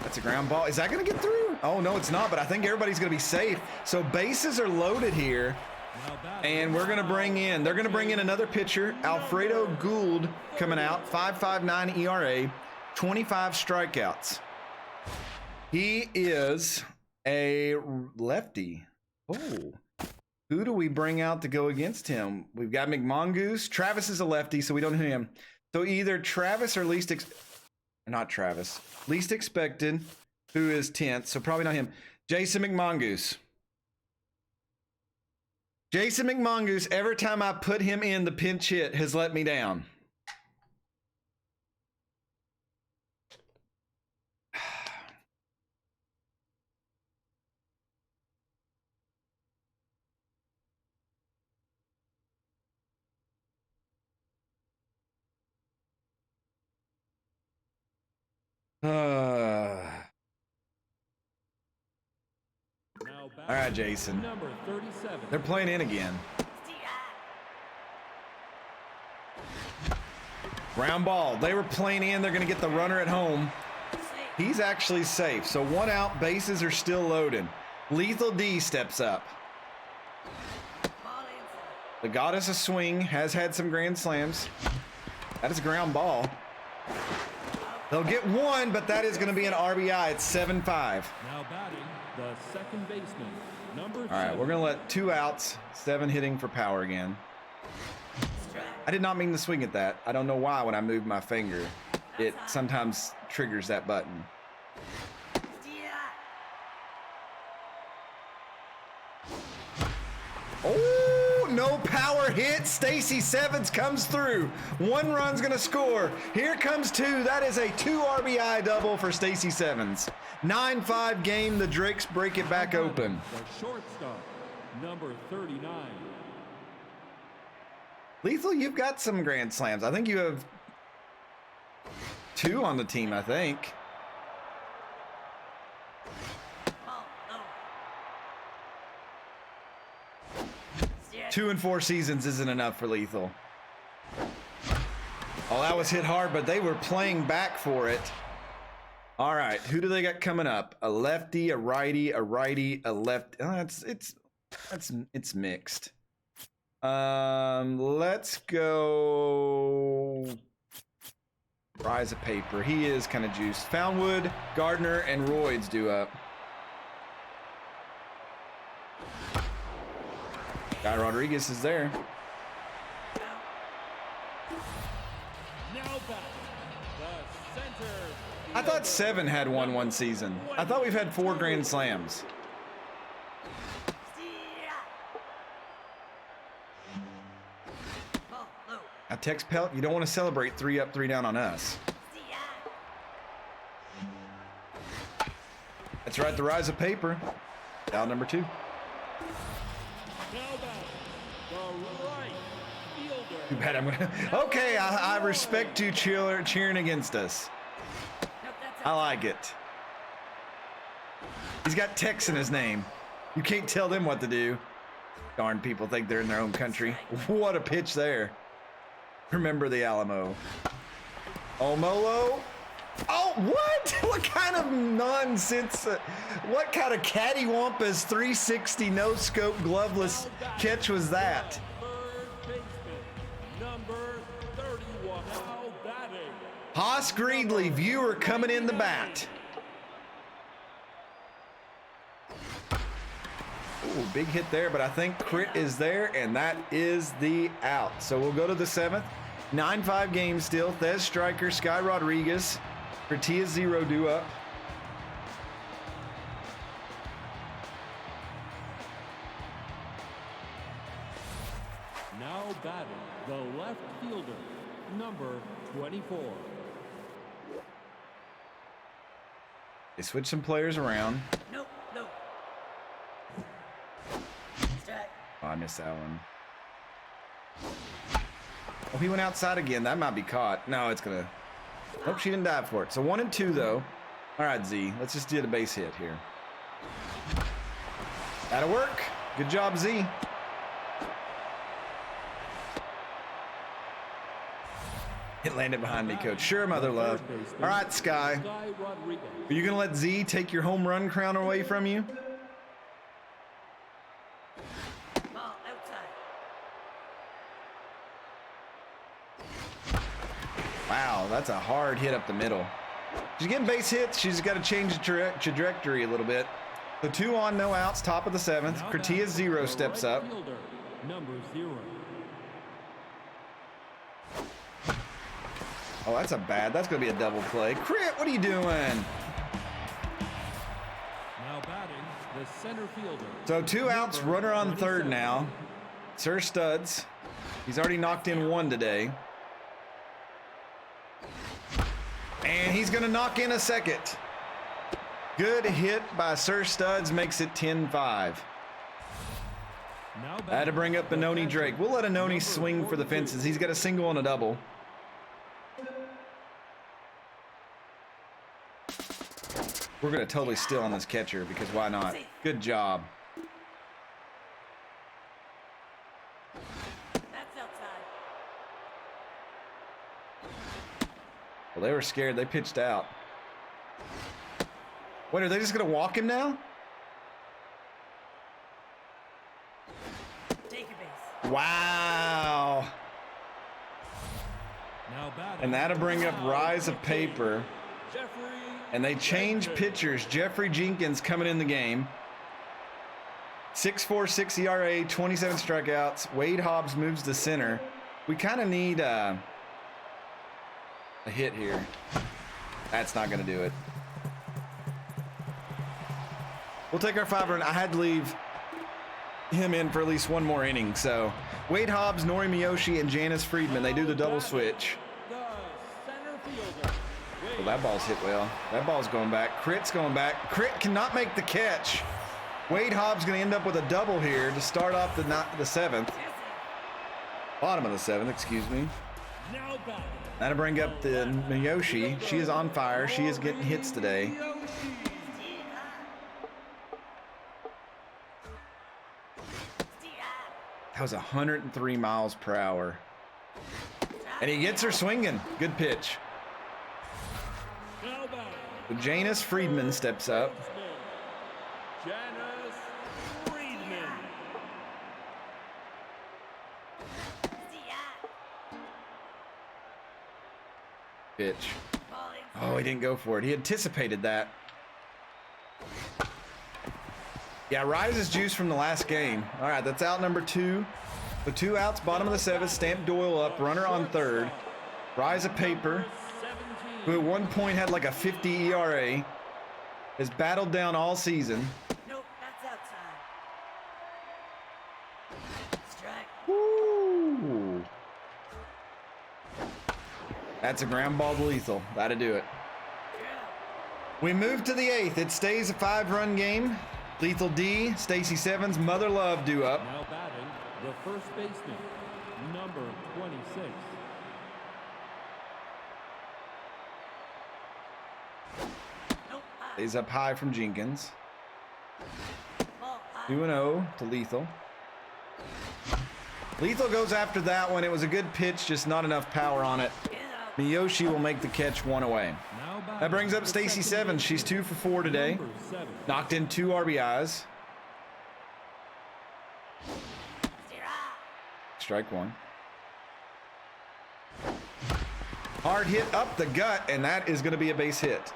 A: That's a ground ball. Is that going to get through? Oh, no, it's not, but I think everybody's going to be safe. So bases are loaded here, and we're going to bring in, they're going to bring in another pitcher, Alfredo Gould coming out, 5.59 ERA, 25 strikeouts. He is a lefty. Oh, who do we bring out to go against him? We've got McMongoose. Travis is a lefty, so we don't know him. So either Travis or least expected, who is 10th, so probably not him. Jason McMongoose. Jason McMongoose, every time I put him in the pinch hit, has let me down. All right, Jason.
B: Number 37.
A: They're playing in again. Ground ball. They were playing in. They're going to get the runner at home. He's actually safe. So 1 out. Bases are still loaded. Lethal D steps up. The goddess of swing has had some grand slams. That is a ground ball. They'll get 1, but that is going to be an RBI. It's 7-5.
B: Now batting, the second baseman, number 7.
A: All right, we're going to let 2 outs, 7 hitting for power again. I did not mean to swing at that. I don't know why when I move my finger, it sometimes triggers that button. Oh, no power hit. Stacy Sevens comes through. 1 run's going to score. Here comes 2. That is a 2 RBI double for Stacy Sevens. 9-5 game. The Drakes break it back open.
B: The shortstop, number 39.
A: Lethal, you've got some grand slams. I think you have 2 on the team, I think.
C: Oh, no.
A: 2 in 4 seasons isn't enough for Lethal. Oh, that was hit hard, but they were playing back for it. All right, who do they got coming up? A lefty, a righty, a left. Oh, it's mixed. Let's go Rise of Paper. He is kind of juiced. Foundwood, Gardner, and Royds do up. Guy Rodriguez is there.
B: Now back. The center.
A: I thought 7 had won one season. I thought we've had 4 Grand Slams.
C: Ball low.
A: I text Pelt, you don't want to celebrate 3 up, 3 down on us. That's right, the rise of paper. Down number 2.
B: Now back. The right fielder.
A: Too bad I'm gonna. Okay, I respect you cheering against us.
C: Nope, that's
A: I
C: outside.
A: like it. He's got Tex in his name. You can't tell them what to do. Darn people think they're in their own country. What a pitch there. Remember the Alamo. Omolo. Oh, what? What kind of nonsense? What kind of cattywampus 360 no-scope gloveless catch was that?
B: Third baseman. Number 31. Now batting.
A: Haas Greedley, viewer coming in the bat. Ooh, big hit there, but I think Crit is there, and that is the out. So we'll go to the 7th. 9-5 game still. Thez Striker, Sky Rodriguez, Tortilla 0 due up.
B: Now batting. The left fielder. Number 24.
A: They switch some players around.
C: Nope, nope. Strike.
A: Oh, I missed that one. Oh, he went outside again. That might be caught. No, it's gonna. Nope, she didn't dive for it. So 1 and 2 though. All right, Z. Let's just get a base hit here. That'll work. Good job, Z. It landed behind me, coach. Sure, mother love. All right, Sky.
B: Sky Rodriguez.
A: Are you gonna let Z take your home run crown away from you?
C: Ball outside.
A: Wow, that's a hard hit up the middle. She's getting base hits. She's got to change the trajectory a little bit. So 2 on, no outs, top of the 7th.
B: Now
A: Cortia
B: batting.
A: 0
B: The
A: steps
B: right
A: up.
B: Fielder. Number 0.
A: Oh, that's a bad. That's going to be a double play. Crit, what are you doing?
B: Now batting. The center fielder.
A: So 2 outs,
B: Number
A: runner on 3rd
B: 27.
A: now. Sir Studs. He's already knocked in 1 today. And he's going to knock in a 2nd. Good hit by Sir Studs, makes it 10-5.
B: Now
A: I had to
B: batting.
A: bring up
B: The
A: Benoni
B: catcher.
A: Drake. We'll let Benoni
B: Number
A: swing for the
B: 42.
A: fences. He's got a single and a double. We're going to totally steal on this catcher because why not? Good job.
C: That's outside.
A: Well, they were scared. They pitched out. Wait, are they just going to walk him now?
C: Take your base.
A: Wow.
B: Now batting.
A: And that'll bring up Rise of Paper.
B: Jeffrey
A: And they change
B: Jenkins.
A: pitchers. Jeffrey Jenkins coming in the game. 6.46 ERA, 27 strikeouts. Wade Hobbs moves to center. We kind of need a hit here. That's not going to do it. We'll take our 5 run. I had to leave him in for at least 1 more inning. So Wade Hobbs, Nori Miyoshi, and Janice Friedman, they do the double switch.
B: The center fielder.
A: Well, that ball's hit well. That ball's going back. Crit's going back. Crit cannot make the catch. Wade Hobbs going to end up with a double here to start off the 7th. Bottom of the 7th, excuse me.
B: Now batting.
A: That'll bring up the Miyoshi. She is on fire. She is getting hits today. That was 103 miles per hour. And he gets her swinging. Good pitch.
B: Now batting.
A: So Janice Friedman steps up.
B: Janice Friedman.
A: Pitch. Oh, he didn't go for it. He anticipated that. Yeah, Rise's juice from the last game. All right, that's out number 2. The 2 outs, bottom of the 7th. Stamp Doyle up, runner on 3rd. Rise of Paper, who at one point had like a 50 ERA, has battled down all season.
C: Nope, that's outside. Strike.
A: Woo! That's a ground ball to Lethal. That'll do it. We move to the 8th. It stays a 5-run game. Lethal D, Stacy Sevens, Mother Love due up.
B: Now batting, the first baseman, number 26.
C: Nope. High.
A: Stays up high from Jenkins.
C: Ball high.
A: 2-0 to Lethal. Lethal goes after that one. It was a good pitch, just not enough power on it.
C: Get out.
A: Miyoshi will make the catch, 1 away.
B: Now batting,
A: That brings up
B: the
A: Stacy
B: second
A: Sevens. She's 2 for 4 today.
B: number 7.
A: Knocked in 2 RBIs.
C: Steer high.
A: Strike 1. Hard hit up the gut, and that is going to be a base hit.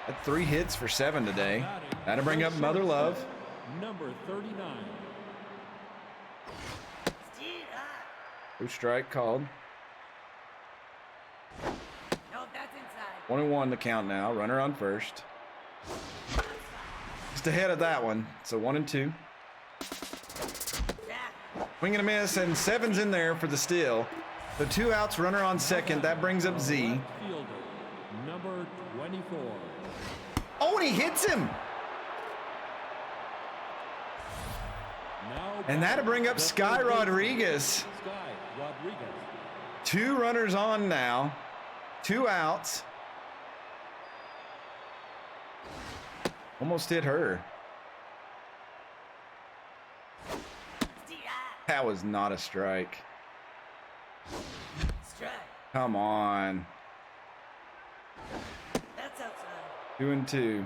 A: At 3 hits for 7 today. That'll bring up Mother Love.
B: Number 39.
C: Steer high.
A: 2 strike called.
C: Nope, that's inside.
A: 1-1 the count now. Runner on first. Just ahead of that one. So 1-2.
C: Jack.
A: Swing and a miss, and Sevens in there for the steal. The 2 outs, runner on second. That brings up Z.
B: Left fielder, number 24.
A: Oh, and he hits him.
B: Now
A: And that'll bring up
B: the
A: Sky
B: third baseman,
A: Rodriguez.
B: Sky Rodriguez.
A: 2 runners on now. 2 outs. Almost hit her.
C: Steer high.
A: That was not a strike.
C: Strike.
A: Come on.
C: That's outside.
A: 2-2.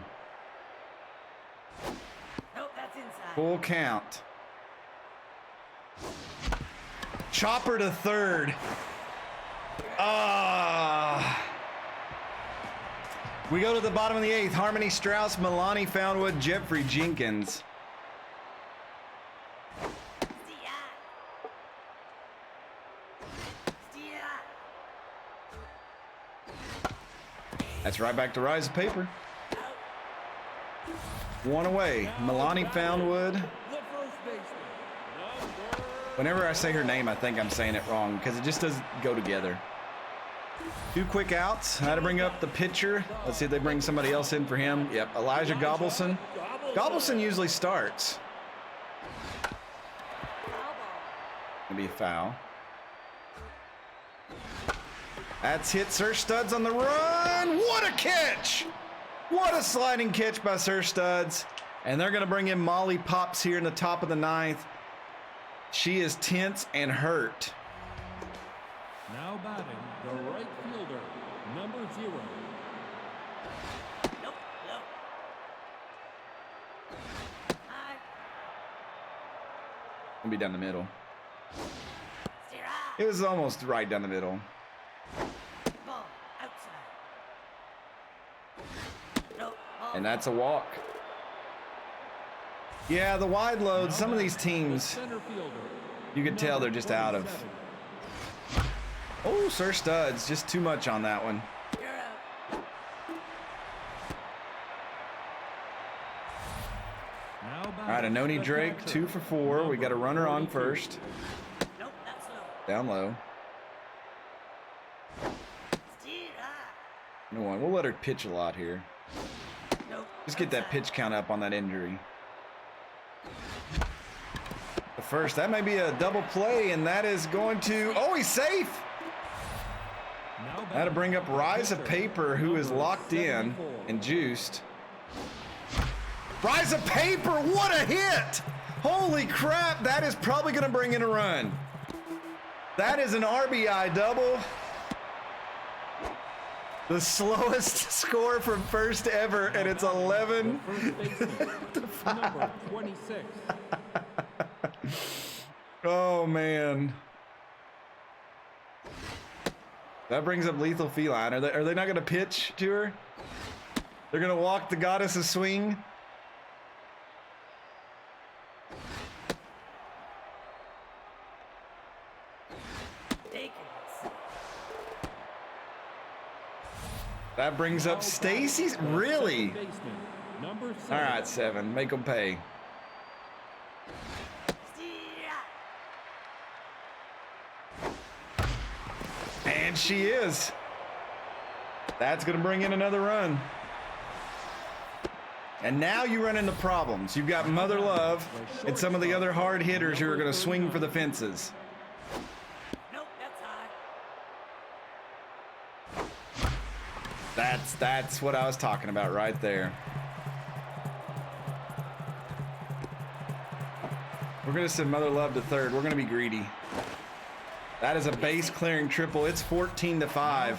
C: Nope, that's inside.
A: Full count. Chopper to third. Ah. We go to the bottom of the 8th. Harmony Strauss, Milani Foundwood, Jeffrey Jenkins.
C: Steer high. Steer high.
A: That's right back to Rise of Paper.
C: Out.
A: 1 away. Milani Foundwood.
B: The first baseman, number
A: Whenever I say her name, I think I'm saying it wrong because it just doesn't go together. 2 quick outs. How to bring up the pitcher. Let's see if they bring somebody else in for him. Yep, Elijah Gobbleson. Gobbleson usually starts.
C: Foul ball.
A: Gonna be a foul. That's hit Sir Studs on the run. What a catch! What a sliding catch by Sir Studs. And they're gonna bring in Molly Pops here in the top of the 9th. She is tense and hurt.
B: Now batting, the right fielder, number 0.
C: Nope, nope. High.
A: Gonna be down the middle.
C: Steer high.
A: It was almost right down the middle.
C: Ball outside. Nope. Ball.
A: And that's a walk. Yeah, the wide load,
B: Now
A: some of these
B: batting, the
A: teams,
B: center fielder,
A: you can tell they're just out of.
B: 27.
A: Oh, Sir Studs, just too much on that one.
C: You're out.
B: Now
A: All right,
B: batting,
A: Anoni
B: the
A: Drake,
B: catcher,
A: 2 for 4. We got a runner on
B: 42.
A: first.
C: Nope, that's low.
A: Down low.
C: Steer high.
A: No one. We'll let her pitch a lot here.
C: Nope.
A: Just get that
C: outside.
A: pitch count up on that injury. The first, that may be a double play, and that is going to. Oh, he's safe.
B: Now
A: That'll
B: batting,
A: bring up
B: the
A: Rise of
B: pitcher,
A: Paper, who is
B: number
A: locked in
B: 74.
A: and juiced. Rise of Paper, what a hit! Holy crap, that is probably going to bring in a run. That is an RBI double. The slowest score from first ever, and it's 11.
B: The first baseman, number 26.
A: Oh, man. That brings up Lethal Feline. Are they not going to pitch to her? They're gonna walk the goddess's swing.
C: Dickens.
A: That brings up Stacy's. Really?
B: Baseman, number 7.
A: All right, 7. Make them pay. And she is. That's going to bring in another run. And now you run into problems. You've got Mother Love and some of the other hard hitters who are going to swing for the fences.
C: Nope, that's high.
A: That's what I was talking about right there. We're going to send Mother Love to third. We're going to be greedy. That is a base clearing triple. It's 14-5.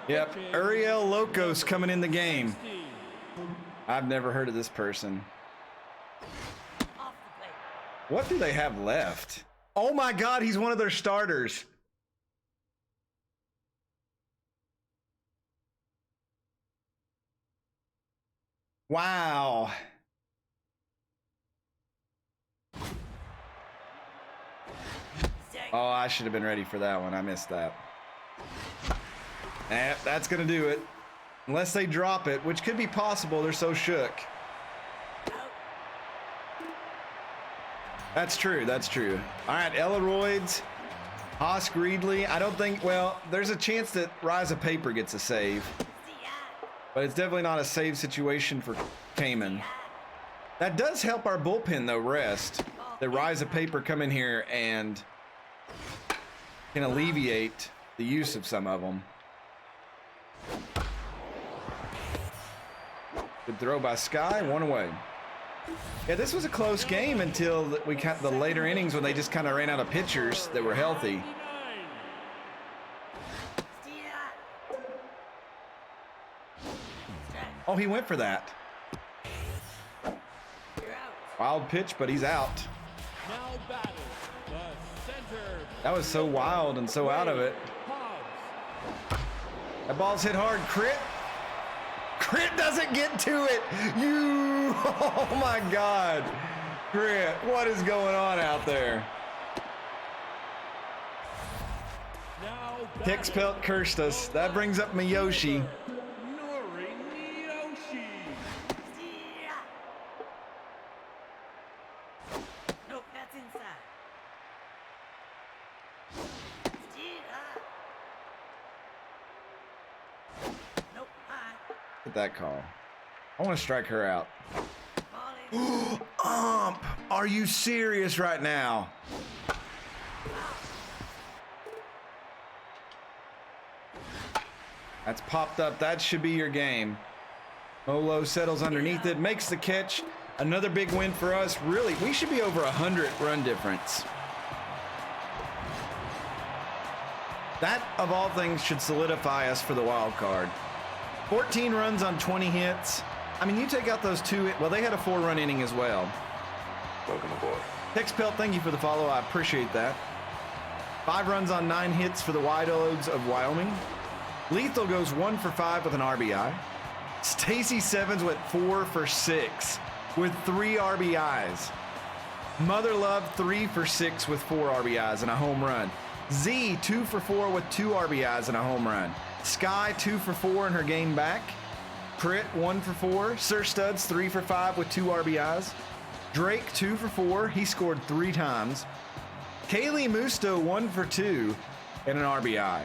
A: Yep, Uriel Locos coming in the game. I've never heard of this person.
C: Off the plate.
A: What do they have left? Oh my God, he's one of their starters. Wow. Oh, I should have been ready for that one. I missed that. Yep, that's going to do it. Unless they drop it, which could be possible. They're so shook. That's true. That's true. All right, Elleroids, Haas Greedley. I don't think, well, there's a chance that Rise of Paper gets a save. But it's definitely not a save situation for Cayman. That does help our bullpen, though, rest. The Rise of Paper come in here and can alleviate the use of some of them. Good throw by Sky, one away. Yeah, this was a close game until we got the later innings when they just kind of ran out of pitchers that were healthy. Oh, he went for that. Wild pitch, but he's out.
B: Now batting the center.
A: That was so wild and so out of it. That ball's hit hard. Crit. Crit doesn't get to it. Oh my God. Crit, what is going on out there? Pixpelt cursed us. That brings up Miyoshi.
C: Nope, that's inside. Nope, high.
A: Look at that call. I want to strike her out.
C: Ball in.
A: Are you serious right now? That's popped up. That should be your game. Molo settles underneath it, makes the catch. Another big win for us. Really, we should be over 100 run difference. That, of all things, should solidify us for the wild card. 14 runs on 20 hits. I mean, you take out those two. Well, they had a 4-run inning as well.
D: Welcome aboard.
A: Pelt, thank you for the follow. I appreciate that. 5 runs on 9 hits for the Widows of Wyoming. Lethal goes 1 for 5 with an RBI. Stacy Sevens went 4 for 6 with 3 RBIs. Mother Love 3 for 6 with 4 RBIs and a home run. Z 2 for 4 with 2 RBIs and a home run. Sky 2 for 4 in her game back. Crit 1 for 4. Sir Studs 3 for 5 with 2 RBIs. Drake 2 for 4. He scored 3 times. Kaylee Musto 1 for 2 and an RBI.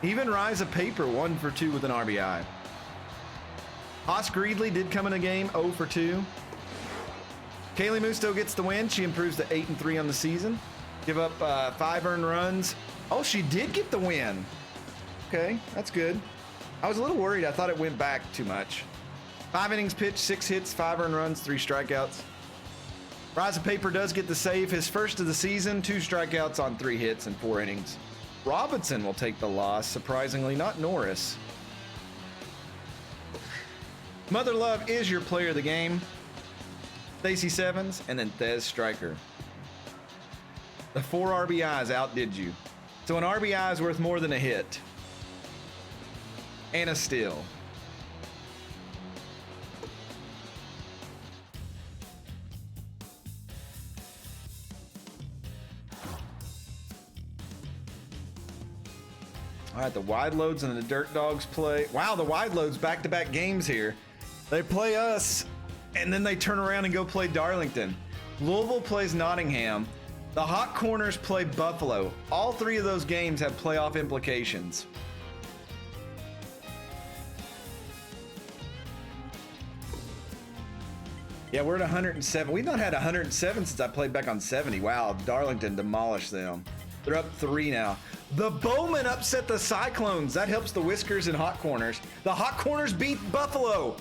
A: Even Rise of Paper 1 for 2 with an RBI. Haas Greedley did come in the game 0 for 2. Kaylee Musto gets the win. She improves to 8-3 on the season. Give up 5 earned runs. Oh, she did get the win. Okay, that's good. I was a little worried. I thought it went back too much. 5 innings pitched, 6 hits, 5 earned runs, 3 strikeouts. Rise of Paper does get the save. His first of the season, 2 strikeouts on 3 hits and 4 innings. Robinson will take the loss, surprisingly, not Norris. Mother Love is your player of the game. Stacy Sevens, and then Thez Stryker. The 4 RBIs outdid you. So an RBI is worth more than a hit. And a steal. All right, the wide loads and the dirt dogs play. Wow, the wide loads back-to-back games here. They play us, and then they turn around and go play Darlington. Louisville plays Nottingham. The hot corners play Buffalo. All three of those games have playoff implications. Yeah, we're at 107. We've not had 107 since I played back on 70. Wow, Darlington demolished them. They're up 3 now. The Bowmen upset the Cyclones. That helps the Whiskers and Hot Corners. The Hot Corners beat Buffalo.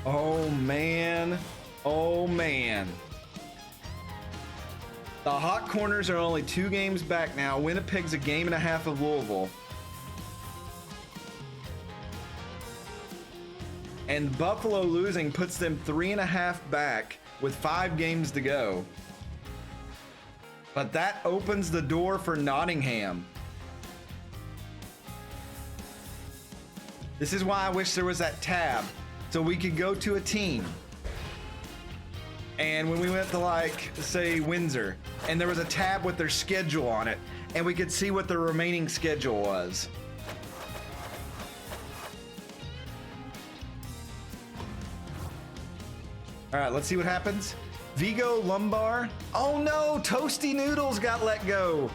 A: Oh, man. Oh, man. The Hot Corners are only 2 games back now. Winnipeg's a game and a half of Louisville. And Buffalo losing puts them 3.5 back with 5 games to go. But that opens the door for Nottingham. This is why I wish there was that tab so we could go to a team. And when we went to, like, say Windsor, and there was a tab with their schedule on it, and we could see what their remaining schedule was. All right, let's see what happens. Vigo Lumbar. Oh no, Toasty Noodles got let go.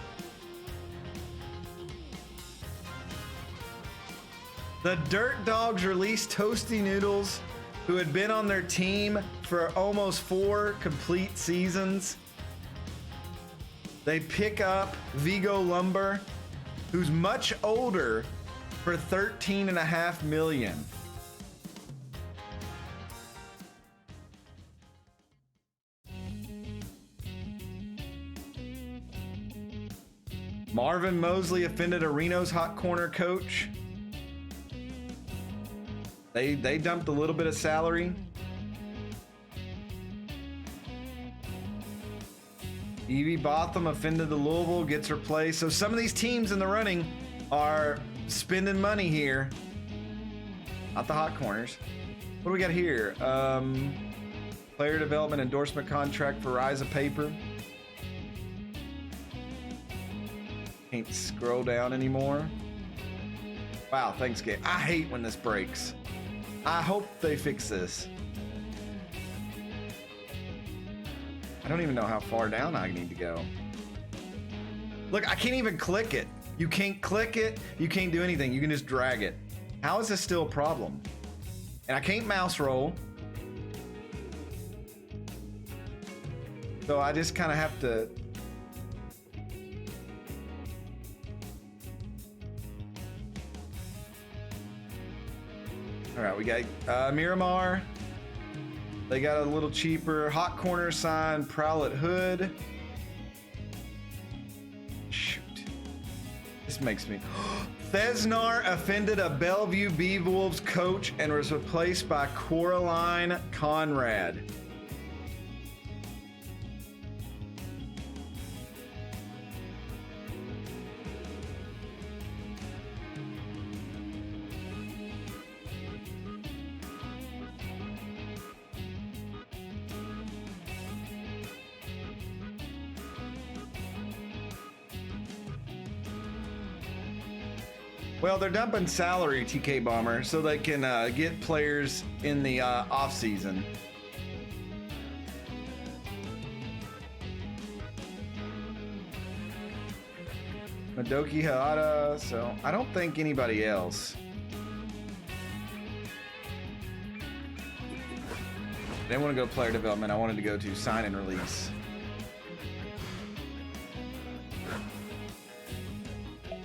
A: The Dirt Dogs released Toasty Noodles, who had been on their team for almost 4 complete seasons. They pick up Vigo Lumber, who's much older, for $13.5 million. Marvin Mosley offended a Reno's hot corner coach. They dumped a little bit of salary. Evie Botham offended the Louisville, gets replaced. So some of these teams in the running are spending money here. Not the hot corners. What do we got here? Player development endorsement contract for Rise of Paper. Can't scroll down anymore. Wow, thanks, Gabe. I hate when this breaks. I hope they fix this. I don't even know how far down I need to go. Look, I can't even click it. You can't click it. You can't do anything. You can just drag it. How is this still a problem? And I can't mouse roll. So I just kind of have to... All right, we got Miramar. They got a little cheaper. Hot corner sign, Prowlet Hood. Shoot. This makes me... Thesnar offended a Bellevue Beewolves coach and was replaced by Coraline Conrad. Well, they're dumping salary, TK Bomber, so they can get players in the off season. Madoki Haata, so I don't think anybody else. I didn't want to go player development. I wanted to go to sign and release.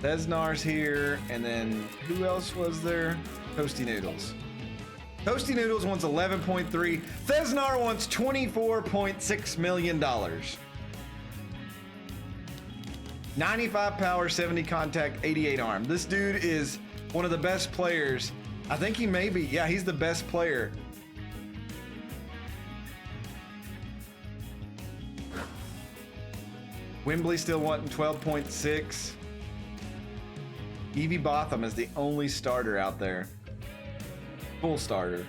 A: Thesnar's here, and then who else was there? Toasty Noodles. Toasty Noodles wants 11.3. Thesnar wants $24.6 million. 95 power, 70 contact, 88 arm. This dude is one of the best players. I think he may be. Yeah, he's the best player. Wembley still wanting 12.6. Evie Botham is the only starter out there. Full starter.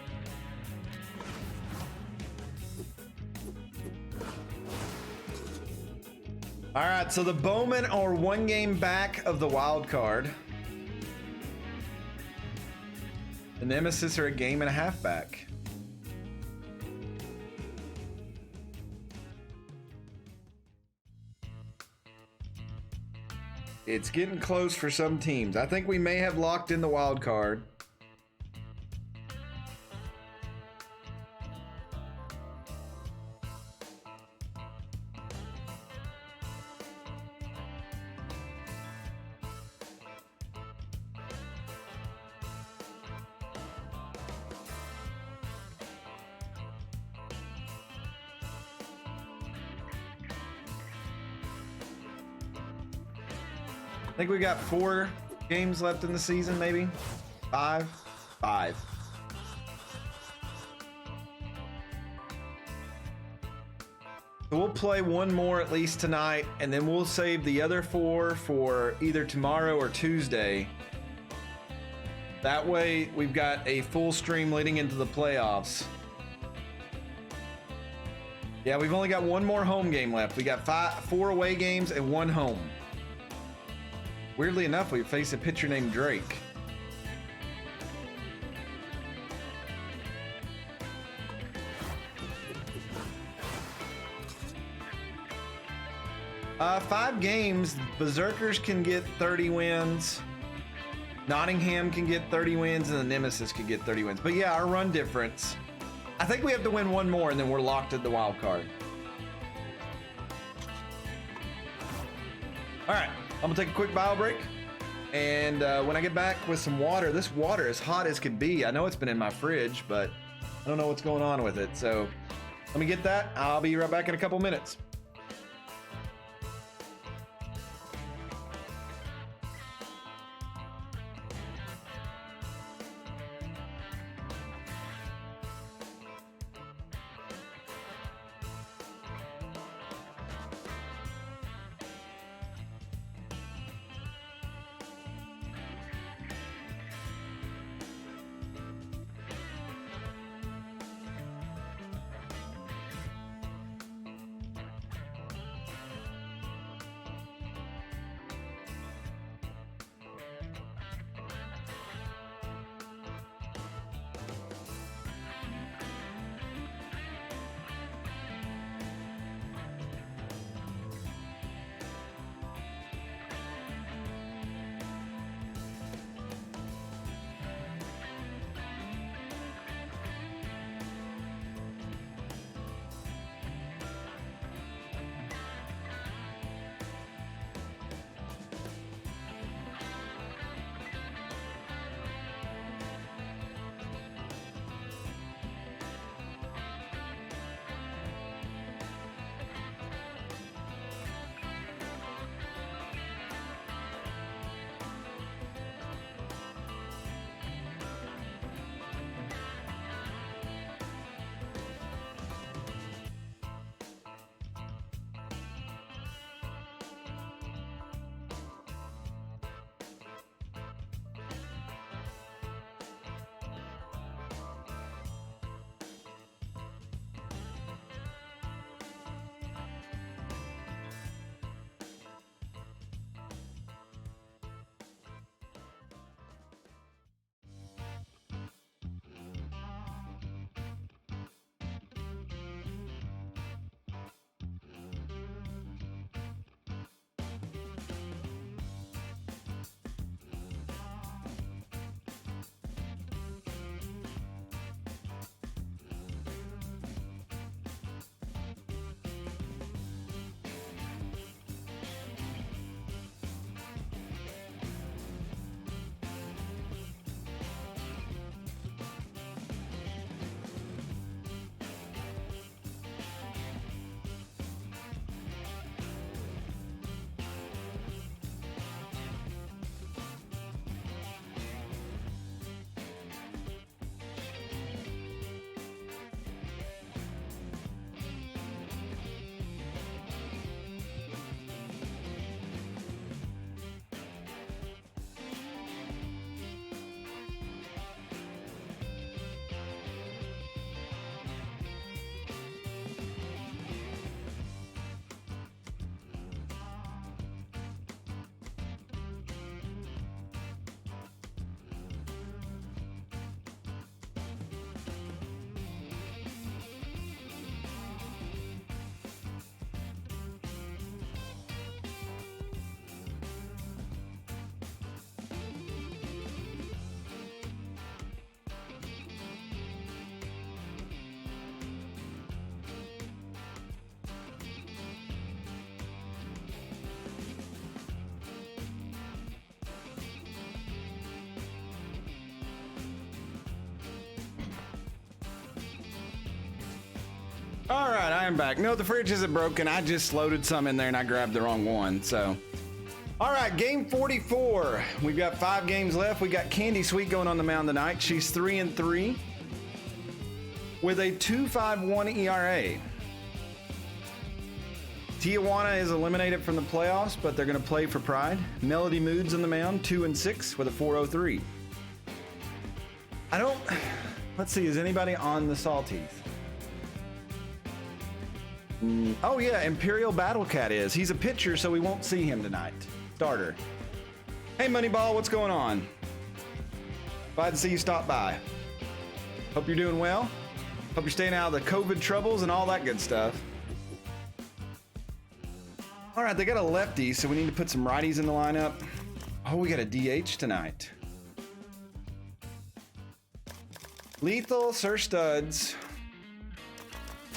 A: All right, so the Bowmen are 1 game back of the wild card. The Nemesis are a game and a half back. It's getting close for some teams. I think we may have locked in the wild card. I think we got 4 games left in the season, maybe 5. So we'll play 1 more at least tonight, and then we'll save the other 4 for either tomorrow or Tuesday. That way we've got a full stream leading into the playoffs. Yeah, we've only got 1 more home game left. We got 4 away games and 1 home. Weirdly enough, we face a pitcher named Drake. Five games. Berserkers can get 30 wins. Nottingham can get 30 wins, and the Nemesis can get 30 wins. But yeah, our run difference. I think we have to win 1 more, and then we're locked at the wild card. All right, I'm gonna take a quick bio break. And when I get back with some water, this water is hot as could be. I know it's been in my fridge, but I don't know what's going on with it. So let me get that. I'll be right back in a couple minutes. All right, I am back. No, the fridge isn't broken. I just loaded some in there and I grabbed the wrong one. So, all right, game 44. We've got 5 games left. We got Candy Sweet going on the mound tonight. She's 3-3 with a 2.51 ERA. Tijuana is eliminated from the playoffs, but they're going to play for pride. Melody Moods on the mound, 2-6 with a 4.03. Let's see, is anybody on the Salties? Oh yeah, Imperial Battle Cat is. He's a pitcher, so we won't see him tonight. Starter. Hey Moneyball, what's going on? Glad to see you stop by. Hope you're doing well. Hope you're staying out of the COVID troubles and all that good stuff. All right, they got a lefty, so we need to put some righties in the lineup. Oh, we got a DH tonight. Lethal, Sir Studs.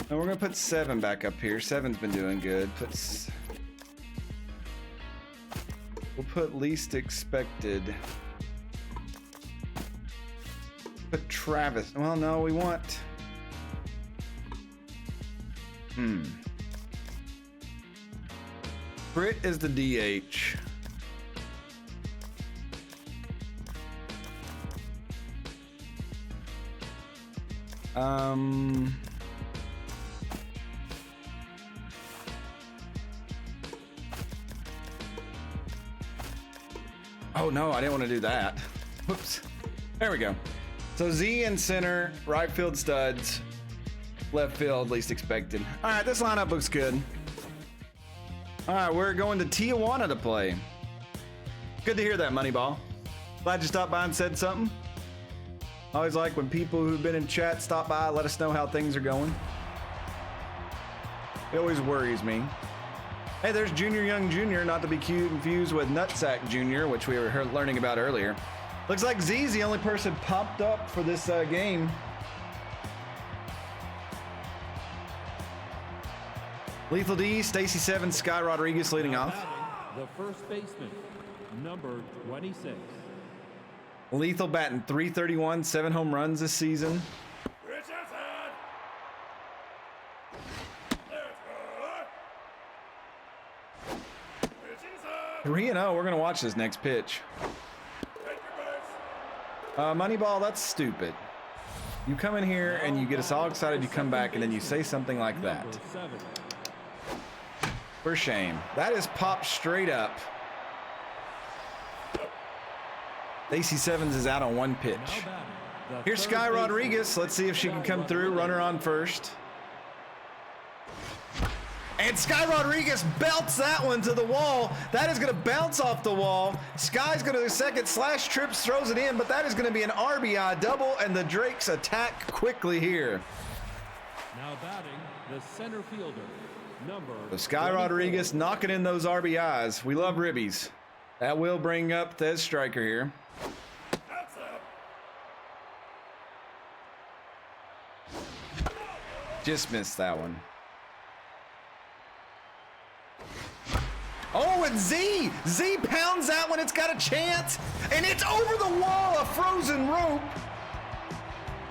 A: And we're gonna put 7 back up here. 7's been doing good. We'll put least expected. Put Travis. Well, no, we want. Britt is the DH. Oh no, I didn't want to do that. Whoops. There we go. So Z in center, right field Studs, left field least expected. All right, this lineup looks good. All right, we're going to Tijuana to play. Good to hear that, Moneyball. Glad you stopped by and said something. Always like when people who've been in chat stop by, let us know how things are going. It always worries me. Hey, there's Junior Young Jr., not to be confused with Nutsack Jr., which we were learning about earlier. Looks like Z's the only person popped up for this game. Lethal D, Stacy 7, Sky Rodriguez leading off.
B: The first baseman, number 26.
A: Lethal batting .331, 7 home runs this season. 3-0. We're gonna watch this next pitch. Moneyball, that's stupid. You come in here and you get us all excited, you come back and then you say something like that. For shame. That is popped straight up. AC Sevens is out on 1 pitch. Here's Sky Rodriguez. Let's see if she can come through. Runner on first. And Sky Rodriguez belts that one to the wall. That is going to bounce off the wall. Sky's going to second, slash trips, throws it in, but that is going to be an RBI double, and the Drakes attack quickly here.
B: Now batting, the center fielder, number.
A: So Sky Rodriguez knocking in those RBIs. We love ribbies. That will bring up Thez Striker here. Just missed that one. Oh, and Z pounds that one. It's got a chance, and it's over the wall, a frozen rope.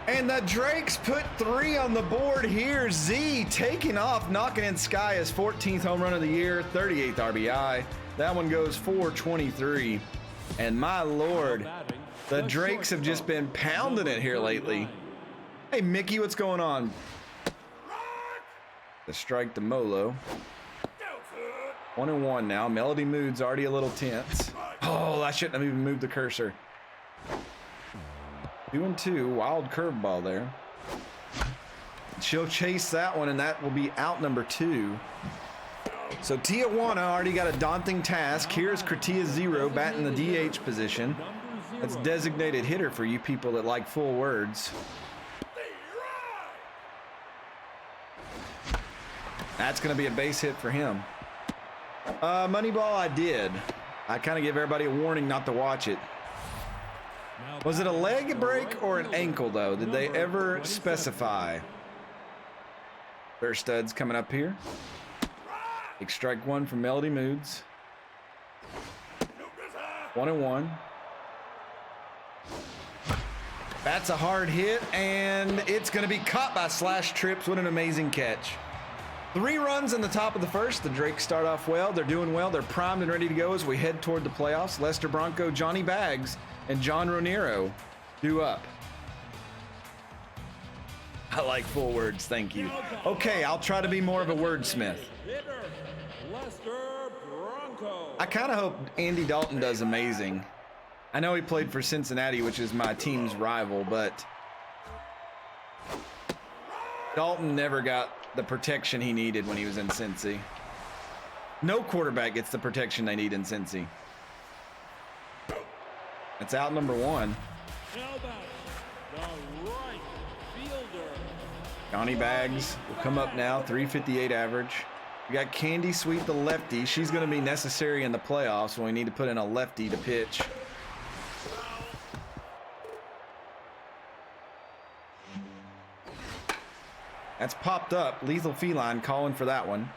A: And the Drakes put 3 on the board here. Z taking off, knocking in Sky his 14th home run of the year, 38th RBI. That one goes 423. And my Lord, the Drakes have just been pounding it here lately. Hey, Mickey, what's going on? The strike to Molo. 1-1 now. Melody Mood's already a little tense. Oh, I shouldn't have even moved the cursor. 2-2. Wild curveball there. She'll chase that one, and that will be out number 2. So Tijuana already got a daunting task. Here's Kratia Zero batting the DH position. That's designated hitter for you people that like full words. That's going to be a base hit for him. Moneyball, I did. I kind of give everybody a warning not to watch it. Was it a leg break or an ankle, though? Did they ever specify? Their Studs coming up here. Big strike 1 from Melody Moods. 1-1. That's a hard hit, and it's going to be caught by Slash Trips. What an amazing catch. 3 runs in the top of the first. The Drakes start off well. They're doing well. They're primed and ready to go as we head toward the playoffs. Lester Bronco, Johnny Baggs, and John Ronero due up. I like full words, thank you. Okay, I'll try to be more of a wordsmith. I kind of hope Andy Dalton does amazing. I know he played for Cincinnati, which is my team's rival, but Dalton never got the protection he needed when he was in Cincy. No quarterback gets the protection they need in Cincy. That's out number 1. Johnny Baggs will come up now, 358 average. We got Candy Sweet, the lefty. She's going to be necessary in the playoffs when we need to put in a lefty to pitch. That's popped up. Lethal Feline calling for that one.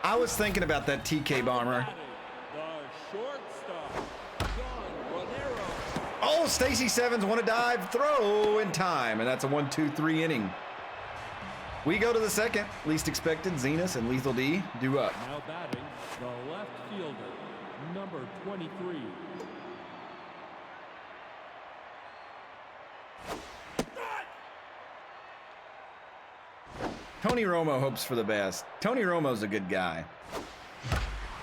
A: I was thinking about that TK bomber. Oh, Stacy Sevens want to dive, throw in time, and that's a 1-2-3 inning. We go to the second. Least expected, Zenas and Lethal D due up.
B: Now batting, the left fielder, number 23.
A: Tony Romo hopes for the best. Tony Romo's a good guy.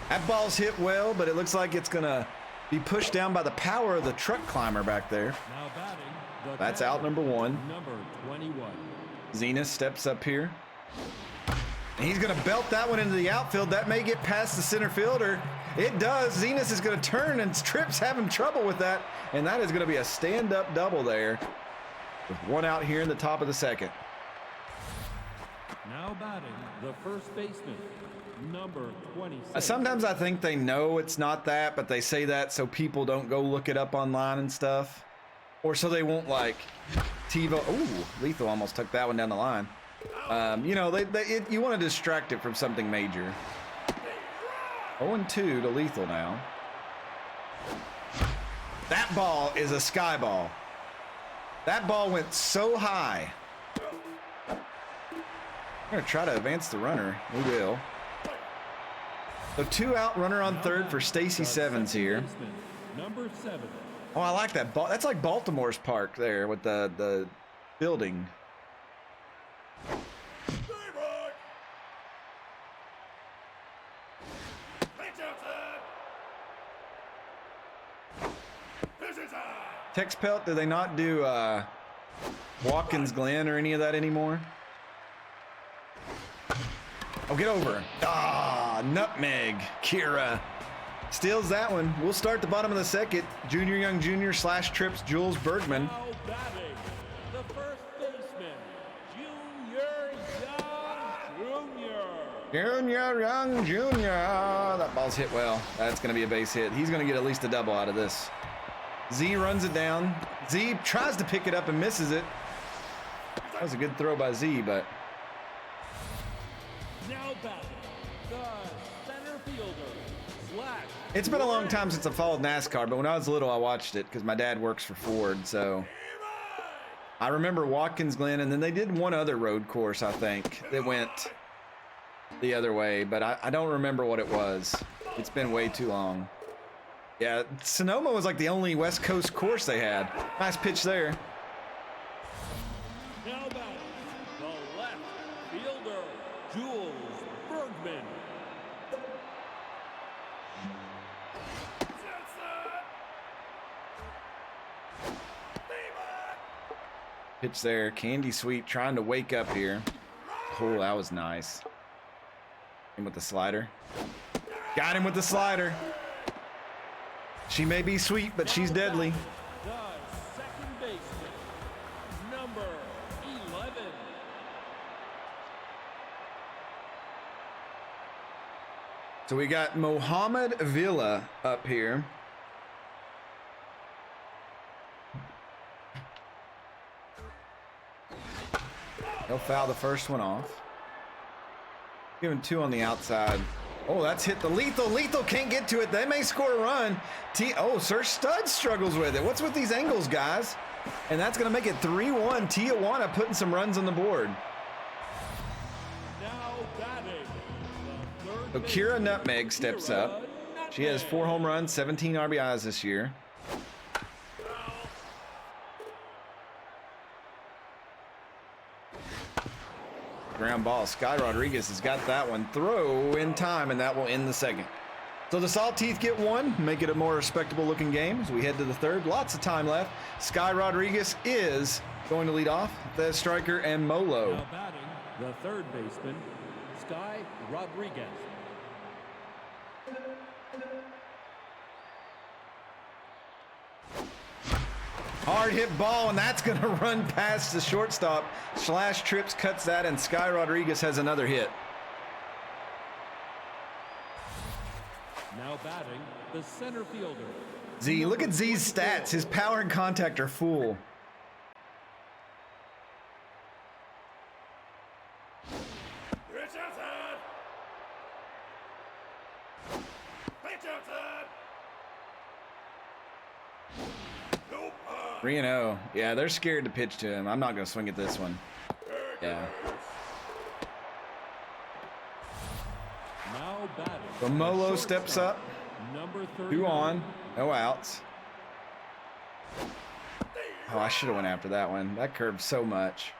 A: That ball's hit well, but it looks like it's gonna be pushed down by the power of the truck climber back there.
B: Now batting,
A: That's out number 1.
B: Number 21.
A: Zenas steps up here. And he's gonna belt that one into the outfield. That may get past the center fielder. It does. Zenas is gonna turn, and Tripp's having trouble with that. And that is gonna be a stand-up double there, with 1 out here in the top of the second.
B: Now batting, the first baseman, number 26.
A: Sometimes I think they know it's not that, but they say that so people don't go look it up online and stuff. Or so they won't like TiVo. Ooh, Lethal almost took that one down the line. You know, you want to distract it from something major. 0-2 to Lethal now. That ball is a sky ball. That ball went so high. We're going to try to advance the runner. We will. So 2 out, runner on third for Stacy Sevens here.
B: Number 7.
A: Oh, I like that ball. That's like Baltimore's park there with the building. Tex Pelt, do they not do Watkins Glen or any of that anymore? Oh, get over. Ah, nutmeg. Kira steals that one. We'll start the bottom of the second. Junior Young Jr. / Trips Jules Bergman.
B: Now batting, the first baseman, Junior Young Jr.
A: Junior Young Jr. That ball's hit well. That's going to be a base hit. He's going to get at least a double out of this. Z runs it down. Z tries to pick it up and misses it. That was a good throw by Z, but...
B: Now batting, the center fielder, Slash.
A: It's been a long time since I followed NASCAR, but when I was little, I watched it because my dad works for Ford, so... I remember Watkins Glen, and then they did one other road course, I think, that went the other way, but I don't remember what it was. It's been way too long. Yeah, Sonoma was like the only West Coast course they had. Nice pitch there.
B: Now batting, the left fielder, Jules Bergman.
A: Pitch there. Candy Sweet trying to wake up here. Oh, that was nice. Him with the slider. Got him with the slider. She may be sweet, but she's deadly.
B: The second baseman, number 11.
A: So we got Mohamed Villa up here. He'll foul the first one off. Giving 2 on the outside. Oh, that's hit the lethal. Lethal can't get to it. They may score a run. Sir Stud struggles with it. What's with these angles, guys? And that's going to make it 3-1. Tijuana putting some runs on the board.
B: Now batting.
A: So Kira Nutmeg steps up. She has 4 home runs, 17 RBIs this year. Ground ball. Sky Rodriguez has got that one. Throw in time, and that will end the second. So the Salt Teeth get one, make it a more respectable looking game as we head to the third. Lots of time left. Sky Rodriguez is going to lead off. The striker and Molo.
B: Now batting, the third baseman, Sky Rodriguez.
A: Hard hit ball, and that's going to run past the shortstop. Slash Trips cuts that, and Sky Rodriguez has another hit.
B: Now batting, the center fielder.
A: Z, look at Z's stats. His power and contact are full.
D: Pitch outside. Pitch outside. Nope.
A: 3-0. Yeah, they're scared to pitch to him. I'm not going to swing at this one. Yeah.
B: Now batting.
A: So Molo steps up.
B: Number
A: 2 on. No outs. Oh, I should have went after that one. That curved so much.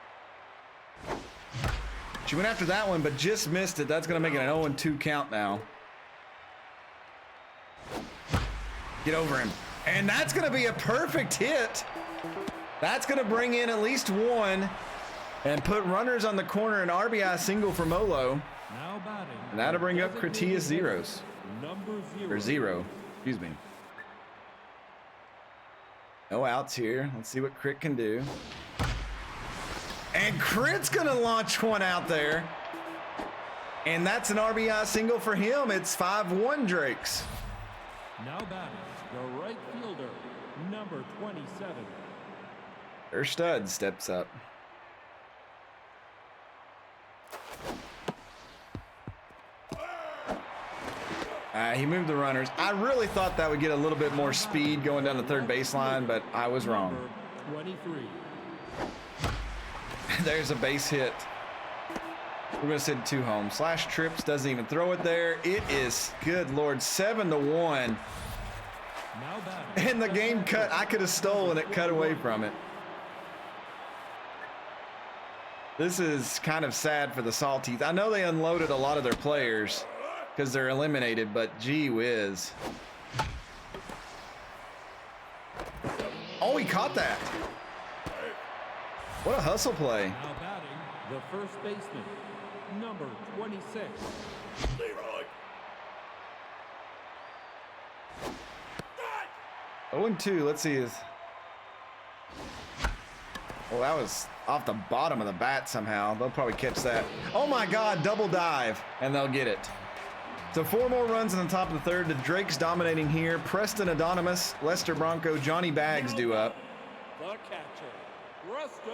A: She went after that one, but just missed it. That's going to make it an 0-2 count now. Get over him. And that's going to be a perfect hit. That's going to bring in at least one and put runners on the corner, an RBI single for Molo.
B: Now batting.
A: And that'll bring up Cretias zeros.
B: Number 0.
A: Or 0. Excuse me. No outs here. Let's see what Crit can do. And Crit's going to launch one out there. And that's an RBI single for him. It's 5-1 Drakes.
B: Now batting, the right fielder, number 27.
A: Her Stud steps up. He moved the runners. I really thought that would get a little bit more speed going down the third baseline, but I was wrong.
B: Number 23.
A: There's a base hit. We're going to send 2 home. Slash Trips doesn't even throw it there. It is, good Lord, 7-1.
B: Now batting.
A: And the game cut. I could have stolen it, cut away from it. This is kind of sad for the Salt Teeth. I know they unloaded a lot of their players because they're eliminated, but gee whiz. Oh, he caught that. What a hustle play.
B: Now batting, the first baseman, number 26.
A: 0-2. Let's see his. Well, that was off the bottom of the bat somehow. They'll probably catch that. Oh my God, double dive, and they'll get it. So 4 more runs in the top of the third. The Drakes dominating here. Preston Anonymous, Lester Bronco, Johnny Bags due up.
B: The catcher, Preston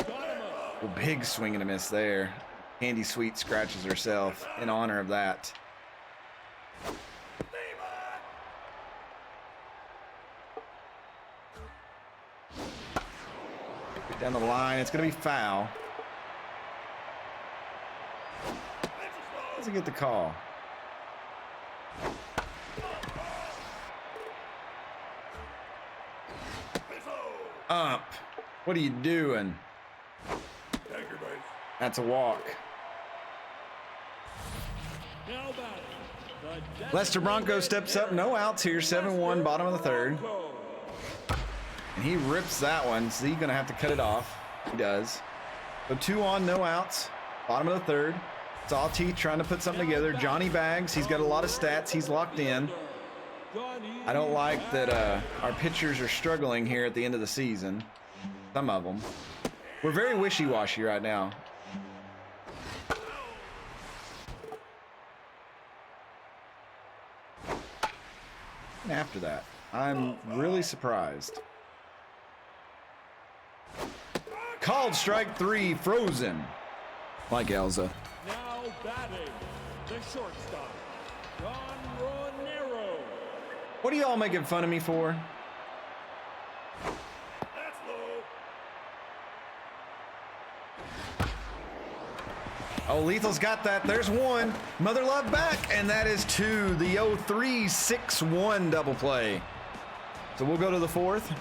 B: Anonymous.
A: Well, big swing and a miss there. Candy Sweet scratches herself in honor of that. Down the line, it's going to be foul. Doesn't get the call. Up. What are you doing? That's a walk.
B: Now batting, the
A: Lester Bronco steps up. No outs here. 7-1, bottom of the third. And he rips that one. So he's going to have to cut it off. He does. So 2 on, no outs. Bottom of the third. Salt Teeth trying to put something together. Johnny Bags, he's got a lot of stats. He's locked in. I don't like that our pitchers are struggling here at the end of the season. Some of them. We're very wishy-washy right now. And after that, I'm really surprised. Called strike 3, frozen. Like Elza.
B: Now batting, the shortstop,
A: What are y'all making fun of me for?
D: That's low.
A: Oh, Lethal's got that. There's one. Mother Love back, and that is two. The 0-3-6-1 double play. So we'll go to the fourth.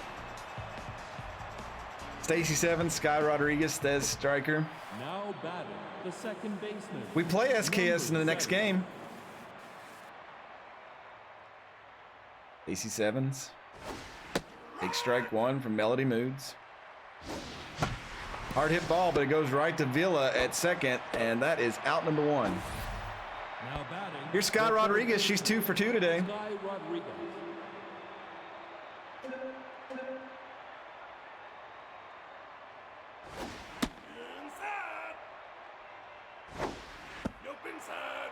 A: Stacy 7, Sky Rodriguez, Thez Striker.
B: Now batting the second baseman.
A: We play SKS in the next game. Stacy 7s. Take strike one from Melody Moods. Hard hit ball, but it goes right to Villa at second, and that is out number one.
B: Now batting.
A: Here's Sky Rodriguez. She's 2 for 2 today.
B: Sky Rodriguez.
D: Inside. Nope, inside.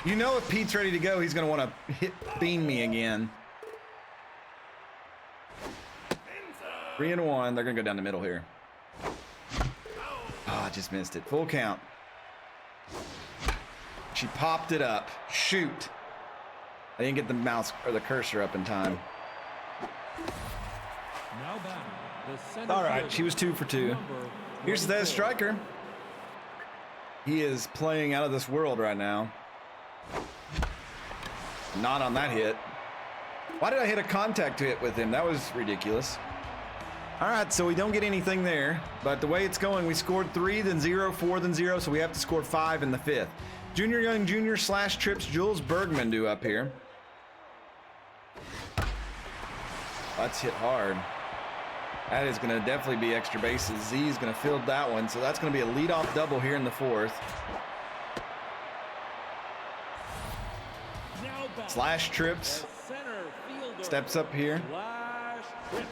A: You know if Pete's ready to go, he's going to want to hit beam me again.
D: Inside.
A: 3-1. They're going to go down the middle here. Oh, I just missed it. Full count. She popped it up. Shoot. I didn't get the mouse or the cursor up in time.
B: Now batting the center
A: All right,
B: fielder,
A: she was 2 for 2.
B: number
A: Here's the
B: 24.
A: striker. He is playing out of this world right now. Not on that hit. Why did I hit a contact hit with him? That was ridiculous. All right, so we don't get anything there, but the way it's going, we scored 3, then 0, 4, then 0, so we have to score 5 in the 5th. Junior Young Junior / Trips Jules Bergman due up here. That's hit hard. That is going to definitely be extra bases. Z is going to field that one, so that's going to be a leadoff double here in the 4th.
B: Now batting
A: / Trips
B: the center fielder,
A: steps up here.
B: / Trips.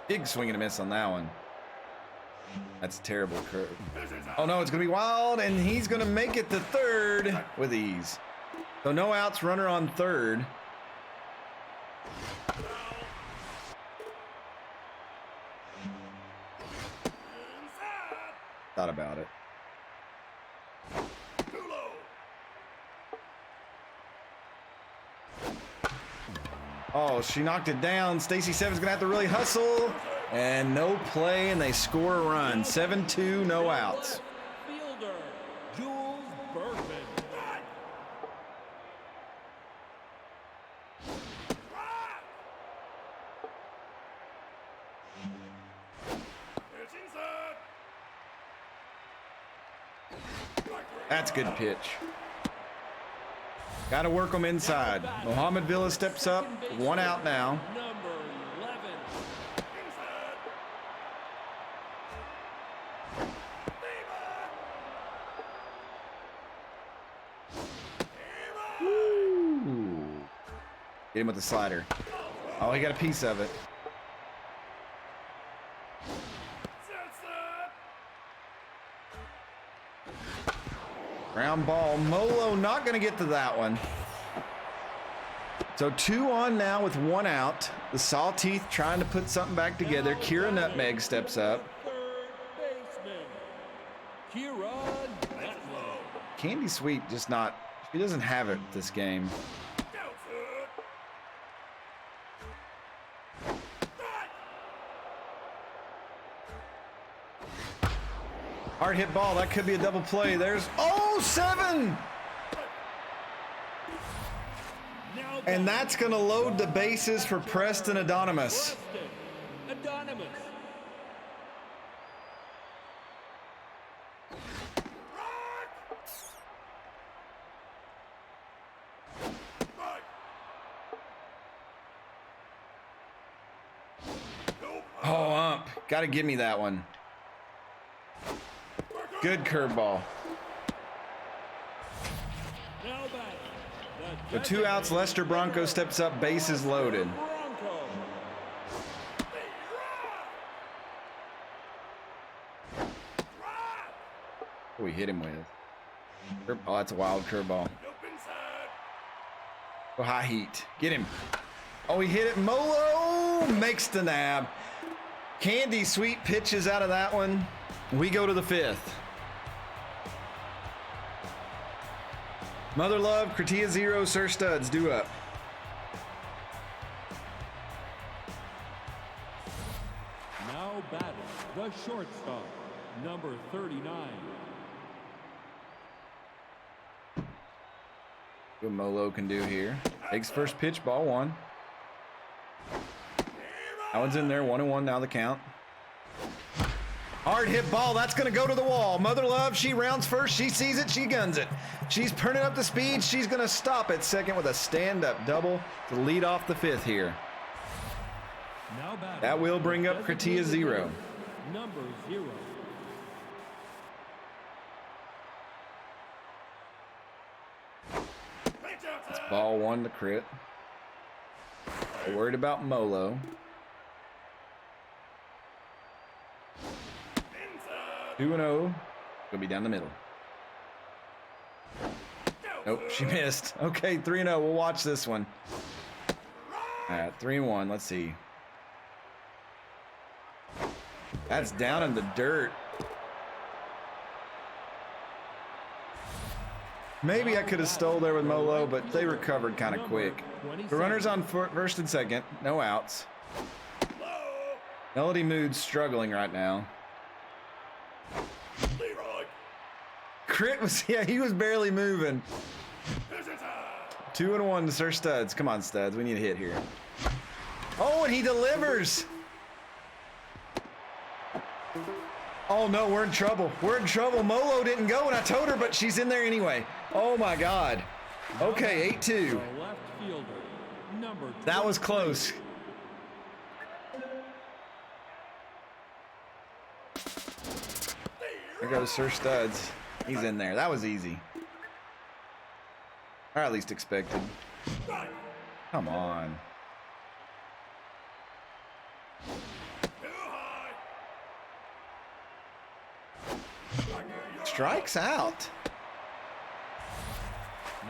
A: Big swing and a miss on that one. That's a terrible curve. Oh no, it's going to be wild, and he's going to make it to third with ease. So no outs, runner on third. Thought about it.
D: Too low.
A: Oh, she knocked it down. Stacy 7's going to have to really hustle. And no play, and they score a run. 7-2, no outs.
B: Fielder Jules Bergman.
D: It's inside.
A: That's good pitch. Got to work them inside. Mohamed Villa steps up. 1 out now.
B: Number 11.
D: Inside.
A: Ooh. Get him with the slider. Oh, he got a piece of it. Ground ball. Molo not going to get to that one. So 2 on now with 1 out. The Sawteeth trying to put something back together. Kira Nutmeg steps up.
B: Third baseman Kira Nutmeg.
A: Candy Sweet just not, she doesn't have it this game. Hard hit ball. That could be a double play. There's, oh, 7!
B: Now
A: And that's going to load the bases for Preston Adonimus.
B: Preston Adonimus.
A: Oh, ump. Got to give me that one. Good curveball.
B: Now batting
A: The 2 outs, Lester Bronco steps up, bases loaded.
B: Bronco.
A: What we hit him with? Oh, that's a wild curveball. Oh, high heat. Get him. Oh, he hit it. Molo makes the nab. Candy Sweet pitches out of that one. We go to the 5th. Mother Love, Kratia 0, Sir Studs, due up.
B: Now batting the shortstop, number 39.
A: What Molo can do here. Takes first pitch, ball 1. That one's in there, 1-1 now the count. Hard hit ball, that's gonna go to the wall. Mother Love, she rounds first, she sees it, she guns it. She's turning up the speed, she's gonna stop at second with a stand-up double to lead off the 5th here.
B: Now batting
A: That will bring up
B: the
A: Kratia 0.
B: Number 0.
A: Ball 1 to crit. Worried about Molo. 2-0. Gonna be down the middle. Nope, she missed. Okay, 3-0. We'll watch this one. All right, 3-1. Let's see. That's down in the dirt. Maybe I could have stole there with Molo, but they recovered kind of quick. The runner's on first and second. No outs. Melody Mood's struggling right now. Crit was, yeah, he was barely moving. 2-1 to Sir Studs. Come on, Studs. We need a hit here. Oh, and he delivers. Oh, no, we're in trouble. We're in trouble. Molo didn't go, and I told her, but she's in there anyway. Oh, my God. Okay, 8-2.
B: The left fielder, number
A: That was close. There goes Sir Studs. He's in there. That was easy. Or at least expected. Come on. Strikes out.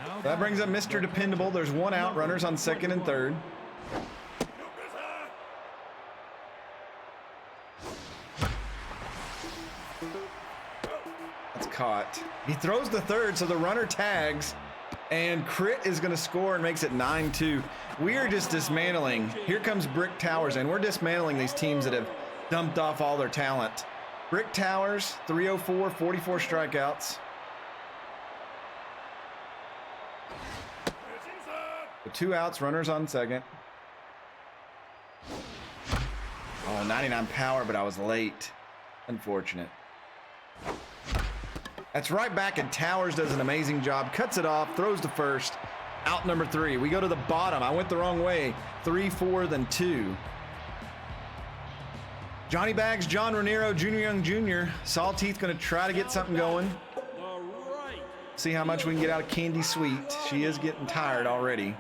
B: Now
A: That brings up Mr. Dependable. There's 1 out. Runners on second and third. That's caught. He throws the third, so the runner tags, and Crit is going to score and makes it 9-2. We are just dismantling. Here comes Brick Towers, and we're dismantling these teams that have dumped off all their talent. Brick Towers, 304, 44 strikeouts. The 2 outs, runners on second. Oh, 99 power, but I was late. Unfortunate. That's right back, and Towers does an amazing job. Cuts it off, throws to first. Out number 3. We go to the bottom. I went the wrong way. 3, 4, then 2. Johnny Bags, John Raniero, Junior Young Jr. Sawteeth going to try to get something going. See how much we can get out of Candy Sweet. She is getting tired already.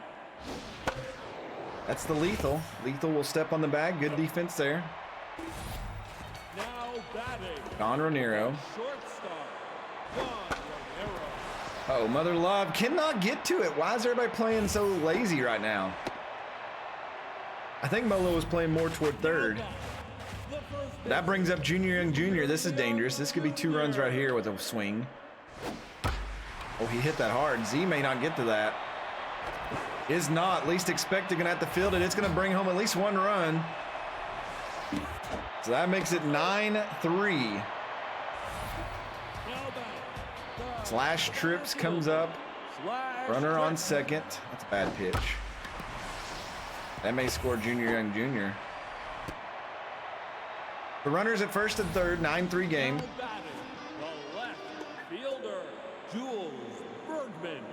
A: That's the Lethal. Lethal will step on the bag. Good defense there.
B: Now batting,
A: John Raniero.
B: shortstop, John Raniero.
A: Oh, Mother Love cannot get to it. Why is everybody playing so lazy right now? I think Molo was playing more toward third.
B: The first
A: That brings up Junior Young Jr. This is dangerous. This could be 2 runs right here with a swing. Oh, he hit that hard. Z may not get to that. Is not. Least expected. Gonna have to field it. It's gonna bring home at least 1 run. So that makes it 9-3. Slash trips comes up. Runner on second. That's a bad pitch. That may score Junior Young Jr. The runners at first and third, 9-3 game.
B: Now batting, the left fielder, Jules Bergman.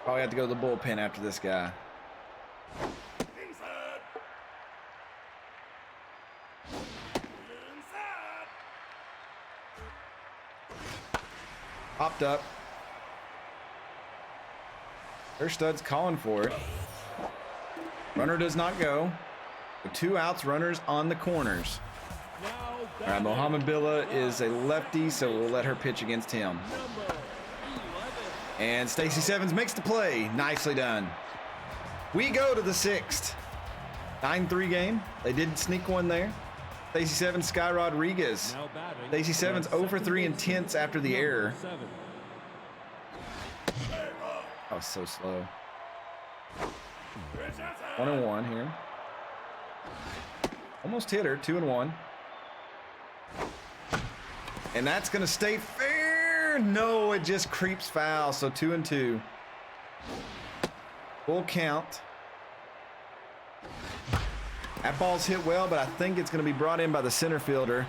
A: Probably have to go to the bullpen after this guy. Popped up. Their Stud's calling for it. Runner does not go. The 2 outs, runners on the corners.
B: Now
A: All right, Mohammed Billah is a lefty, so we'll let her pitch against him.
B: number 11.
A: And Stacy Sevens makes the play. Nicely done. We go to the 6th. 9-3 game. They did sneak one there. Stacey Sevens, Sky Rodriguez.
B: Now batting.
A: Stacey Sevens
B: the
A: 0 for 3 in
B: second baseman,
A: tenths after the
B: number
A: error.
B: 7.
A: Oh, so slow.
D: Pitch outside.
A: 1-1 here. Almost hit her. 2-1. And that's going to stay fair. No, it just creeps foul. So 2-2. Full count. That ball's hit well, but I think it's going to be brought in by the center fielder.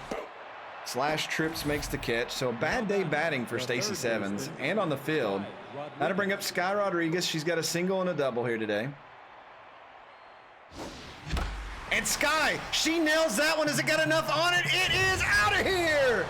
A: Slash trips makes the catch. So a bad day batting for Stacey Sevens and on the field. That'll bring up Sky Rodriguez. She's got a single and a double here today. And Sky, she nails that one. Has it got enough on it? It is out of here.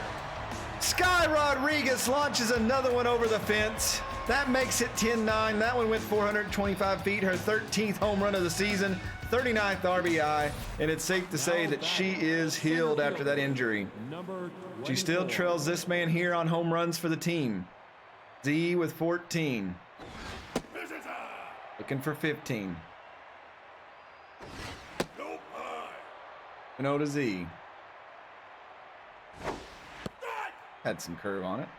A: Sky Rodriguez launches another one over the fence. That makes it 10-9. That one went 425 feet. Her 13th home run of the season, 39th RBI. And it's safe to say that she is healed after that injury.
B: Number
A: She still
B: 24.
A: trails this man here on home runs for the team. Z with 14.
D: Pitch inside.
A: Looking for 15.
D: Nope. High.
A: No to Z.
D: Strike.
A: Had some curve on it.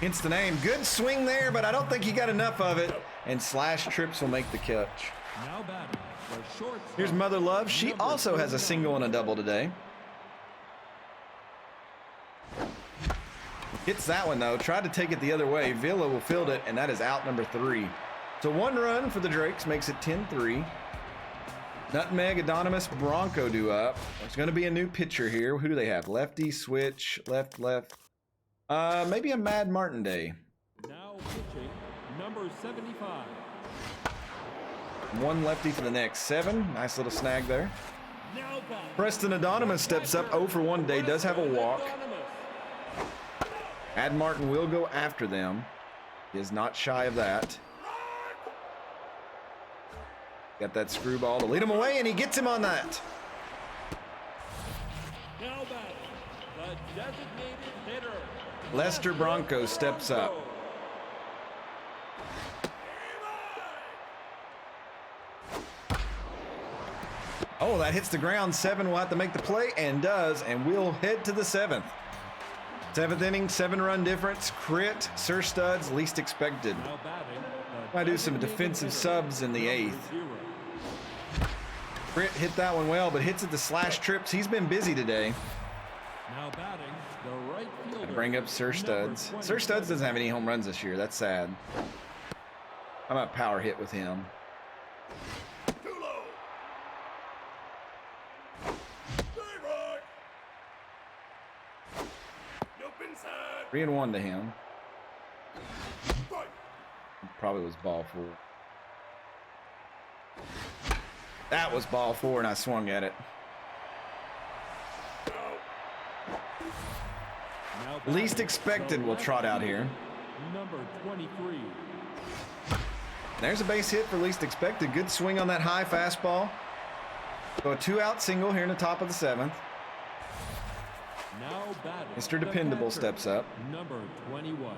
A: Hence the name. Good swing there, but I don't think he got enough of it. And slash trips will make the catch.
B: Now batting. The shortstop,
A: Here's Mother Love. She
B: number
A: also has a
B: 39.
A: single and a double today. Hits that one though. Tried to take it the other way. Villa will field it, and that is out number 3. So 1 run for the Drakes makes it 10-3. Nutmeg, Anonymous, Bronco due up. There's going to be a new pitcher here. Who do they have? Lefty, switch, left. Maybe a Mad Martin day.
B: Now pitching, number 75.
A: 1 lefty for the next 7. Nice little snag there.
B: Now batting.
A: Preston Anonymous steps up 0 for 1 today. Does have a walk. Mad Martin will go after them. He is not shy of that. Got that screwball to lead him away, and he gets him on that.
B: Now batting, the designated hitter.
A: Lester Bronco steps up. Oh, that hits the ground. 7 will have to make the play, and does, and we'll head to the 7th. 7th inning, 7-run difference. Crit, Sir Studs, least expected.
B: Now batting, the
A: Might do some
B: designated
A: defensive
B: hitter,
A: subs in the
B: number
A: 8th.
B: 0.
A: Crit hit that one well, but hits it to slash trips. He's been busy today.
B: Now batting, the right fielder.
A: Bring up Sir
B: number
A: Studs. Sir
B: 27.
A: Studs doesn't have any home runs this year. That's sad. I might power hit with him.
D: Too low. Strike. Nope. Inside.
A: 3-1 to him.
D: Strike.
A: Probably was ball 4. That was ball 4, and I swung at it.
B: Now batting,
A: Least expected
B: the
A: will
B: left
A: trot out
B: fielder,
A: here.
B: Number 23.
A: There's a base hit for least expected. Good swing on that high fastball. So a 2-out single here in the top of the 7th.
B: Now batting,
A: Mr.
B: the
A: Dependable
B: catcher,
A: steps up.
B: Number 21.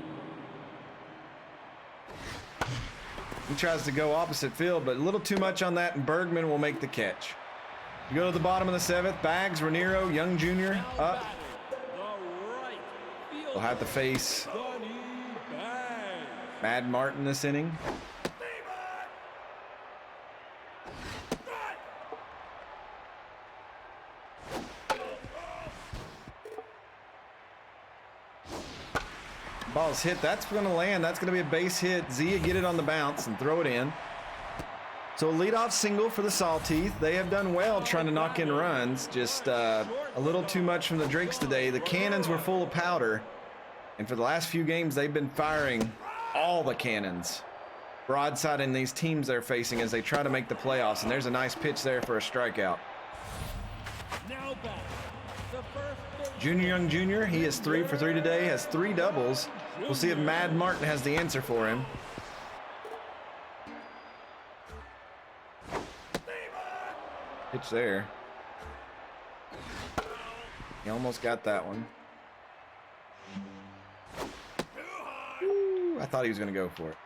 A: He tries to go opposite field, but a little too much on that, and Bergman will make the catch. You go to the bottom of the 7th. Bags, Raniero, Young Jr.
B: Now
A: up.
B: batting, the right fielder,
A: We'll have to face
B: Sonny Bags.
A: Mad Martin this inning. Ball's hit. That's going to land. That's going to be a base hit. Zia get it on the bounce and throw it in. So a leadoff single for the Salteeth. They have done well trying to knock in runs. Just a little too much from the Drakes today. The cannons were full of powder. And for the last few games, they've been firing all the cannons. Broadsiding these teams they're facing as they try to make the playoffs. And there's a nice pitch there for a strikeout.
B: Now batting, the first base
A: Junior Young Jr., he is 3 for 3 today, has 3 doubles. We'll see if Mad Martin has the answer for him. Pitch there. He almost got that one. Ooh, I thought he was going to go for it.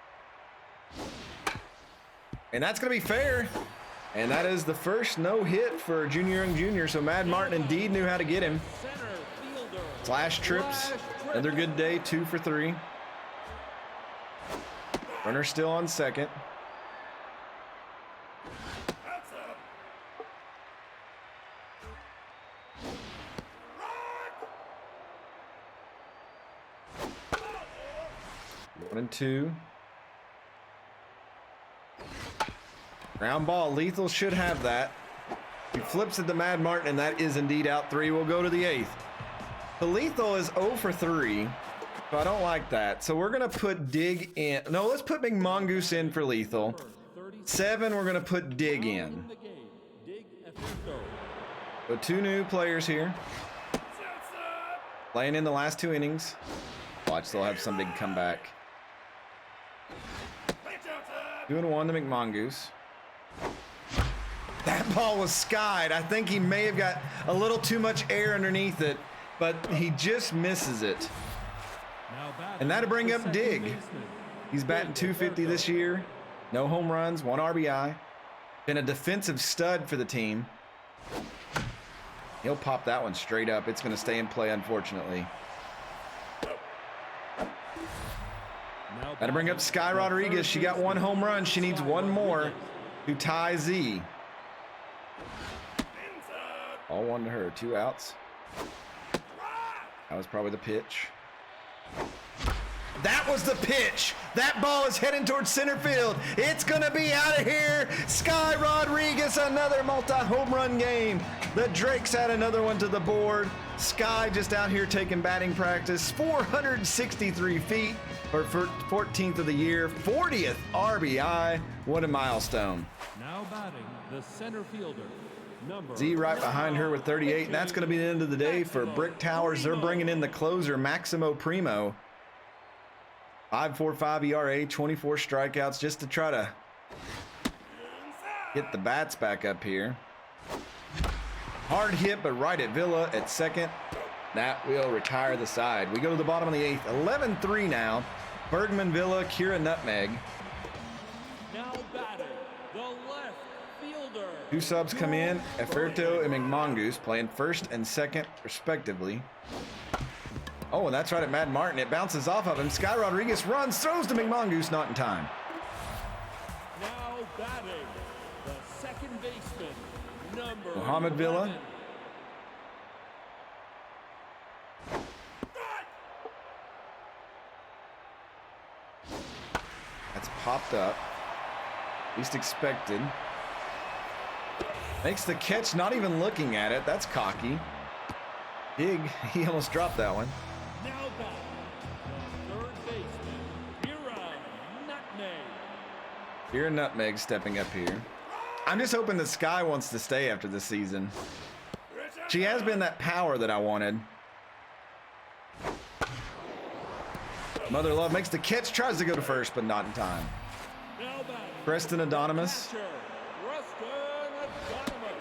A: And that's going to be fair. And that is the first no hit for Junior Young Jr. So Mad Martin indeed knew how to get him.
B: Center fielder.
A: Slash trips. Another good day, 2 for 3. Runner still on second.
D: That's up.
A: 1 and 2. Ground ball. Lethal should have that. He flips it to Mad Martin, and that is indeed out 3. We'll go to the 8th. The Lethal is 0 for 3, so I don't like that. So we're going to put Dig in. No, let's put Big Mongoose in for Lethal. 7, we're going to put Dig in. So 2 new players here. Playing in the last 2 innings. Watch, they'll have some big comeback. 2 and 1 to McMongoose. That ball was skied. I think he may have got a little too much air underneath it, but he just misses it. And that'll bring up Dig. He's batting .250 this year. No home runs, 1 RBI. Been a defensive stud for the team. He'll pop that one straight up. It's going to stay in play, unfortunately. That'll bring up Sky Rodriguez. She got 1 home run. She needs 1 more to tie Z. All 1 to her. 2 outs. That was probably the pitch. That was the pitch. That ball is heading towards center field. It's going to be out of here. Sky Rodriguez, another multi-home run game. The Drakes add another one to the board. Sky just out here taking batting practice. 463 feet for 14th of the year. 40th RBI. What a milestone.
B: Now batting the center fielder.
A: Z right behind her with 38, and that's going to be the end of the day for Brick Towers. They're bringing in the closer, Maximo Primo. 5.45 ERA, 24 strikeouts, just to try to get the bats back up here. Hard hit, but right at Villa at second. That will retire the side. We go to the bottom of the 8th. 11-3 now. Bergman, Villa, Kira, Nutmeg.
B: Now batting the left fielder.
A: 2 subs come in, Eferto and McMongoose playing first and second respectively. Oh, and that's right at Mad Martin. It bounces off of him. Sky Rodriguez runs, throws to McMongoose, not in time.
B: Now batting the second baseman, number
A: Mohamed Villa.
B: 11.
A: That's popped up. Least expected. Makes the catch, not even looking at it. That's cocky. Dig, he almost dropped that one.
B: Now batting the third baseman, Kira Nutmeg.
A: Here Nutmeg stepping up here. I'm just hoping that Sky wants to stay after this season. She has been that power that I wanted. Mother Love makes the catch, tries to go to first, but not in time.
B: Now batting
A: Preston Anonymous.
B: catcher, Preston Anonymous.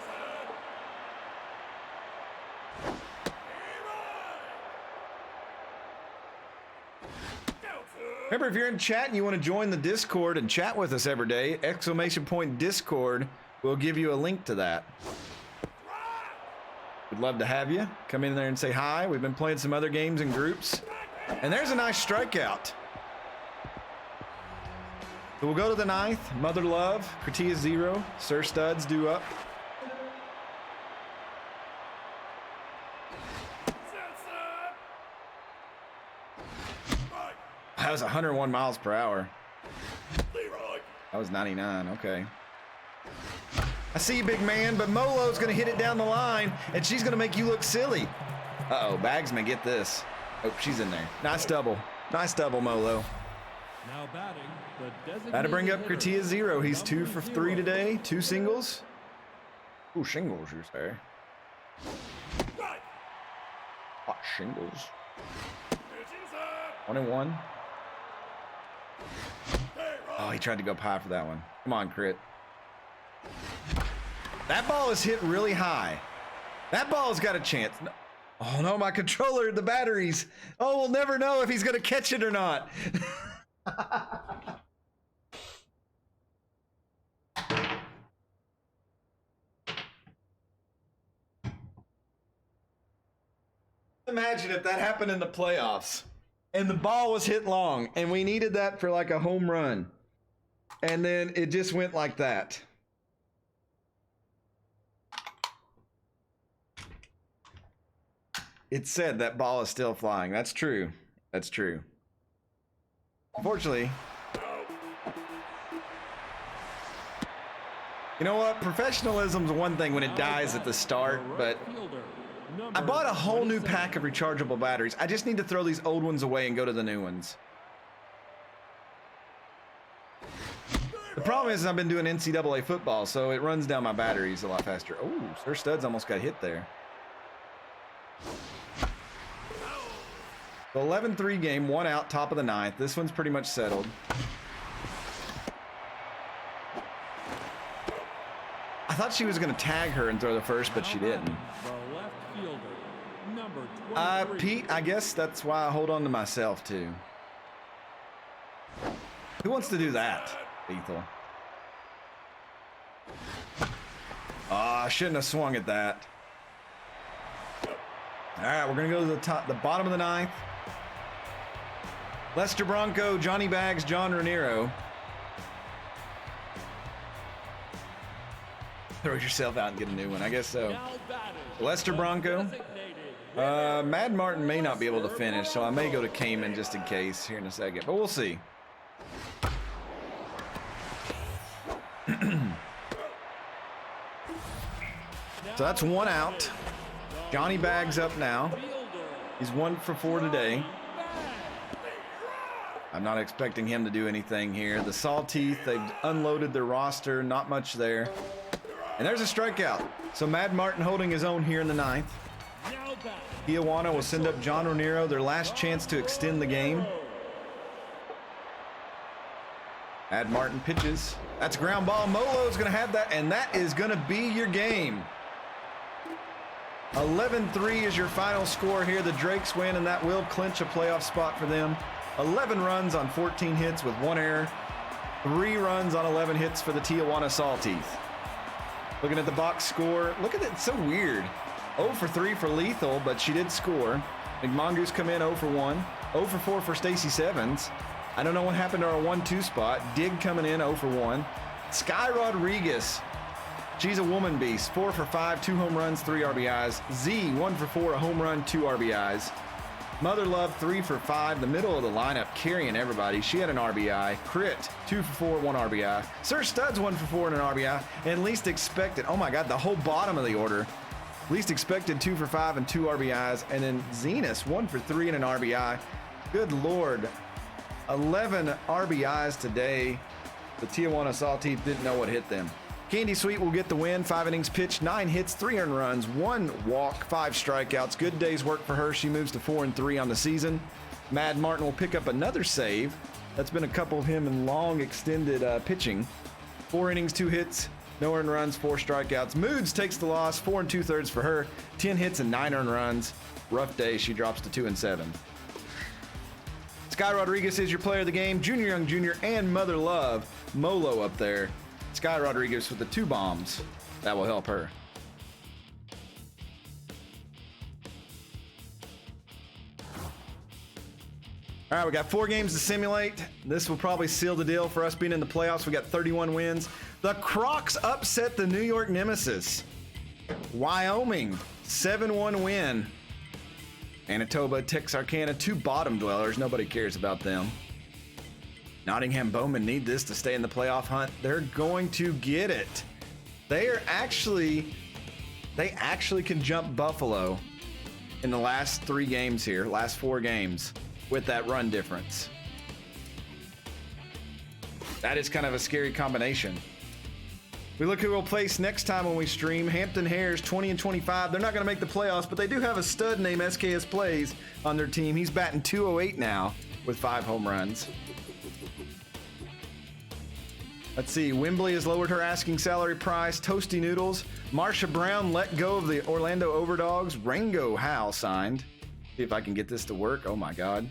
A: Remember, if you're in chat and you want to join the Discord and chat with us every day, !Discord will give you a link to that. We'd love to have you. Come in there and say hi. We've been playing some other games in groups. And there's a nice strikeout. So we'll go to the 9th. Mother Love, Kratia 0, Sir Studs due up. That was 101 miles per hour. That was 99, okay. I see you, big man, but Molo's gonna hit it down the line, and she's gonna make you look silly. Uh-oh, Bagsman, get this. Oh, she's in there. Nice double. Nice double, Molo.
B: Now batting the designated
A: That'll bring up
B: hitter,
A: Kratia 0. He's 2 for
B: number
A: 3
B: 0.
A: today. 2 singles. Ooh, shingles, you say. Hot shingles. 1 and 1. Oh, he tried to go high for that one. Come on, Crit. That ball is hit really high. That ball's got a chance. No. Oh no, my controller, the batteries. Oh, we'll never know if he's gonna catch it or not. Imagine if that happened in the playoffs and the ball was hit long and we needed that for like a home run. And then it just went like that. It said that ball is still flying. That's true. That's true. Unfortunately, you know what? Professionalism's one thing when it dies at the start, but I bought a whole new pack of rechargeable batteries. I just need to throw these old ones away and go to the new ones. The problem is I've been doing NCAA football, so it runs down my batteries a lot faster. Oh, Sir Studs almost got hit there. The 11-3 game, 1 out, top of the 9th. This one's pretty much settled. I thought she was going to tag her and throw the first, but she didn't.
B: The left fielder, number 23.
A: Pete, I guess that's why I hold on to myself, too. Who wants to do that, Ethel? Oh, I shouldn't have swung at that. All right, we're going to go to the bottom of the 9th. Lester Bronco, Johnny Bags, John Raniero. Throw yourself out and get a new one. I guess so. Lester Bronco. Mad Martin may not be able to finish, so I may go to Cayman just in case here in a second. But we'll see. So that's 1 out. Johnny Bags up now. He's 1 for 4 today. I'm not expecting him to do anything here. The Sawteeth, they've unloaded their roster. Not much there. And there's a strikeout. So Mad Martin holding his own here in the 9th. Tijuana will send up John Raniero, their last chance to extend the game. Mad Martin pitches. That's a ground ball. Molo's going to have that, and that is going to be your game. 11-3 is your final score here. The Drakes win, and that will clinch a playoff spot for them. 11 runs on 14 hits with 1 error. 3 runs on 11 hits for the Tijuana Sawteeth. Looking at the box score, look at it, it's so weird. 0 for 3 for Lethal, but she did score. McMongoose come in 0 for 1. 0 for 4 for Stacy Sevens. I don't know what happened to our 1-2 spot. Dig coming in 0 for 1. Sky Rodriguez, she's a woman beast. 4 for 5, 2 home runs, 3 RBIs. Z, 1 for 4, a home run, 2 RBIs. Mother Love, 3 for 5, the middle of the lineup, carrying everybody. She had an RBI. Crit, 2 for 4, 1 RBI. Sir Studs, 1 for 4 and an RBI. And least expected, oh my God, the whole bottom of the order. Least expected, 2 for 5 and 2 RBIs. And then Zenas, 1 for 3 and an RBI. Good Lord. 11 RBIs today. The Tijuana Sawteeth didn't know what hit them. Candy Sweet will get the win. 5 innings pitched, 9 hits, 3 earned runs, 1 walk, 5 strikeouts. Good day's work for her. She moves to 4-3 on the season. Mad Martin will pick up another save. That's been a couple of him in long extended pitching. 4 innings, 2 hits, no earned runs, 4 strikeouts. Moods takes the loss, 4 2/3 for her. 10 hits and 9 earned runs. Rough day. She drops to 2-7. Sky Rodriguez is your player of the game. Junior Young Jr. and Mother Love. Molo up there. Sky Rodriguez with the 2 bombs. That will help her. All right, we got 4 games to simulate. This will probably seal the deal for us being in the playoffs. We got 31 wins. The Crocs upset the New York Nemesis. Wyoming, 7-1 win. Manitoba, Texarkana, 2 bottom dwellers. Nobody cares about them. Nottingham Bowmen need this to stay in the playoff hunt. They're going to get it. They actually can jump Buffalo in the last 3 games here, last 4 games with that run difference. That is kind of a scary combination. We look who will place next time when we stream. Hampton Hares, 20-25. They're not going to make the playoffs, but they do have a stud named SKS Plays on their team. He's batting .208 now with 5 home runs. Let's see. Wembley has lowered her asking salary price. Toasty Noodles. Marsha Brown let go of the Orlando Overdogs. Rango Howe signed. See if I can get this to work. Oh my God.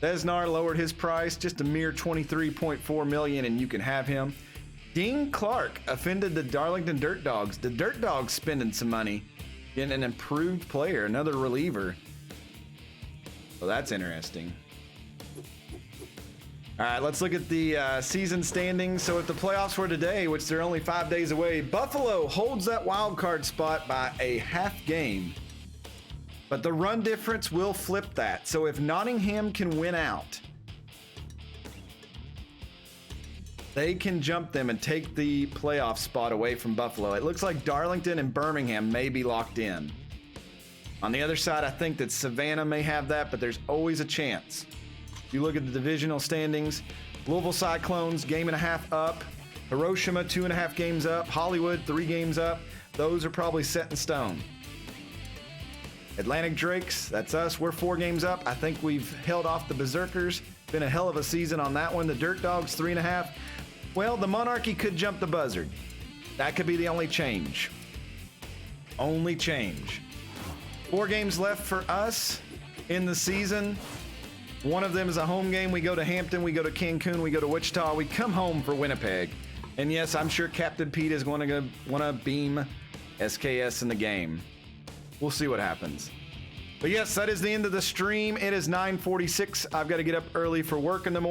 A: Desnar lowered his price just a mere $23.4 million, and you can have him. Dean Clark offended the Darlington Dirt Dogs. The Dirt Dogs spending some money. Getting an improved player, another reliever. Well, that's interesting. All right, let's look at the season standings. So if the playoffs were today, which they're only 5 days away, Buffalo holds that wild card spot by a half game. But the run difference will flip that. So if Nottingham can win out, they can jump them and take the playoff spot away from Buffalo. It looks like Darlington and Birmingham may be locked in. On the other side, I think that Savannah may have that, but there's always a chance. If you look at the divisional standings, Louisville Cyclones, 1.5 up. Hiroshima, 2.5 games up. Hollywood, 3 games up. Those are probably set in stone. Atlantic Drakes, that's us. We're 4 games up. I think we've held off the Berserkers. Been a hell of a season on that one. The Dirt Dogs, 3.5. Well, the Monarchy could jump the Buzzard. That could be the only change. Only change. 4 games left for us in the season. One of them is a home game. We go to Hampton, we go to Cancun, we go to Wichita. We come home for Winnipeg. And yes, I'm sure Captain Pete is going to want to beam SKS in the game. We'll see what happens. But yes, that is the end of the stream. It is 9:46. I've got to get up early for work in the morning.